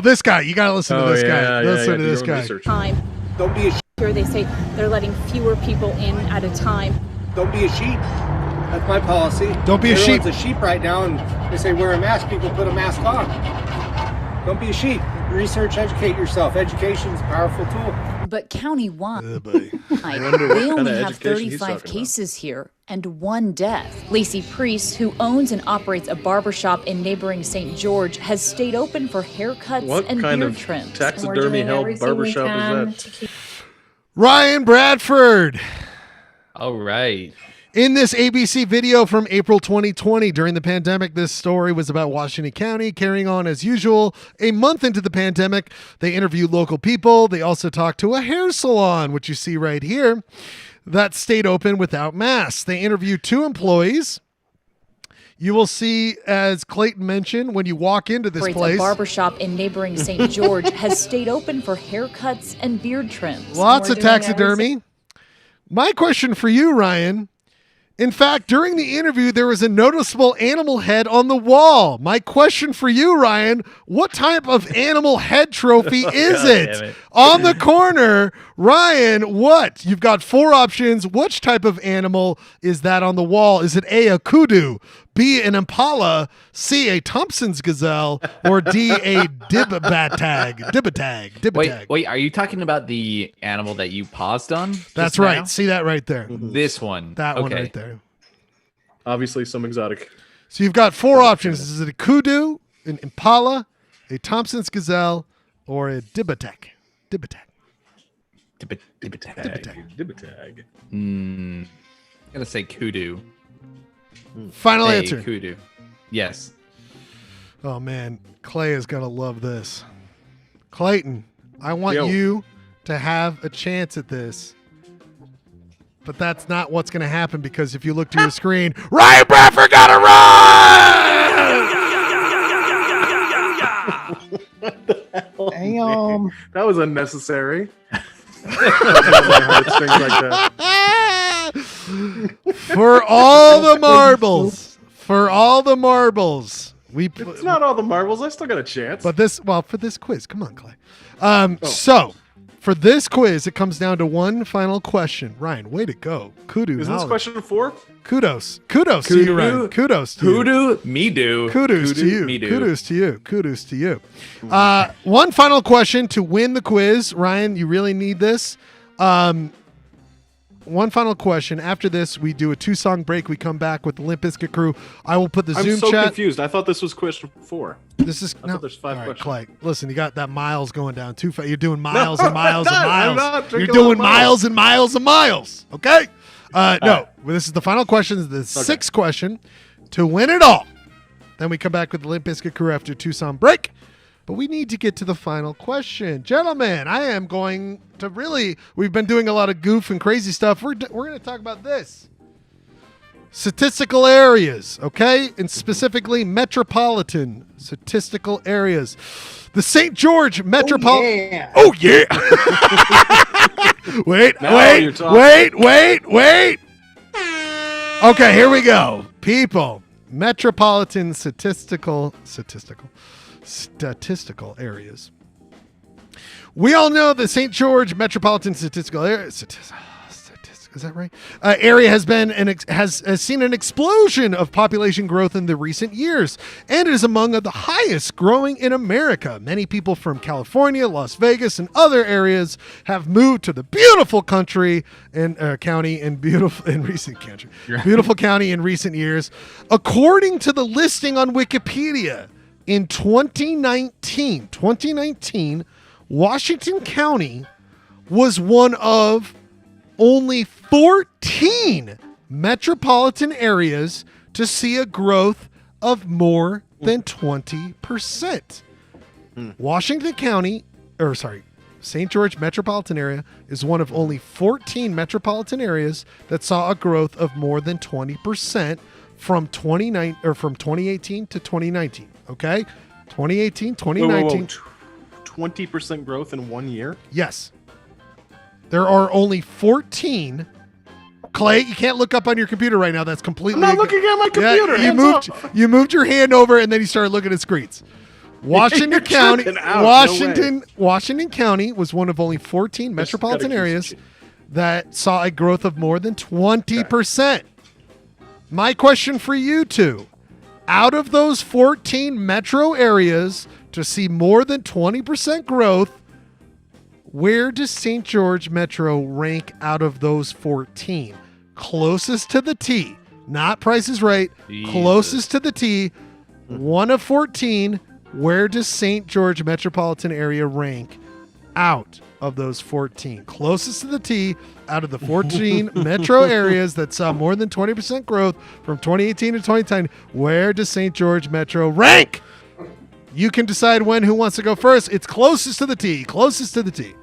this guy. You gotta listen to this guy. Listen to this guy. Time. Don't be a sheep. They say they're letting fewer people in at a time. Don't be a sheep. That's my policy. Don't be a sheep. Everyone's a sheep right now, and they say wear a mask. People put a mask on. Don't be a sheep. Research, educate yourself. Education is a powerful tool. But countywide, wonder what they kind only of have education he's 35 talking cases here and 1 death. Lacey Priest, who owns and operates a barbershop in neighboring St. George, has stayed open for haircuts What and kind beard of trims. taxidermy held barbershop is that? Ryan Bradford. All right. In this ABC video from April 2020, during the pandemic, this story was about Washington County carrying on as usual. A month into the pandemic, they interviewed local people. They also talked to a hair salon, which you see right here, that stayed open without masks. They interviewed 2 employees. You will see, as Clayton mentioned, when you walk into this place, a barbershop in neighboring St. George has stayed open for haircuts and beard trims. Lots of taxidermy. My question for you, Ryan. In fact, during the interview, there was a noticeable animal head on the wall. My question for you, Ryan, what type of animal head trophy is it? On the corner, Ryan, what? You've got 4 options. Which type of animal is that on the wall? Is it A, kudu, B, an impala, C, a Thompson's gazelle, or D, a dibbitag? Wait, are you talking about the animal that you paused on? That's right. See that right there. This one. That one right there. Obviously some exotic. So you've got 4 options. Is it a kudu, an impala, a Thompson's gazelle, or a dibbitag? Dibbitag. I'm gonna say kudu. Final answer. Kudu. Yes. Oh man, Clay is gonna love this. Clayton, I want you to have a chance at this. But that's not what's going to happen, because if you look to your screen, Ryan Bradford got to run! Damn. That was unnecessary. For all the marbles. It's not all the marbles. I still got a chance. But for this quiz, come on, Clay. So, for this quiz, it comes down to one final question. Ryan, way to go. Kudu. Isn't this question 4? Kudos to you, Ryan. Kudos to you. Kudos to you. Kudos to you. One final question to win the quiz. Ryan, you really need this. One final question. After this, we do a 2-song break. We come back with the Limp Bizkit Krew. I will put the Zoom chat. I'm so confused. I thought this was question 4. This is I thought there's 5 questions. Clay, listen, you got that miles going down too fast. You're doing miles and miles and I'm miles. not You're drinking doing all the miles. miles and miles and miles. Okay? No, this is the final question. The 6th question to win it all. Then we come back with the Limp Bizkit Krew after 2-song break. But we need to get to the final question. Gentlemen, I am going to we've been doing a lot of goof and crazy stuff. We're going to talk about this. Statistical areas, okay? And specifically metropolitan statistical areas. The St. George Metropolitan. Oh, yeah. Wait. Okay, here we go. People, metropolitan statistical areas. We all know the St. George Metropolitan Statistical Area. Is that right? Area has been has seen an explosion of population growth in the recent years, and it is among the highest growing in America. Many people from California, Las Vegas, and other areas have moved to the beautiful country and county in recent years, according to the listing on Wikipedia. In 2019, Washington County was one of only 14 metropolitan areas to see a growth of more than 20%. St. George metropolitan area is one of only 14 metropolitan areas that saw a growth of more than 20% from 2018 to 2019. Okay? 2018, 2019. 20% growth in 1 year? Yes. There are only 14. Clay, you can't look up on your computer right now. That's completely. I'm not looking at my computer. Yeah, you moved your hand over and then you started looking at screens. Washington County. Washington County was one of only 14 metropolitan areas that saw a growth of more than 20%. My question for you two: out of those 14 metro areas to see more than 20% growth, where does St. George Metro rank out of those 14? Closest to the T, not Price is Right. Jesus. Closest to the T, 1 of 14. Where does St. George metropolitan area rank out of those 14? Closest to the T out of the 14 metro areas that saw more than 20% growth from 2018 to 2010. Where does St. George Metro rank? You can decide who wants to go first. It's closest to the T. Closest to the T.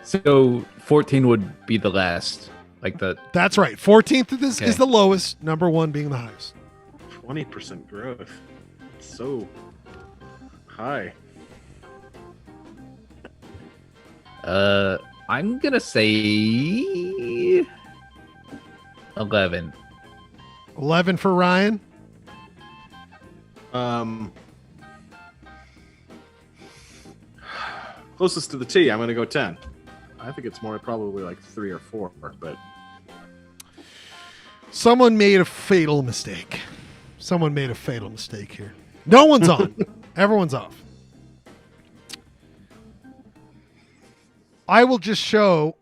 So 14 would be the last. That's right. 14th is the lowest, number 1 being the highest. 20% growth. So high. I'm gonna say 11. 11 for Ryan. Closest to the T, I'm gonna go 10. I think it's more probably like 3 or 4, but someone made a fatal mistake. Here. No one's on. Everyone's off. I will just show.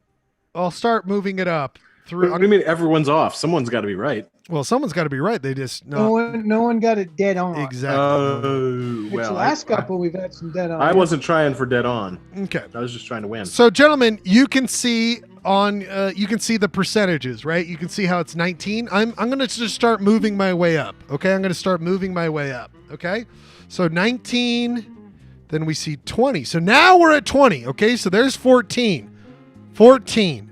I'll start moving it up through. What do you mean everyone's off? Someone's got to be right. Well, someone's got to be right. They just no one got it dead on. Exactly. The last couple we've had some dead on. I wasn't trying for dead on. Okay. I was just trying to win. So, gentlemen, you can see the percentages, right? You can see how it's 19. I'm going to just start moving my way up. Okay, I'm going to start moving my way up. Okay, so 19. Then we see 20. So now we're at 20. Okay, so there's 14, 13,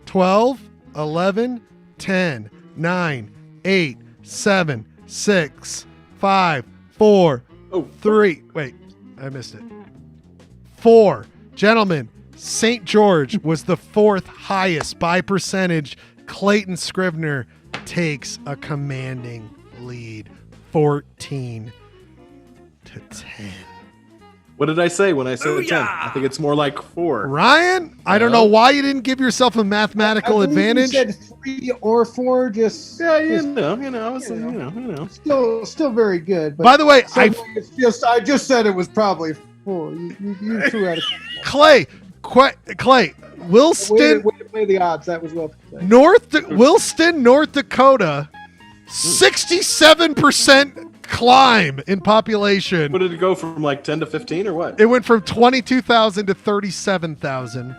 12, 11, 10, 9, 8, 7, 6, 5, 4, 3. Wait, I missed it. 4. Gentlemen, St. George was the 4th highest by percentage. Clayton Scrivener takes a commanding lead, 14 to 10. What did I say when I said 10? I think it's more like 4. Ryan, I don't know why you didn't give yourself a mathematical advantage. You said 3 or 4, just still very good. But by the way, I just said it was probably 4. You threw out Clay, Wilston. Way to play the odds. That was well played. Wilston, North Dakota, 67% climb in population. What did it go from, like 10 to 15 or what? It went from 22,000 to 37,000.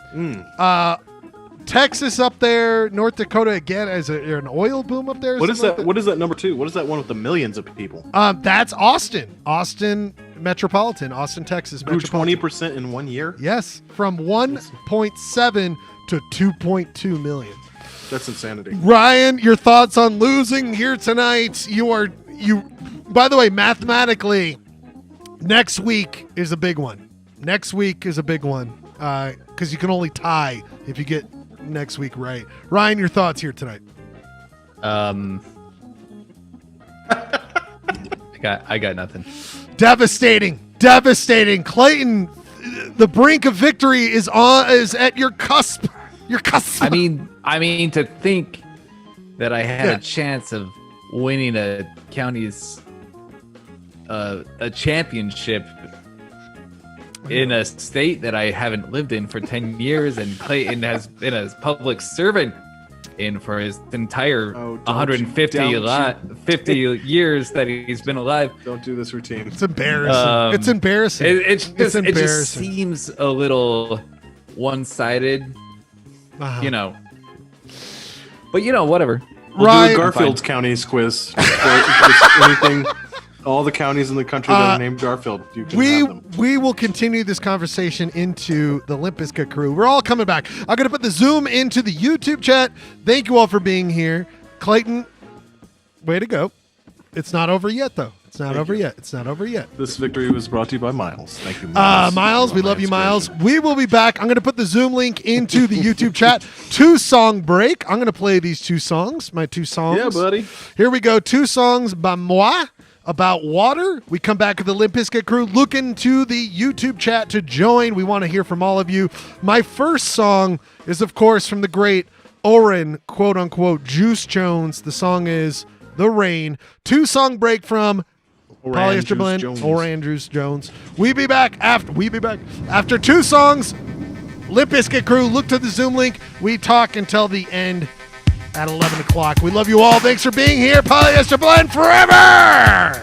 Texas up there, North Dakota again. Is there an oil boom up there? What is that? What is that number 2? What is that one with the millions of people? That's Austin. Austin Metropolitan. Austin, Texas. Grew 20% in 1 year? Yes, from 1.7 to 2.2 million. That's insanity. Ryan, your thoughts on losing here tonight? By the way, mathematically, next week is a big one. Because you can only tie if you get next week right. Ryan, your thoughts here tonight? I got nothing. Devastating. Clayton, The brink of victory is at your cusp. Your cusp. I mean, to think that I had a chance of winning a county's a championship in a state that I haven't lived in for 10 years, and Clayton has been a public servant in for his entire 150 years that he's been alive. Don't do this routine. It's embarrassing. It's embarrassing. It just seems a little one-sided, you know. But whatever. We'll do a Garfield County's quiz. Anything, all the counties in the country that are named Garfield. You can have them. We will continue this conversation into the Limp Bizkit Krew. We're all coming back. I'm going to put the Zoom into the YouTube chat. Thank you all for being here. Clayton, way to go. It's not over yet, though. It's not over yet. It's not over yet. This victory was brought to you by Miles. Thank you, Miles. Miles, we love you, Miles. We will be back. I'm going to put the Zoom link into the YouTube chat. 2-song break. I'm going to play these 2 songs, my 2 songs. Yeah, buddy. Here we go. 2 songs by moi about water. We come back to the Limp Bizkit Krew. Look into the YouTube chat to join. We want to hear from all of you. My first song is, of course, from the great Oren, quote-unquote, Juice Jones. The song is The Rain. 2-song break from Polyester Blend or Andrews Jones. We be back after 2 songs. Limp Bizkit Krew. Look to the Zoom link. We talk until the end at 11 o'clock. We love you all. Thanks for being here. Polyester Blend forever.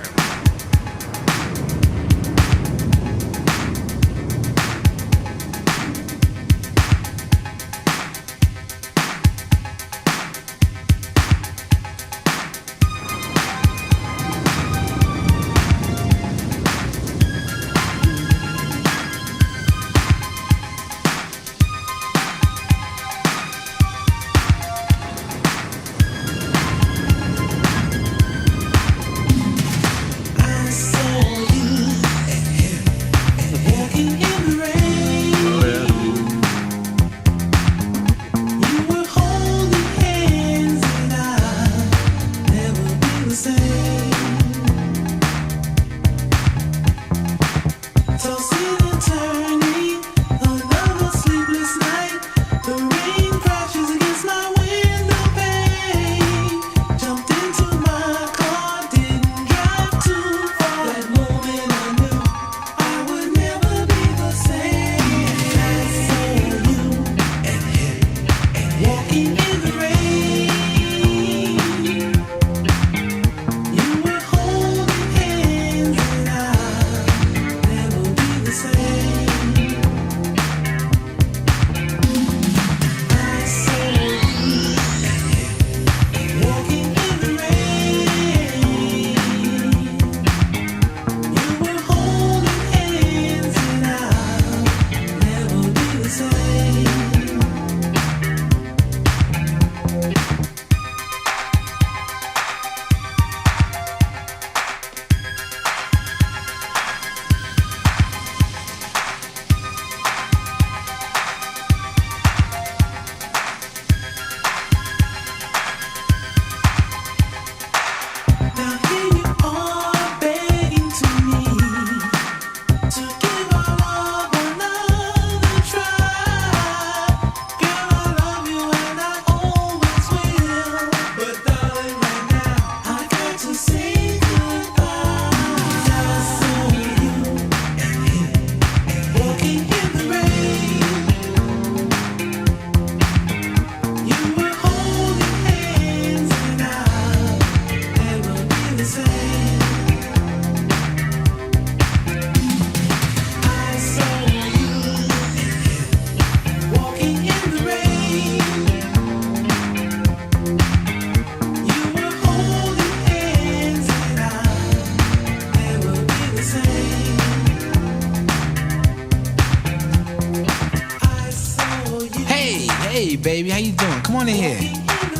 Baby, how you doing? Come on in here.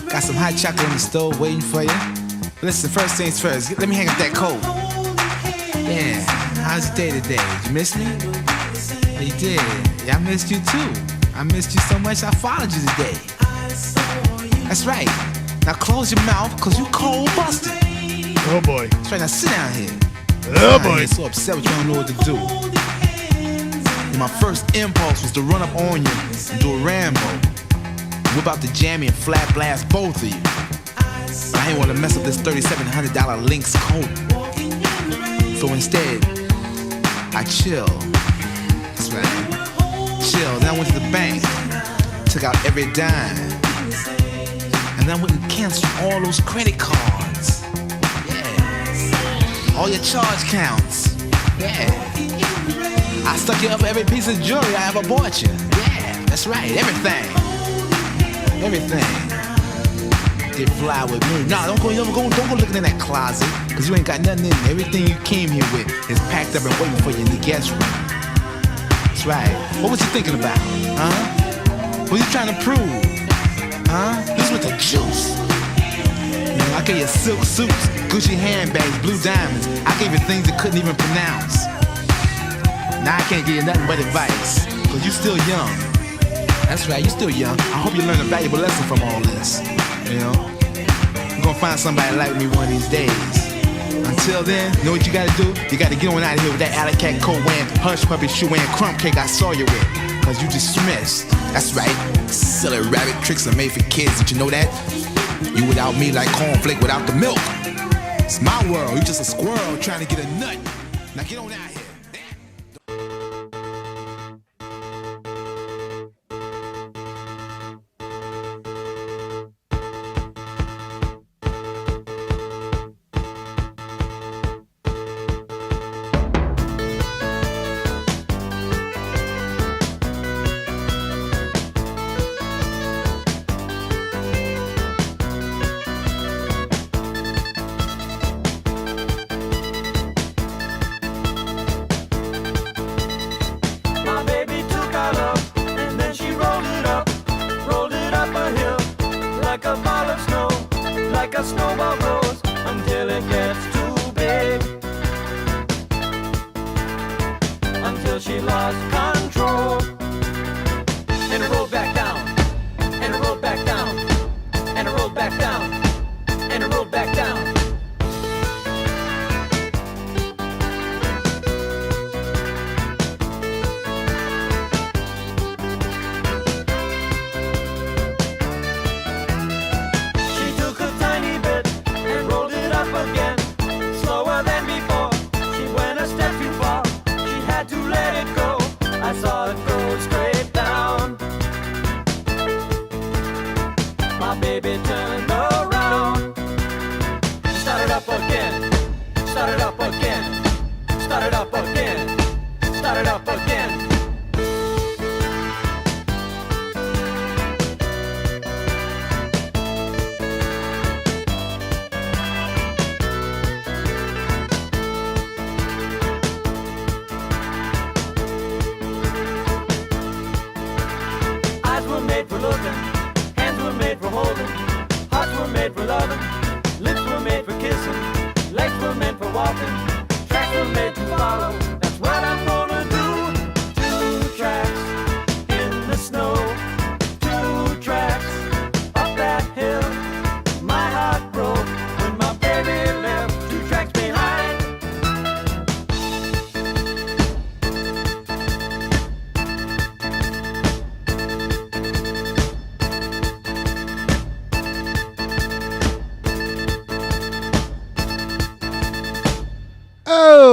Got some hot chocolate in the stove waiting for you. But listen, first things first, let me hang up that coat. Yeah, how's your day today? Did you miss me? Oh, you did? Yeah, I missed you too. I missed you so much I followed you today. That's right. Now close your mouth, cause you cold busted. Oh boy. That's right, now sit down here. Oh boy. So upset with you, don't know what to do. And my first impulse was to run up on you and do a Rambo. Whip out the jammy and flat blast both of you. I ain't want to mess up this $3,700 Lynx coat. So instead, I chill. That's right. Chill. Then I went to the bank, took out every dime, and then I went and canceled all those credit cards. Yeah. All your charge counts. Yeah. I stuck you up for every piece of jewelry I ever bought you. Yeah, that's right. Everything. Everything. Did fly with me. Nah, don't go looking in that closet, cause you ain't got nothing in there. Everything you came here with is packed up and waiting for you in the guest room. That's right. What was you thinking about? Huh? What you trying to prove? Huh? This with the juice. You know, I gave you silk suits, Gucci handbags, blue diamonds. I gave you things you couldn't even pronounce. Now I can't give you nothing but advice, cause you still young. That's right, you still young. I hope you learn a valuable lesson from all this. You know, you're gonna find somebody like me one of these days. Until then, you know what you gotta do? You gotta get on out of here with that alley cat coat wearing, hush puppy shoe wearing, crumb cake I saw you with. Cause you dismissed. That's right. Silly rabbit tricks are made for kids. Did you know that? You without me like cornflake without the milk. It's my world. You just a squirrel trying to get a nut. Now get on out here.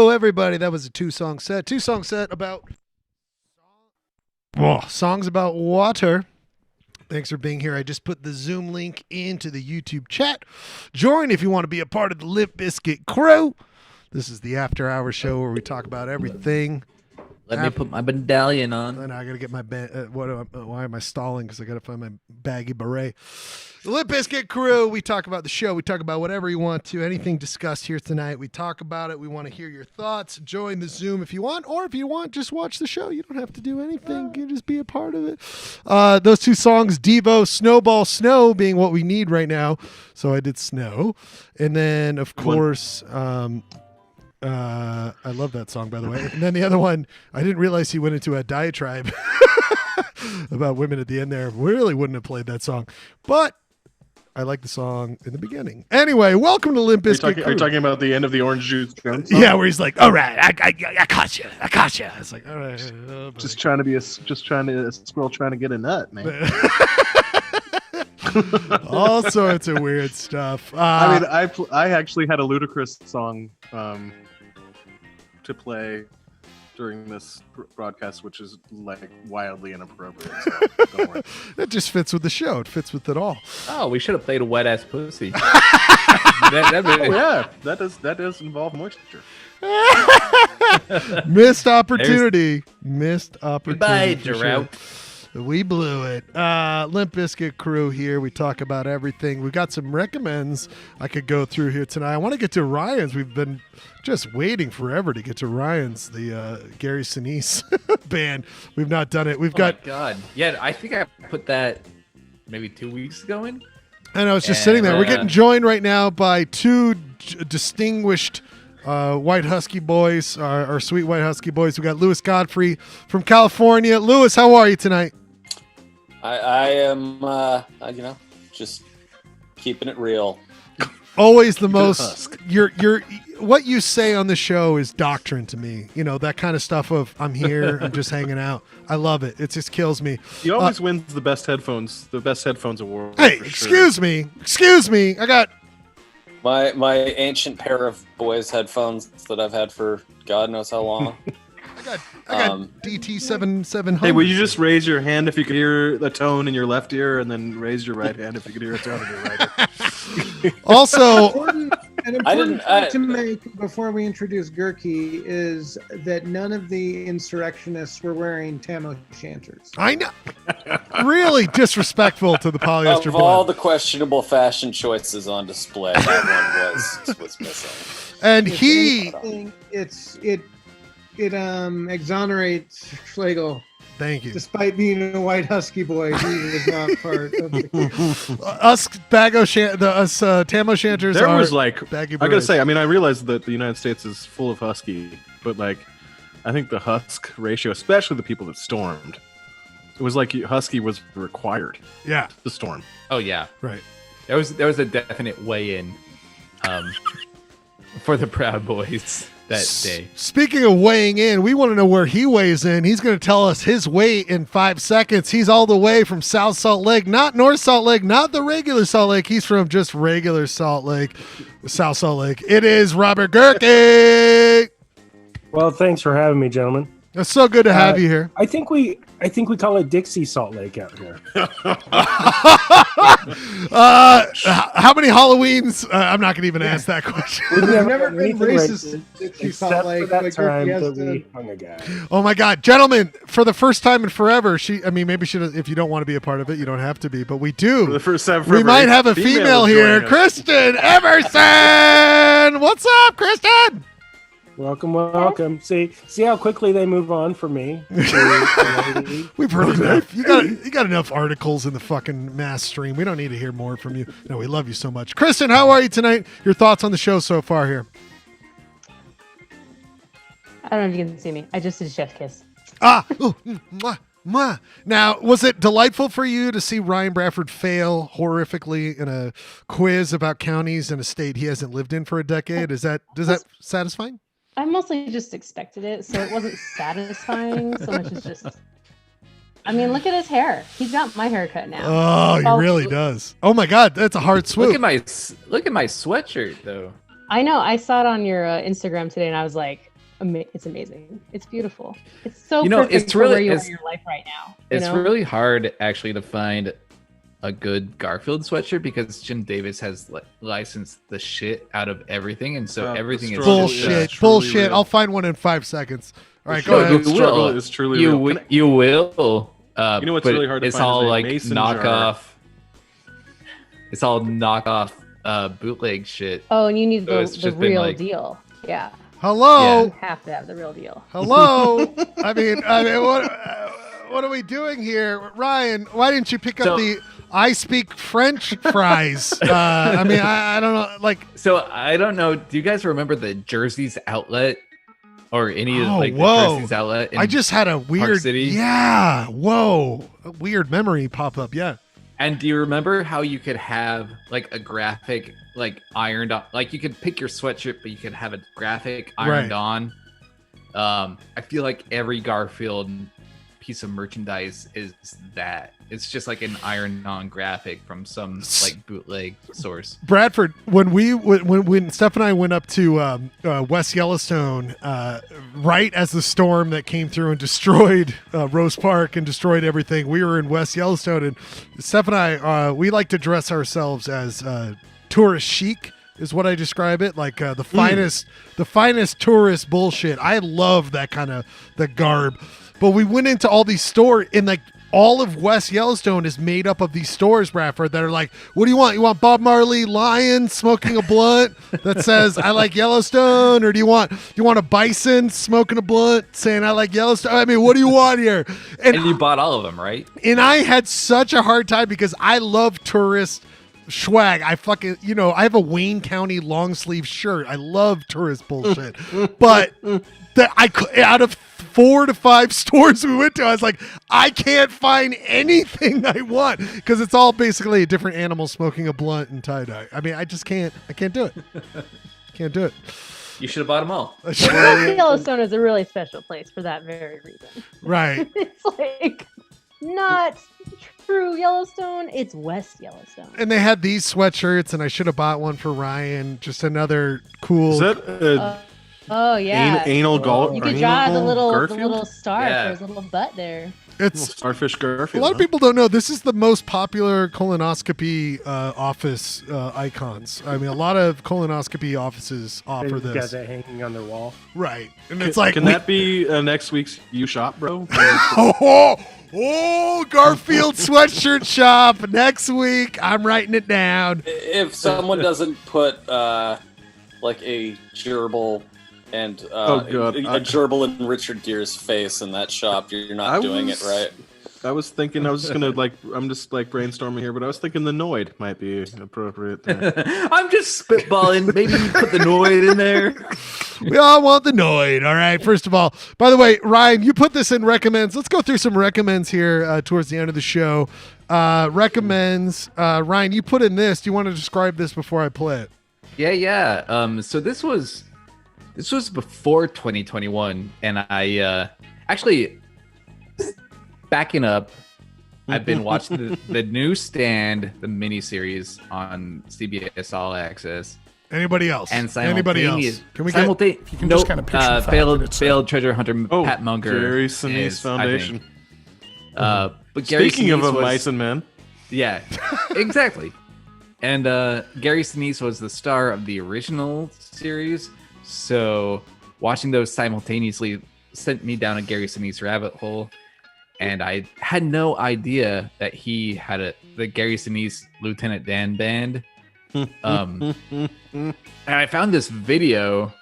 Everybody, that was a two-song set about songs about water. Thanks for being here. I just put the Zoom link into the YouTube chat. Join if you want to be a part of the Limp Bizkit Krew. This is the after hour show where we talk about everything. Let me put my medallion on. And I gotta get my why am I stalling? Because I gotta find my baggy beret. The Limp Bizkit Krew. We talk about the show. We talk about whatever you want to. Anything discussed here tonight, we talk about it. We want to hear your thoughts. Join the Zoom if you want, or if you want, just watch the show. You don't have to do anything. You can just be a part of it. Those two songs, Devo, Snowball, Snow, being what we need right now. So I did Snow, and then of course. I love that song, by the way. And then the other one, I didn't realize he went into a diatribe about women at the end there. Really wouldn't have played that song. But I like the song in the beginning. Anyway, welcome to Limp Bizkit Krew. Are you talking about the end of the Orange Juice song? Yeah, where he's like, "All right, I caught you. It's like, all right, just trying to a squirrel trying to get a nut, man. All sorts of weird stuff. I mean, I actually had a ludicrous song to play during this broadcast, which is like wildly inappropriate. So don't worry. It just fits with the show. It fits with it all. Oh, we should have played a wet ass pussy. Yeah, that does involve moisture. Missed opportunity. Missed opportunity. Goodbye, DROUGHT. We blew it. Limp Bizkit Krew here. We talk about everything. We've got some recommends I could go through here tonight. I want to get to Ryan's. We've been just waiting forever to get to Ryan's, the Gary Sinise band. We've not done it. We've got. My God. Yeah, I think I put that maybe 2 weeks ago in. And I was just sitting there. We're getting joined right now by two distinguished white husky boys, our sweet white husky boys. We got Louis Godfrey from California. Louis, how are you tonight? I am, just keeping it real. Always the most. You're what you say on the show is doctrine to me. You know, that kind of stuff of I'm here, I'm just hanging out. I love it. It just kills me. He always wins the best headphones award. Hey, excuse me. I got my ancient pair of boys headphones that I've had for God knows how long. I got DT7700. Hey, will you just raise your hand if you could hear the tone in your left ear, and then raise your right hand if you could hear a tone in your right ear? Also, an important point to make before we introduce Gurky is that none of the insurrectionists were wearing tam o' shanters. I know. Really disrespectful to the polyester Of blend. all the questionable fashion choices on display, that one was missing. And It exonerates Schlegel. Thank you. Despite being a white husky boy, he was not part of the us Tam O'Shanters. There was like, baggy I gotta berets. say, I mean, I realize that the United States is full of husky, but like, I think the husk ratio, especially the people that stormed, it was like husky was required. Yeah, to storm. Oh yeah, right. There was a definite weigh-in for the Proud Boys that day. Speaking of weighing in, we want to know where he weighs in. He's going to tell us his weight in 5 seconds. He's all the way from South Salt Lake, not North Salt Lake, not the regular Salt Lake. He's from just regular Salt Lake, South Salt Lake. It is Robert Gurky. Well, thanks for having me, gentlemen. It's so good to have you here. I think we call it Dixie Salt Lake out here. How many Halloweens? I'm not going to even ask that question. We've never been racist Dixie Salt Lake. That time that we hung a guy. Oh my God, gentlemen! For the first time in forever, maybe she. If you don't want to be a part of it, you don't have to be. But we do. For the first time we might have a female here, joining us. Kristen Everson. What's up, Kristen? Welcome. See how quickly they move on from me. We've heard enough. You got enough articles in the fucking mass stream. We don't need to hear more from you. No, we love you so much. Kristen, how are you tonight? Your thoughts on the show so far here? I don't know if you can see me. I just did chef kiss. Mwah, mwah. Now, was it delightful for you to see Ryan Bradford fail horrifically in a quiz about counties in a state he hasn't lived in for a decade? Does that satisfying? I mostly just expected it, so it wasn't satisfying so much as just. I mean, look at his hair. He's got my haircut now. Oh, he really does. Oh my God, that's a hard swoop. Look at my sweatshirt though. I know. I saw it on your Instagram today, and I was like, it's amazing. It's beautiful. It's so perfect it's for really where you are in your life right now. It's really hard actually to find a good Garfield sweatshirt because Jim Davis has licensed the shit out of everything, and so everything is bullshit. Real. I'll find one in 5 seconds. All right, go ahead. The struggle is truly real. You will. You know what's really hard to it's find all is a like mason knockoff. jar. It's all knockoff bootleg shit. Oh, and you need So it's the just been, real like- deal. Yeah. Hello. You have to have the real deal. Hello. I mean, what are we doing here, Ryan? Why didn't you pick up the I speak French fries? I mean, I don't know. So I don't know. Do you guys remember the Jersey's outlet or any of the Jersey's outlet? I just had a Park weird City? Yeah. Whoa. A weird memory pop up. Yeah. And do you remember how you could have like a graphic like ironed on, like you could pick your sweatshirt, but you could have a graphic ironed on? I feel like every Garfield piece of merchandise is that. It's just like an iron-on graphic from some like bootleg source. Bradford, when Steph and I went up to West Yellowstone, right as the storm that came through and destroyed Rose Park and destroyed everything, we were in West Yellowstone, and Steph and I, we like to dress ourselves as tourist chic. Is what I describe it, like the finest tourist bullshit. I love that kind of the garb. But we went into all these stores, and like all of West Yellowstone is made up of these stores, Bradford, that are like, what do you want? You want Bob Marley lion smoking a blunt that says I like Yellowstone, or do you want a bison smoking a blunt saying I like Yellowstone? I mean, what do you want here? And you bought all of them, right? And I had such a hard time because I love tourist swag. I fucking, I have a Wayne County long sleeve shirt. I love tourist bullshit. But out of 4 to 5 stores we went to, I was like, I can't find anything I want because it's all basically a different animal smoking a blunt and tie-dye. I mean, I just can't do it. Can't do it. You should have bought them all. Yellowstone is a really special place for that very reason. Right. It's like not true Yellowstone, it's West Yellowstone. And they had these sweatshirts, and I should have bought one for Ryan. Just another cool. Is that oh yeah, anal gall? You could draw the little star Yeah. for his little butt there. It's Starfish Garfield. a lot of people don't know this is the most popular colonoscopy office icons. I mean, a lot of colonoscopy offices offer They've this. got that hanging on their wall. Right, and it's like, Can that be next week's You Shop, bro? Oh, Garfield sweatshirt shop next week. I'm writing it down. If someone doesn't put like a gerbil and Oh, God. a gerbil in Richard Gere's face in that shop, you're not doing it right. I was thinking I'm just brainstorming here, but I was thinking the Noid might be appropriate there. I'm just spitballing. Maybe you put the Noid in there. We all want the Noid. All right. First of all, by the way, Ryan, you put this in recommends. Let's go through some recommends here towards the end of the show. Recommends. Ryan, you put in this. Do you want to describe this before I play it? Yeah. So this was before 2021, and I actually. Backing up, I've been watching the new Stand, the miniseries on CBS All Access. Anybody else? And Anybody else? Can we You can just kind of picture the fact that it's failed treasure hunter Pat Munger. Gary Sinise Foundation. But Gary Speaking Sinise of was, mice and men. Yeah, exactly. And Gary Sinise was the star of the original series, so watching those simultaneously sent me down a Gary Sinise rabbit hole. And I had no idea that he had the Gary Sinise Lieutenant Dan band. And I found this video,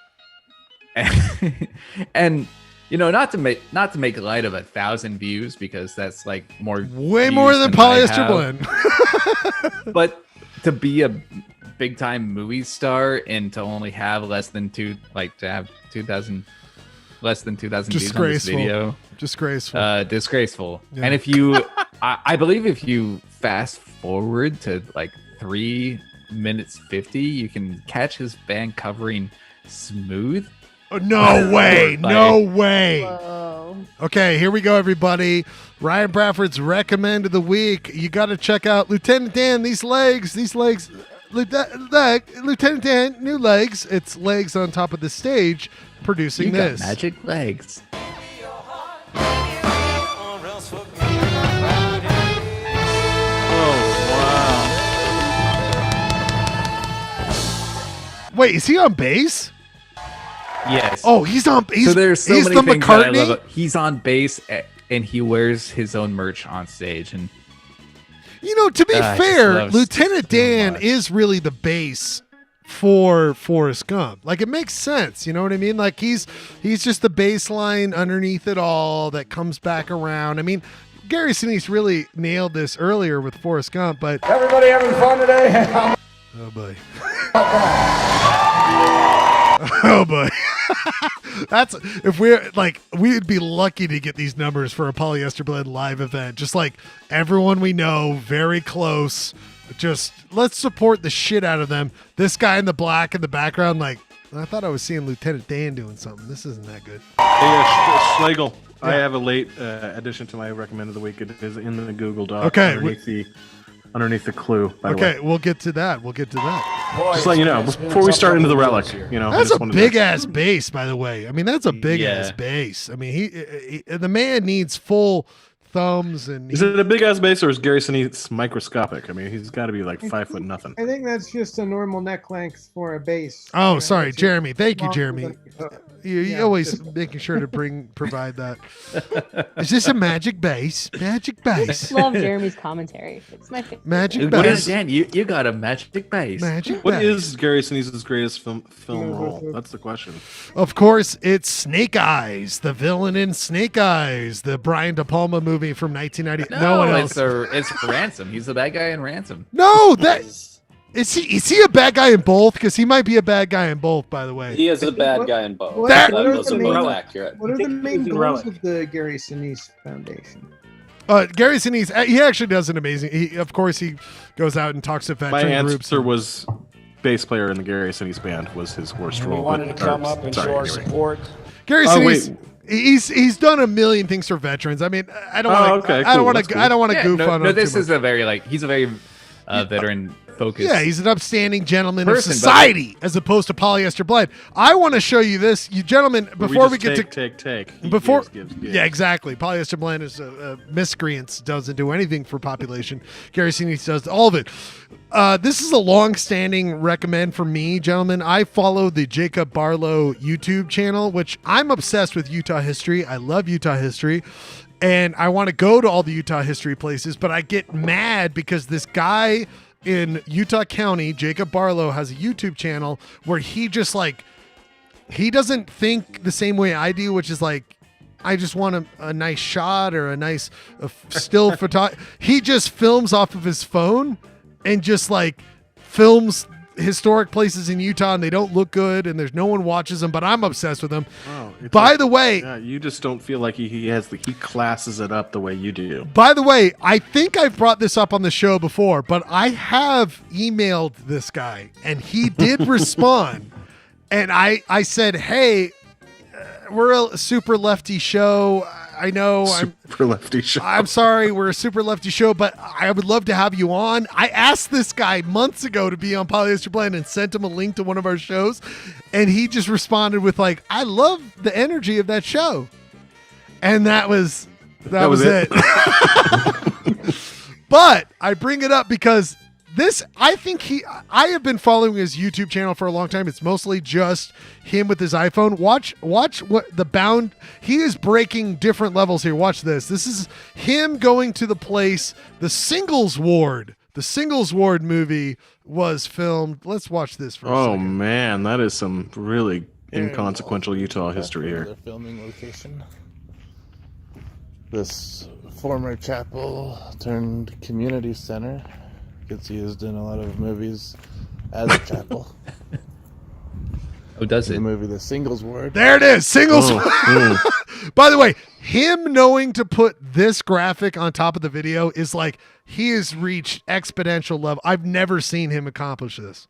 and not to make light of 1,000 views, because that's like way more than Polyester Blend. But to be a big time movie star and to only have less than 2,000 views on this video. Disgraceful. Yeah. And if you, I believe if you fast forward to like 3 minutes 50, you can catch his band covering Smooth. Oh, no way. No way. Whoa. Okay, here we go, everybody. Ryan Bradford's recommend of the week. You got to check out Lieutenant Dan. These legs. Lieutenant Dan, new legs. It's legs on top of the stage producing this. Got magic legs. Wait, is he on bass? Yes. Oh, he's on. So there's so he's many the things that I McCartney. love. He's on bass and he wears his own merch on stage. And To be I just fair, love Lieutenant Dan is really the bass for Forrest Gump. Like, it makes sense. You know what I mean? Like, he's just the bass line underneath it all that comes back around. I mean, Gary Sinise really nailed this earlier with Forrest Gump, but Everybody having fun today? oh boy. Oh boy. That's if we're like we'd be lucky to get these numbers for a Polyester Blend live event. Just like everyone we know, very close. Just let's support the shit out of them. This guy in the black in the background, like I thought I was seeing Lieutenant Dan doing something. This isn't that good. Hey, Schlegel, I have a late addition to my recommend of the week. It is in the Google Doc. Okay. Underneath the clue. By the way. We'll get to that. Just let you know before we start into the relic. That's a big ass bass, by the way. I mean, that's a big ass bass. I mean, he the man needs full thumbs. And is it a big ass bass or is Gary Sinise microscopic? I mean, he's got to be like 5 foot nothing. I think that's just a normal neck length for a bass. Oh, sorry, Jeremy. Thank you, Jeremy. You always making sure to provide that. Is this a magic bass? Magic bass. I love Jeremy's commentary. It's my favorite. Magic bass. What is Dan? You got a magic bass. Magic What bass. is Gary Sinise's greatest film role? That's the question. Of course, it's Snake Eyes, the villain in Snake Eyes, the Brian De Palma movie from 1990. No one else. It's Ransom. He's the bad guy in Ransom. No, that is he. Is he a bad guy in both? Because he might be a bad guy in both. By the way, He is a bad guy in both. That- Those are both accurate. What are the main goals of the Gary Sinise Foundation? Gary Sinise, he actually does an amazing. Of course, he goes out and talks to My veteran groups. answer was bass player in the Gary Sinise band was his worst We role. wanted to come up and show our support. Gary Sinise, he's done a million things for veterans. I mean, I don't want to. I don't want to. I don't want to goof on him. No, this too is a very he's a very veteran focused. Yeah, he's an upstanding gentleman of person, society, as opposed to Polyester Blend. I want to show you this, you gentlemen. Before we get to take. He before gives. Yeah, exactly. Polyester Blend is miscreants, doesn't do anything for population. Gary Sinise does all of it. This is a long-standing recommend for me, gentlemen. I follow the Jacob Barlow YouTube channel, which I'm obsessed with Utah history. I love Utah history. And I want to go to all the Utah history places, but I get mad because this guy in Utah County, Jacob Barlow, has a YouTube channel where he just he doesn't think the same way I do, which is I just want a nice shot or a nice still photo. He just films off of his phone and just films historic places in Utah, and they don't look good, and there's no one watches them, but I'm obsessed with them. Oh, by the way, you just don't feel like he classes it up the way you do. By the way, I think I've brought this up on the show before, but I have emailed this guy, and he did respond. And I said, hey, we're a super lefty show. I know lefty show. I'm sorry, we're a super lefty show, but I would love to have you on. I asked this guy months ago to be on Polyester Blend and sent him a link to one of our shows, and he just responded with I love the energy of that show. And that was it. But I bring it up because I have been following his YouTube channel for a long time. It's mostly just him with his iPhone. Watch what he is breaking different levels here. Watch this. This is him going to the place, the Singles Ward. The Singles Ward movie was filmed. Let's watch this for a second. Oh man, that is some really inconsequential Utah history here. The filming location. This former chapel turned community center gets used in a lot of movies as a chapel. Oh, does it? The movie The Singles Ward. There it is, Singles Ward. By the way, him knowing to put this graphic on top of the video is he has reached exponential level. I've never seen him accomplish this.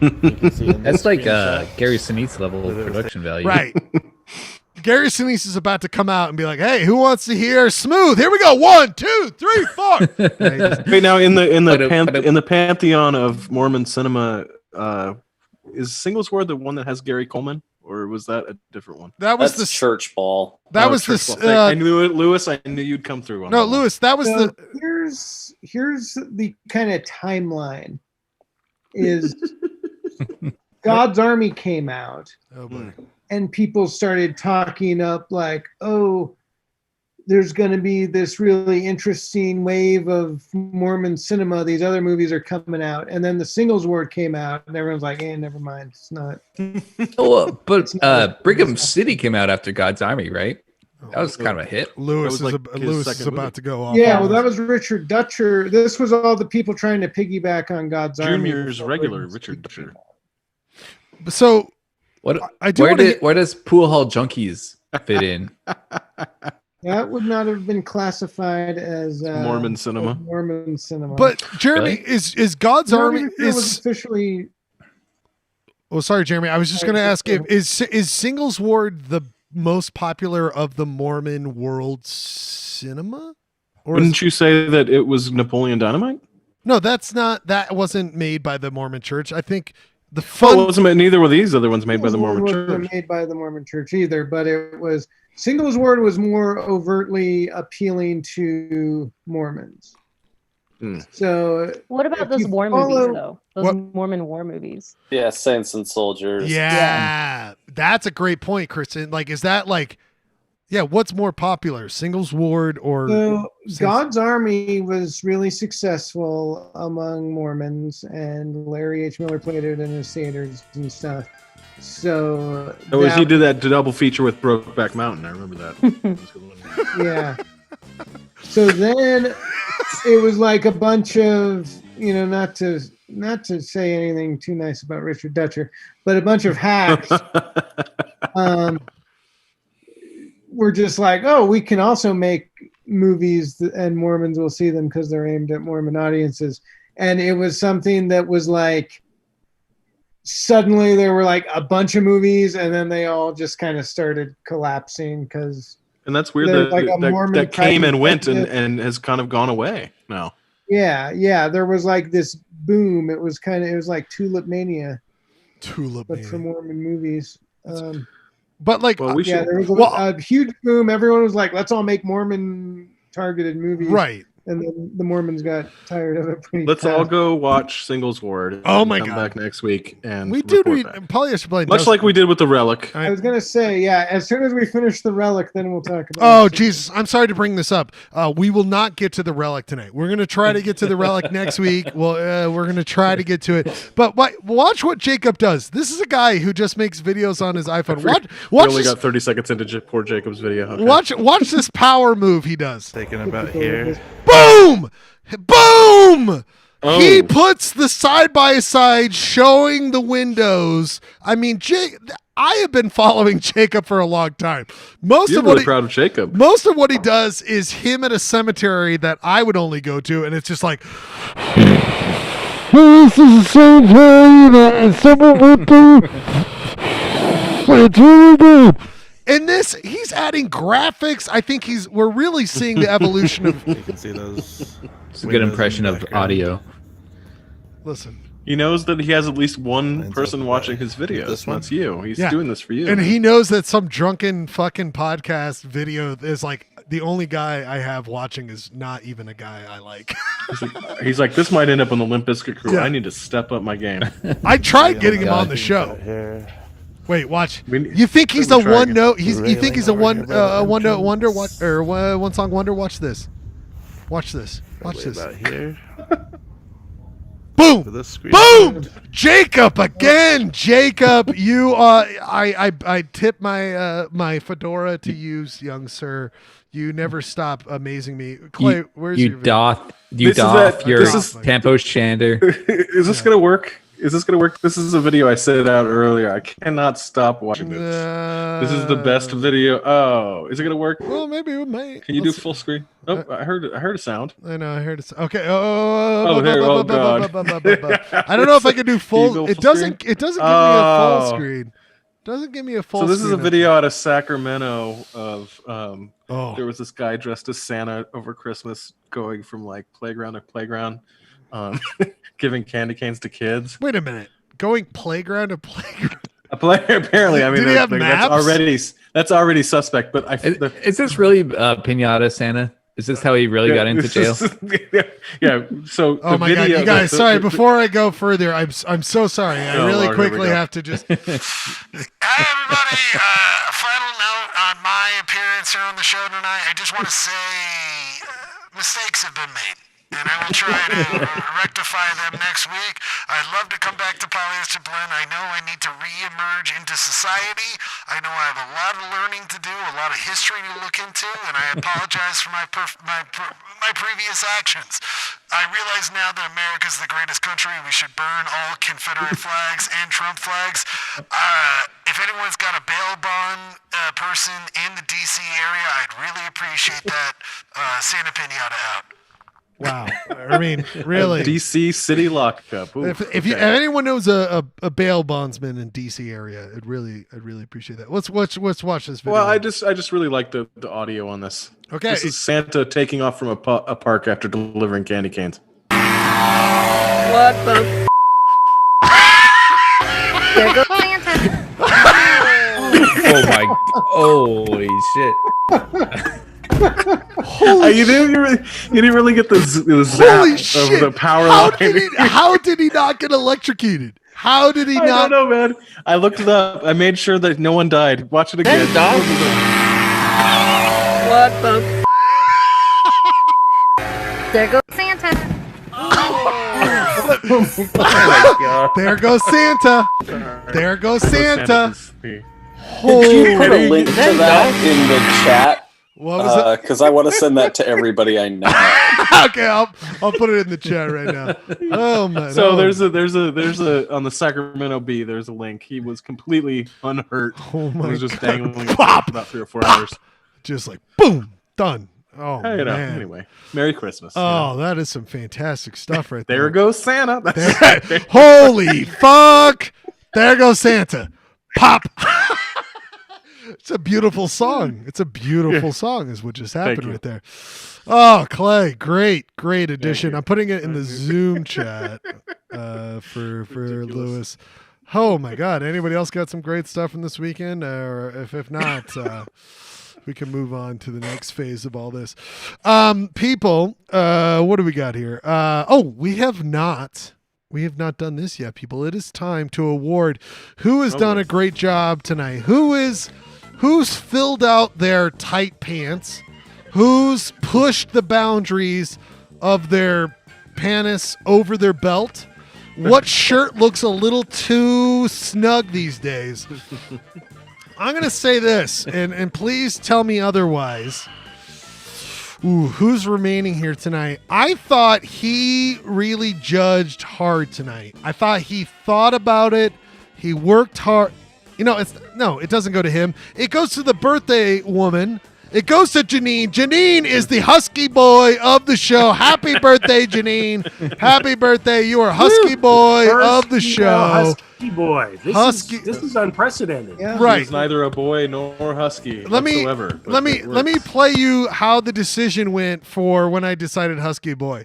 That's Gary Sinise level of production value. Right. Gary Sinise is about to come out and be like, "Hey, who wants to hear Smooth? Here we go. 1, 2, 3, 4." Wait, now in the pantheon of Mormon cinema, is Singles Ward the one that has Gary Coleman, or was that a different one? That's the Church Ball. That was Church the. Ball. I knew it, Lewis. I knew you'd come through on. No, Lewis. That was the. Here's the kind of timeline. Is God's Army came out. Oh boy. And people started talking up oh, there's going to be this really interesting wave of Mormon cinema. These other movies are coming out. And then the Singles Ward came out, and everyone's like, never mind. It's not. But Brigham City came out after God's Army, right? That was kind of a hit. Lewis is about to go off. Yeah, well, that was Richard Dutcher. This was all the people trying to piggyback on God's Army. Junior's regular Richard Dutcher. So Where does Pool Hall Junkies fit in? That would not have been classified as Mormon cinema. Mormon cinema. But Jeremy, is God's Army was officially? Oh, sorry, Jeremy. I was just going to ask if is Singles Ward the most popular of the Mormon world cinema? Or Wouldn't you say that it was Napoleon Dynamite? No, that's not. That wasn't made by the Mormon Church. I think the Well, it wasn't. Neither were these other ones made by the Mormon Church. Wasn't made by the Mormon Church either, but it was. Singles Ward was more overtly appealing to Mormons. So, what about those war movies though? Those Mormon war movies. Yeah, Saints and Soldiers. Yeah, that's a great point, Kristen. Like, is that like, yeah, what's more popular, Singles Ward or? So God's Army was really successful among Mormons, and Larry H. Miller played it in his theaters and stuff. So he did that double feature with Brokeback Mountain. I remember that. Yeah. So then it was like a bunch of, not to say anything too nice about Richard Dutcher, but a bunch of hacks were just like, oh, we can also make movies and Mormons will see them because they're aimed at Mormon audiences. And it was something that was like, suddenly there were like a bunch of movies and then they all just kind of started collapsing because and that's weird that came and went and has kind of gone away now. Yeah, there was like this boom. It was like Tulip Mania, but for Mormon movies. But like, there was a huge boom. Everyone was like, let's all make Mormon targeted movies, right? And then the Mormons got tired of it pretty Let's fast. all go watch Singles Ward. Oh my God! Come back next week and we do Polyester Blend, much like we did with the Relic. I was gonna say, as soon as we finish the Relic, then we'll talk about. Oh Jesus! I'm sorry to bring this up. We will not get to the Relic tonight. We're gonna try to get to the Relic next week. Well, we're gonna try to get to it. But watch what Jacob does. This is a guy who just makes videos on his iPhone. Watch. We only got 30 seconds into poor Jacob's video. Okay. Watch this power move he does. Taking about here. Boom! Boom! Oh. He puts the side by side showing the windows. I mean, I have been following Jacob for a long time. You're really proud of Jacob. Most of what he does is him at a cemetery that I would only go to, and it's just like, this is a cemetery that someone went to. It's really good. In this, he's adding graphics. I think we're really seeing the evolution of. You can see those. It's a good impression of audio. Listen. He knows that he has at least one person watching his videos. That's you. He's doing this for you. And he knows that some drunken fucking podcast video is like the only guy I have watching is not even a guy I like. He's like, this might end up on the Limp Bizkit Krew. Yeah. I need to step up my game. I tried getting him on the show. Wait, watch. You think he's a one note? You think he's a one note wonder? Watch or one song wonder? Watch this. Watch this. Watch this. About here. Boom! Boom! Jacob again. Jacob, you. I tip my fedora to you, young sir. You never stop amazing me. Clay, where's your doth your tempo shander? Is this gonna work? Is this going to work? This is a video I sent out earlier. I cannot stop watching this. This is the best video. Oh, is it going to work? Well, maybe it might. Can you do full screen? Oh, I heard a sound. I know, I heard it. Okay. Oh, God. I don't know if I can do full. It doesn't give me a full screen. Doesn't give me a full screen. So this is a video out of Sacramento of there was this guy dressed as Santa over Christmas going from like playground to playground. Giving candy canes to kids. Wait a minute. Going playground to playground? Apparently, I mean, Did he have maps? that's already suspect. But is this really Pinata Santa? Is this how he really got into jail? Yeah. So, oh my God, you guys! Sorry, before I go further, I'm so sorry. I really quickly have to just. Hi everybody. A final note on my appearance here on the show tonight. I just want to say mistakes have been made. And I will try to rectify them next week. I'd love to come back to Polyester Blend. I know I need to re-emerge into society. I know I have a lot of learning to do, a lot of history to look into, and I apologize for my previous actions. I realize now that America's the greatest country. We should burn all Confederate flags and Trump flags. If if anyone's got a bail bond person in the DC area, I'd really appreciate that. Santa Pinata out. Wow. I mean, really. DC city lockup. Ooh, if anyone knows a bail bondsman in DC area, I'd really appreciate that. Let's watch this video. Well, I just really like the audio on this. Okay. This is Santa taking off from a park after delivering candy canes. What the? There goes Santa. Oh my! Holy shit! You didn't really get the zap of the power line. How did he not get electrocuted? How did he not? I don't know, man. I looked it up. I made sure that no one died. Watch it again. What the? There goes Santa. Oh my God. There goes Santa. There goes Santa. Could you put a link to that in the chat? What was it? Because I want to send that to everybody I know. Okay, I'll put it in the chat right now. Oh my! So there's a on the Sacramento Bee. There's a link. He was completely unhurt. Oh my! He was just God. dangling for about 3 or 4 hours. Just like boom, done. Oh Hey, man! Anyway, Merry Christmas. Oh, that is some fantastic stuff right there. There goes Santa. Holy fuck! There goes Santa. Pop. It's a beautiful song. It's a beautiful song, is what just happened right there. Oh, Clay, great addition. I'm putting it in the Zoom chat for Lewis. Oh my God! Anybody else got some great stuff from this weekend? Or if not, we can move on to the next phase of all this. People, what do we got here? We have not done this yet, people. It is time to award who has done a great job tonight. Who's filled out their tight pants? Who's pushed the boundaries of their panis over their belt? What shirt looks a little too snug these days? I'm going to say this, and please tell me otherwise. Ooh, who's remaining here tonight? I thought he really judged hard tonight. I thought he thought about it. He worked hard. You know, it doesn't go to him. It goes to the birthday woman. It goes to Janine. Janine is the husky boy of the show. Happy birthday, Janine. Happy birthday. You are husky boy of the show. Husky boy. This is unprecedented. Yeah. Right. He's neither a boy nor husky Let me play you how the decision went for when I decided husky boy.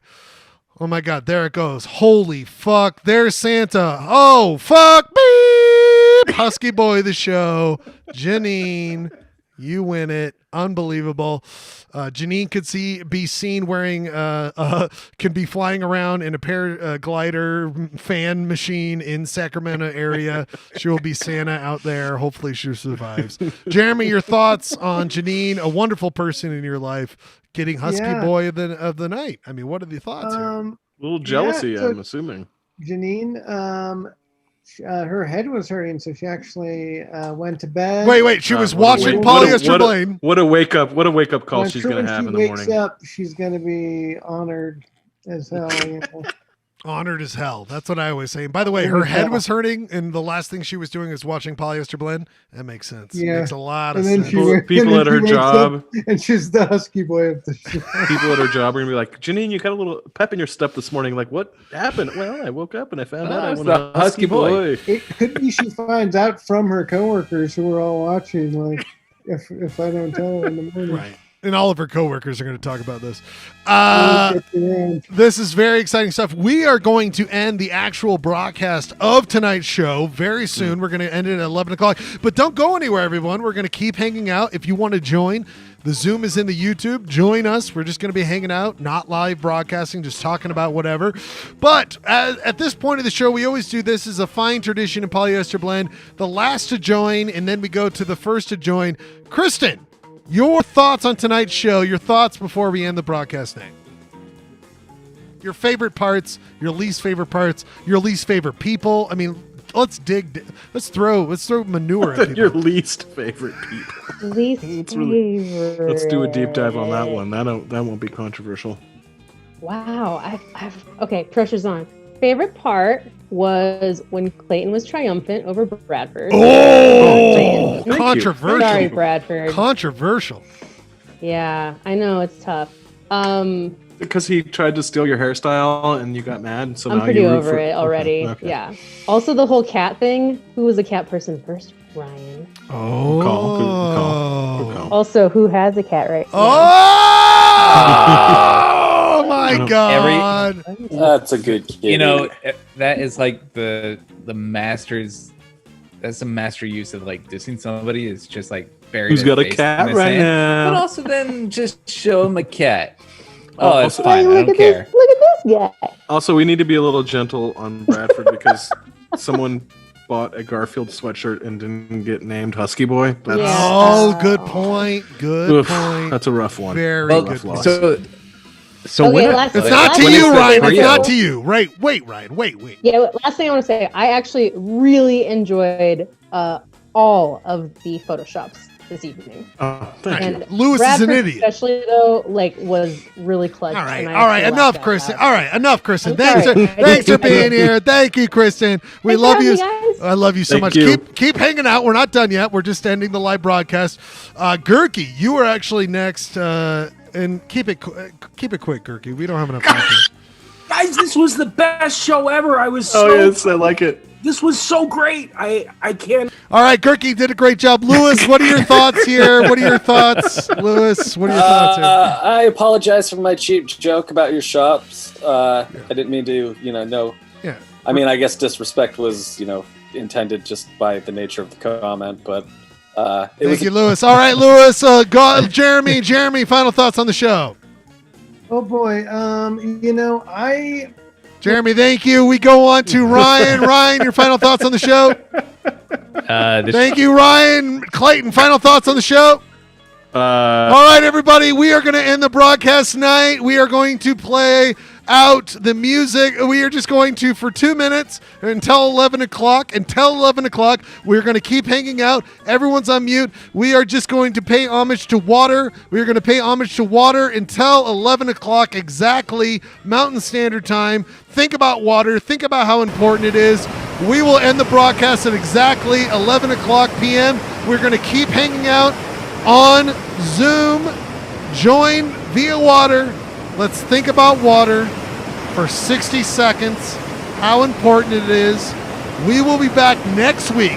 Oh my God, there it goes. Holy fuck. There's Santa. Oh, fuck me. Husky boy the show. Janine, you win it. Unbelievable. Janine could be seen wearing can be flying around in a paraglider fan machine in Sacramento area. She will be Santa out there. Hopefully she survives. Jeremy, your thoughts on Janine, a wonderful person in your life, getting husky boy of the night? I mean, what are the thoughts here? A little jealousy, I'm assuming. Janine, her head was hurting, so she actually went to bed. Wait, she was watching Polyester Blend. What a wake up call she's going to have in the morning. When she wakes up, she's going to be honored as hell. You know? Honored as hell. That's what I always say. And by the way, her head was hurting, and the last thing she was doing is watching Polyester Blend. That makes sense. Yeah. Makes a lot of And then sense. People at her job. And she's the husky boy of the show. People at her job are going to be like, Janine, you got a little pep in your step this morning. Like, what happened? Well, I woke up and I found out I was the husky boy. It could be she finds out from her coworkers who are all watching, like, if I don't tell her in the morning. Right. And all of her coworkers are going to talk about this. This is very exciting stuff. We are going to end the actual broadcast of tonight's show very soon. We're going to end it at 11 o'clock. But don't go anywhere, everyone. We're going to keep hanging out. If you want to join, the Zoom is in the YouTube. Join us. We're just going to be hanging out, not live broadcasting, just talking about whatever. But at this point of the show, we always do this as a fine tradition in Polyester Blend. The last to join, and then we go to the first to join. Kristen, your thoughts on tonight's show, your thoughts before we end the broadcast night. Your favorite parts, your least favorite parts, your least favorite people. I mean, let's throw manure at people. Your least favorite people. Let's do a deep dive on that one. That won't be controversial. Wow. I've okay, pressure's on. Favorite part, was when Clayton was triumphant over Bradford. Oh, controversial. Sorry, Bradford. Controversial. Yeah, I know it's tough. Because he tried to steal your hairstyle and you got mad. So I'm now pretty you root over for... it already. Okay. Yeah. Also, the whole cat thing. Who was a cat person first? Ryan. Oh. Good call. Also, who has a cat right now? Oh my God. That's a good kid. You know, that is like the master's. That's a master use of like dissing somebody is just like bury Who's their got a face cat in the right sand, now? but also then just show him a cat. Oh, it's also- fine. I don't care. Look at this guy. Also, we need to be a little gentle on Bradford because someone bought a Garfield sweatshirt and didn't get named Husky Boy. That's, Oh, good point. Good Oof, point. that's a rough one. Very Well, good loss. point. So Okay, when last- It's not to last- you, last- Ryan. It's trio. not to you. Right. Wait, Ryan. Wait. Yeah, last thing I want to say, I actually really enjoyed all of the photoshops this evening. Oh, thank And you. Lewis is an Bradford idiot. especially though, like was really clutch. All right, and I all right, actually enough, laughed out Kristen. loud. All right, enough, Kristen. I'm Thanks, sorry. thanks for being here. Thank you, Kristen. We Thanks for love you. having me, guys. I love you so Thank much. you. Keep hanging out. We're not done yet. We're just ending the live broadcast. Gurky, you are actually next, and keep it quick, Gurky. We don't have enough time. Guys, this was the best show ever. I was so. Oh, yes, I like it. This was so great. I can't. All right, Gurky did a great job. Lewis, what are your thoughts here? What are your thoughts, Lewis? What are your thoughts here? I apologize for my cheap joke about your shops. I didn't mean to, no. Yeah. I mean, I guess disrespect was, intended just by the nature of the comment, but Thank you, Lewis. All right, Lewis. Jeremy, final thoughts on the show. Oh boy, Jeremy, thank you. We go on to Ryan. Ryan, your final thoughts on the show? Thank you, Ryan. Clayton, final thoughts on the show? All right, everybody, we are going to end the broadcast tonight. We are going to play out the music. We are just going to, for 2 minutes until 11 o'clock. Until 11 o'clock, we're going to keep hanging out. Everyone's on mute. We are just going to pay homage to water. We are going to pay homage to water until 11 o'clock exactly, Mountain Standard Time. Think about water. Think about how important it is. We will end the broadcast at exactly 11 o'clock p.m. We're going to keep hanging out on Zoom. Join via water. Let's think about water for 60 seconds, how important it is. We will be back next week.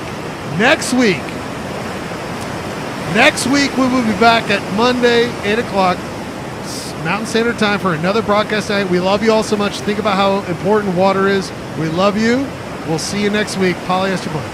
Next week, we will be back at Monday, 8 o'clock, Mountain Standard Time for another broadcast night. We love you all so much. Think about how important water is. We love you. We'll see you next week. Polyester Blend.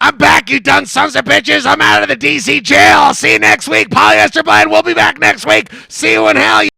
I'm back, you done sons of bitches. I'm out of the DC jail. I'll see you next week. Polyester Blend. We'll be back next week. See you in hell.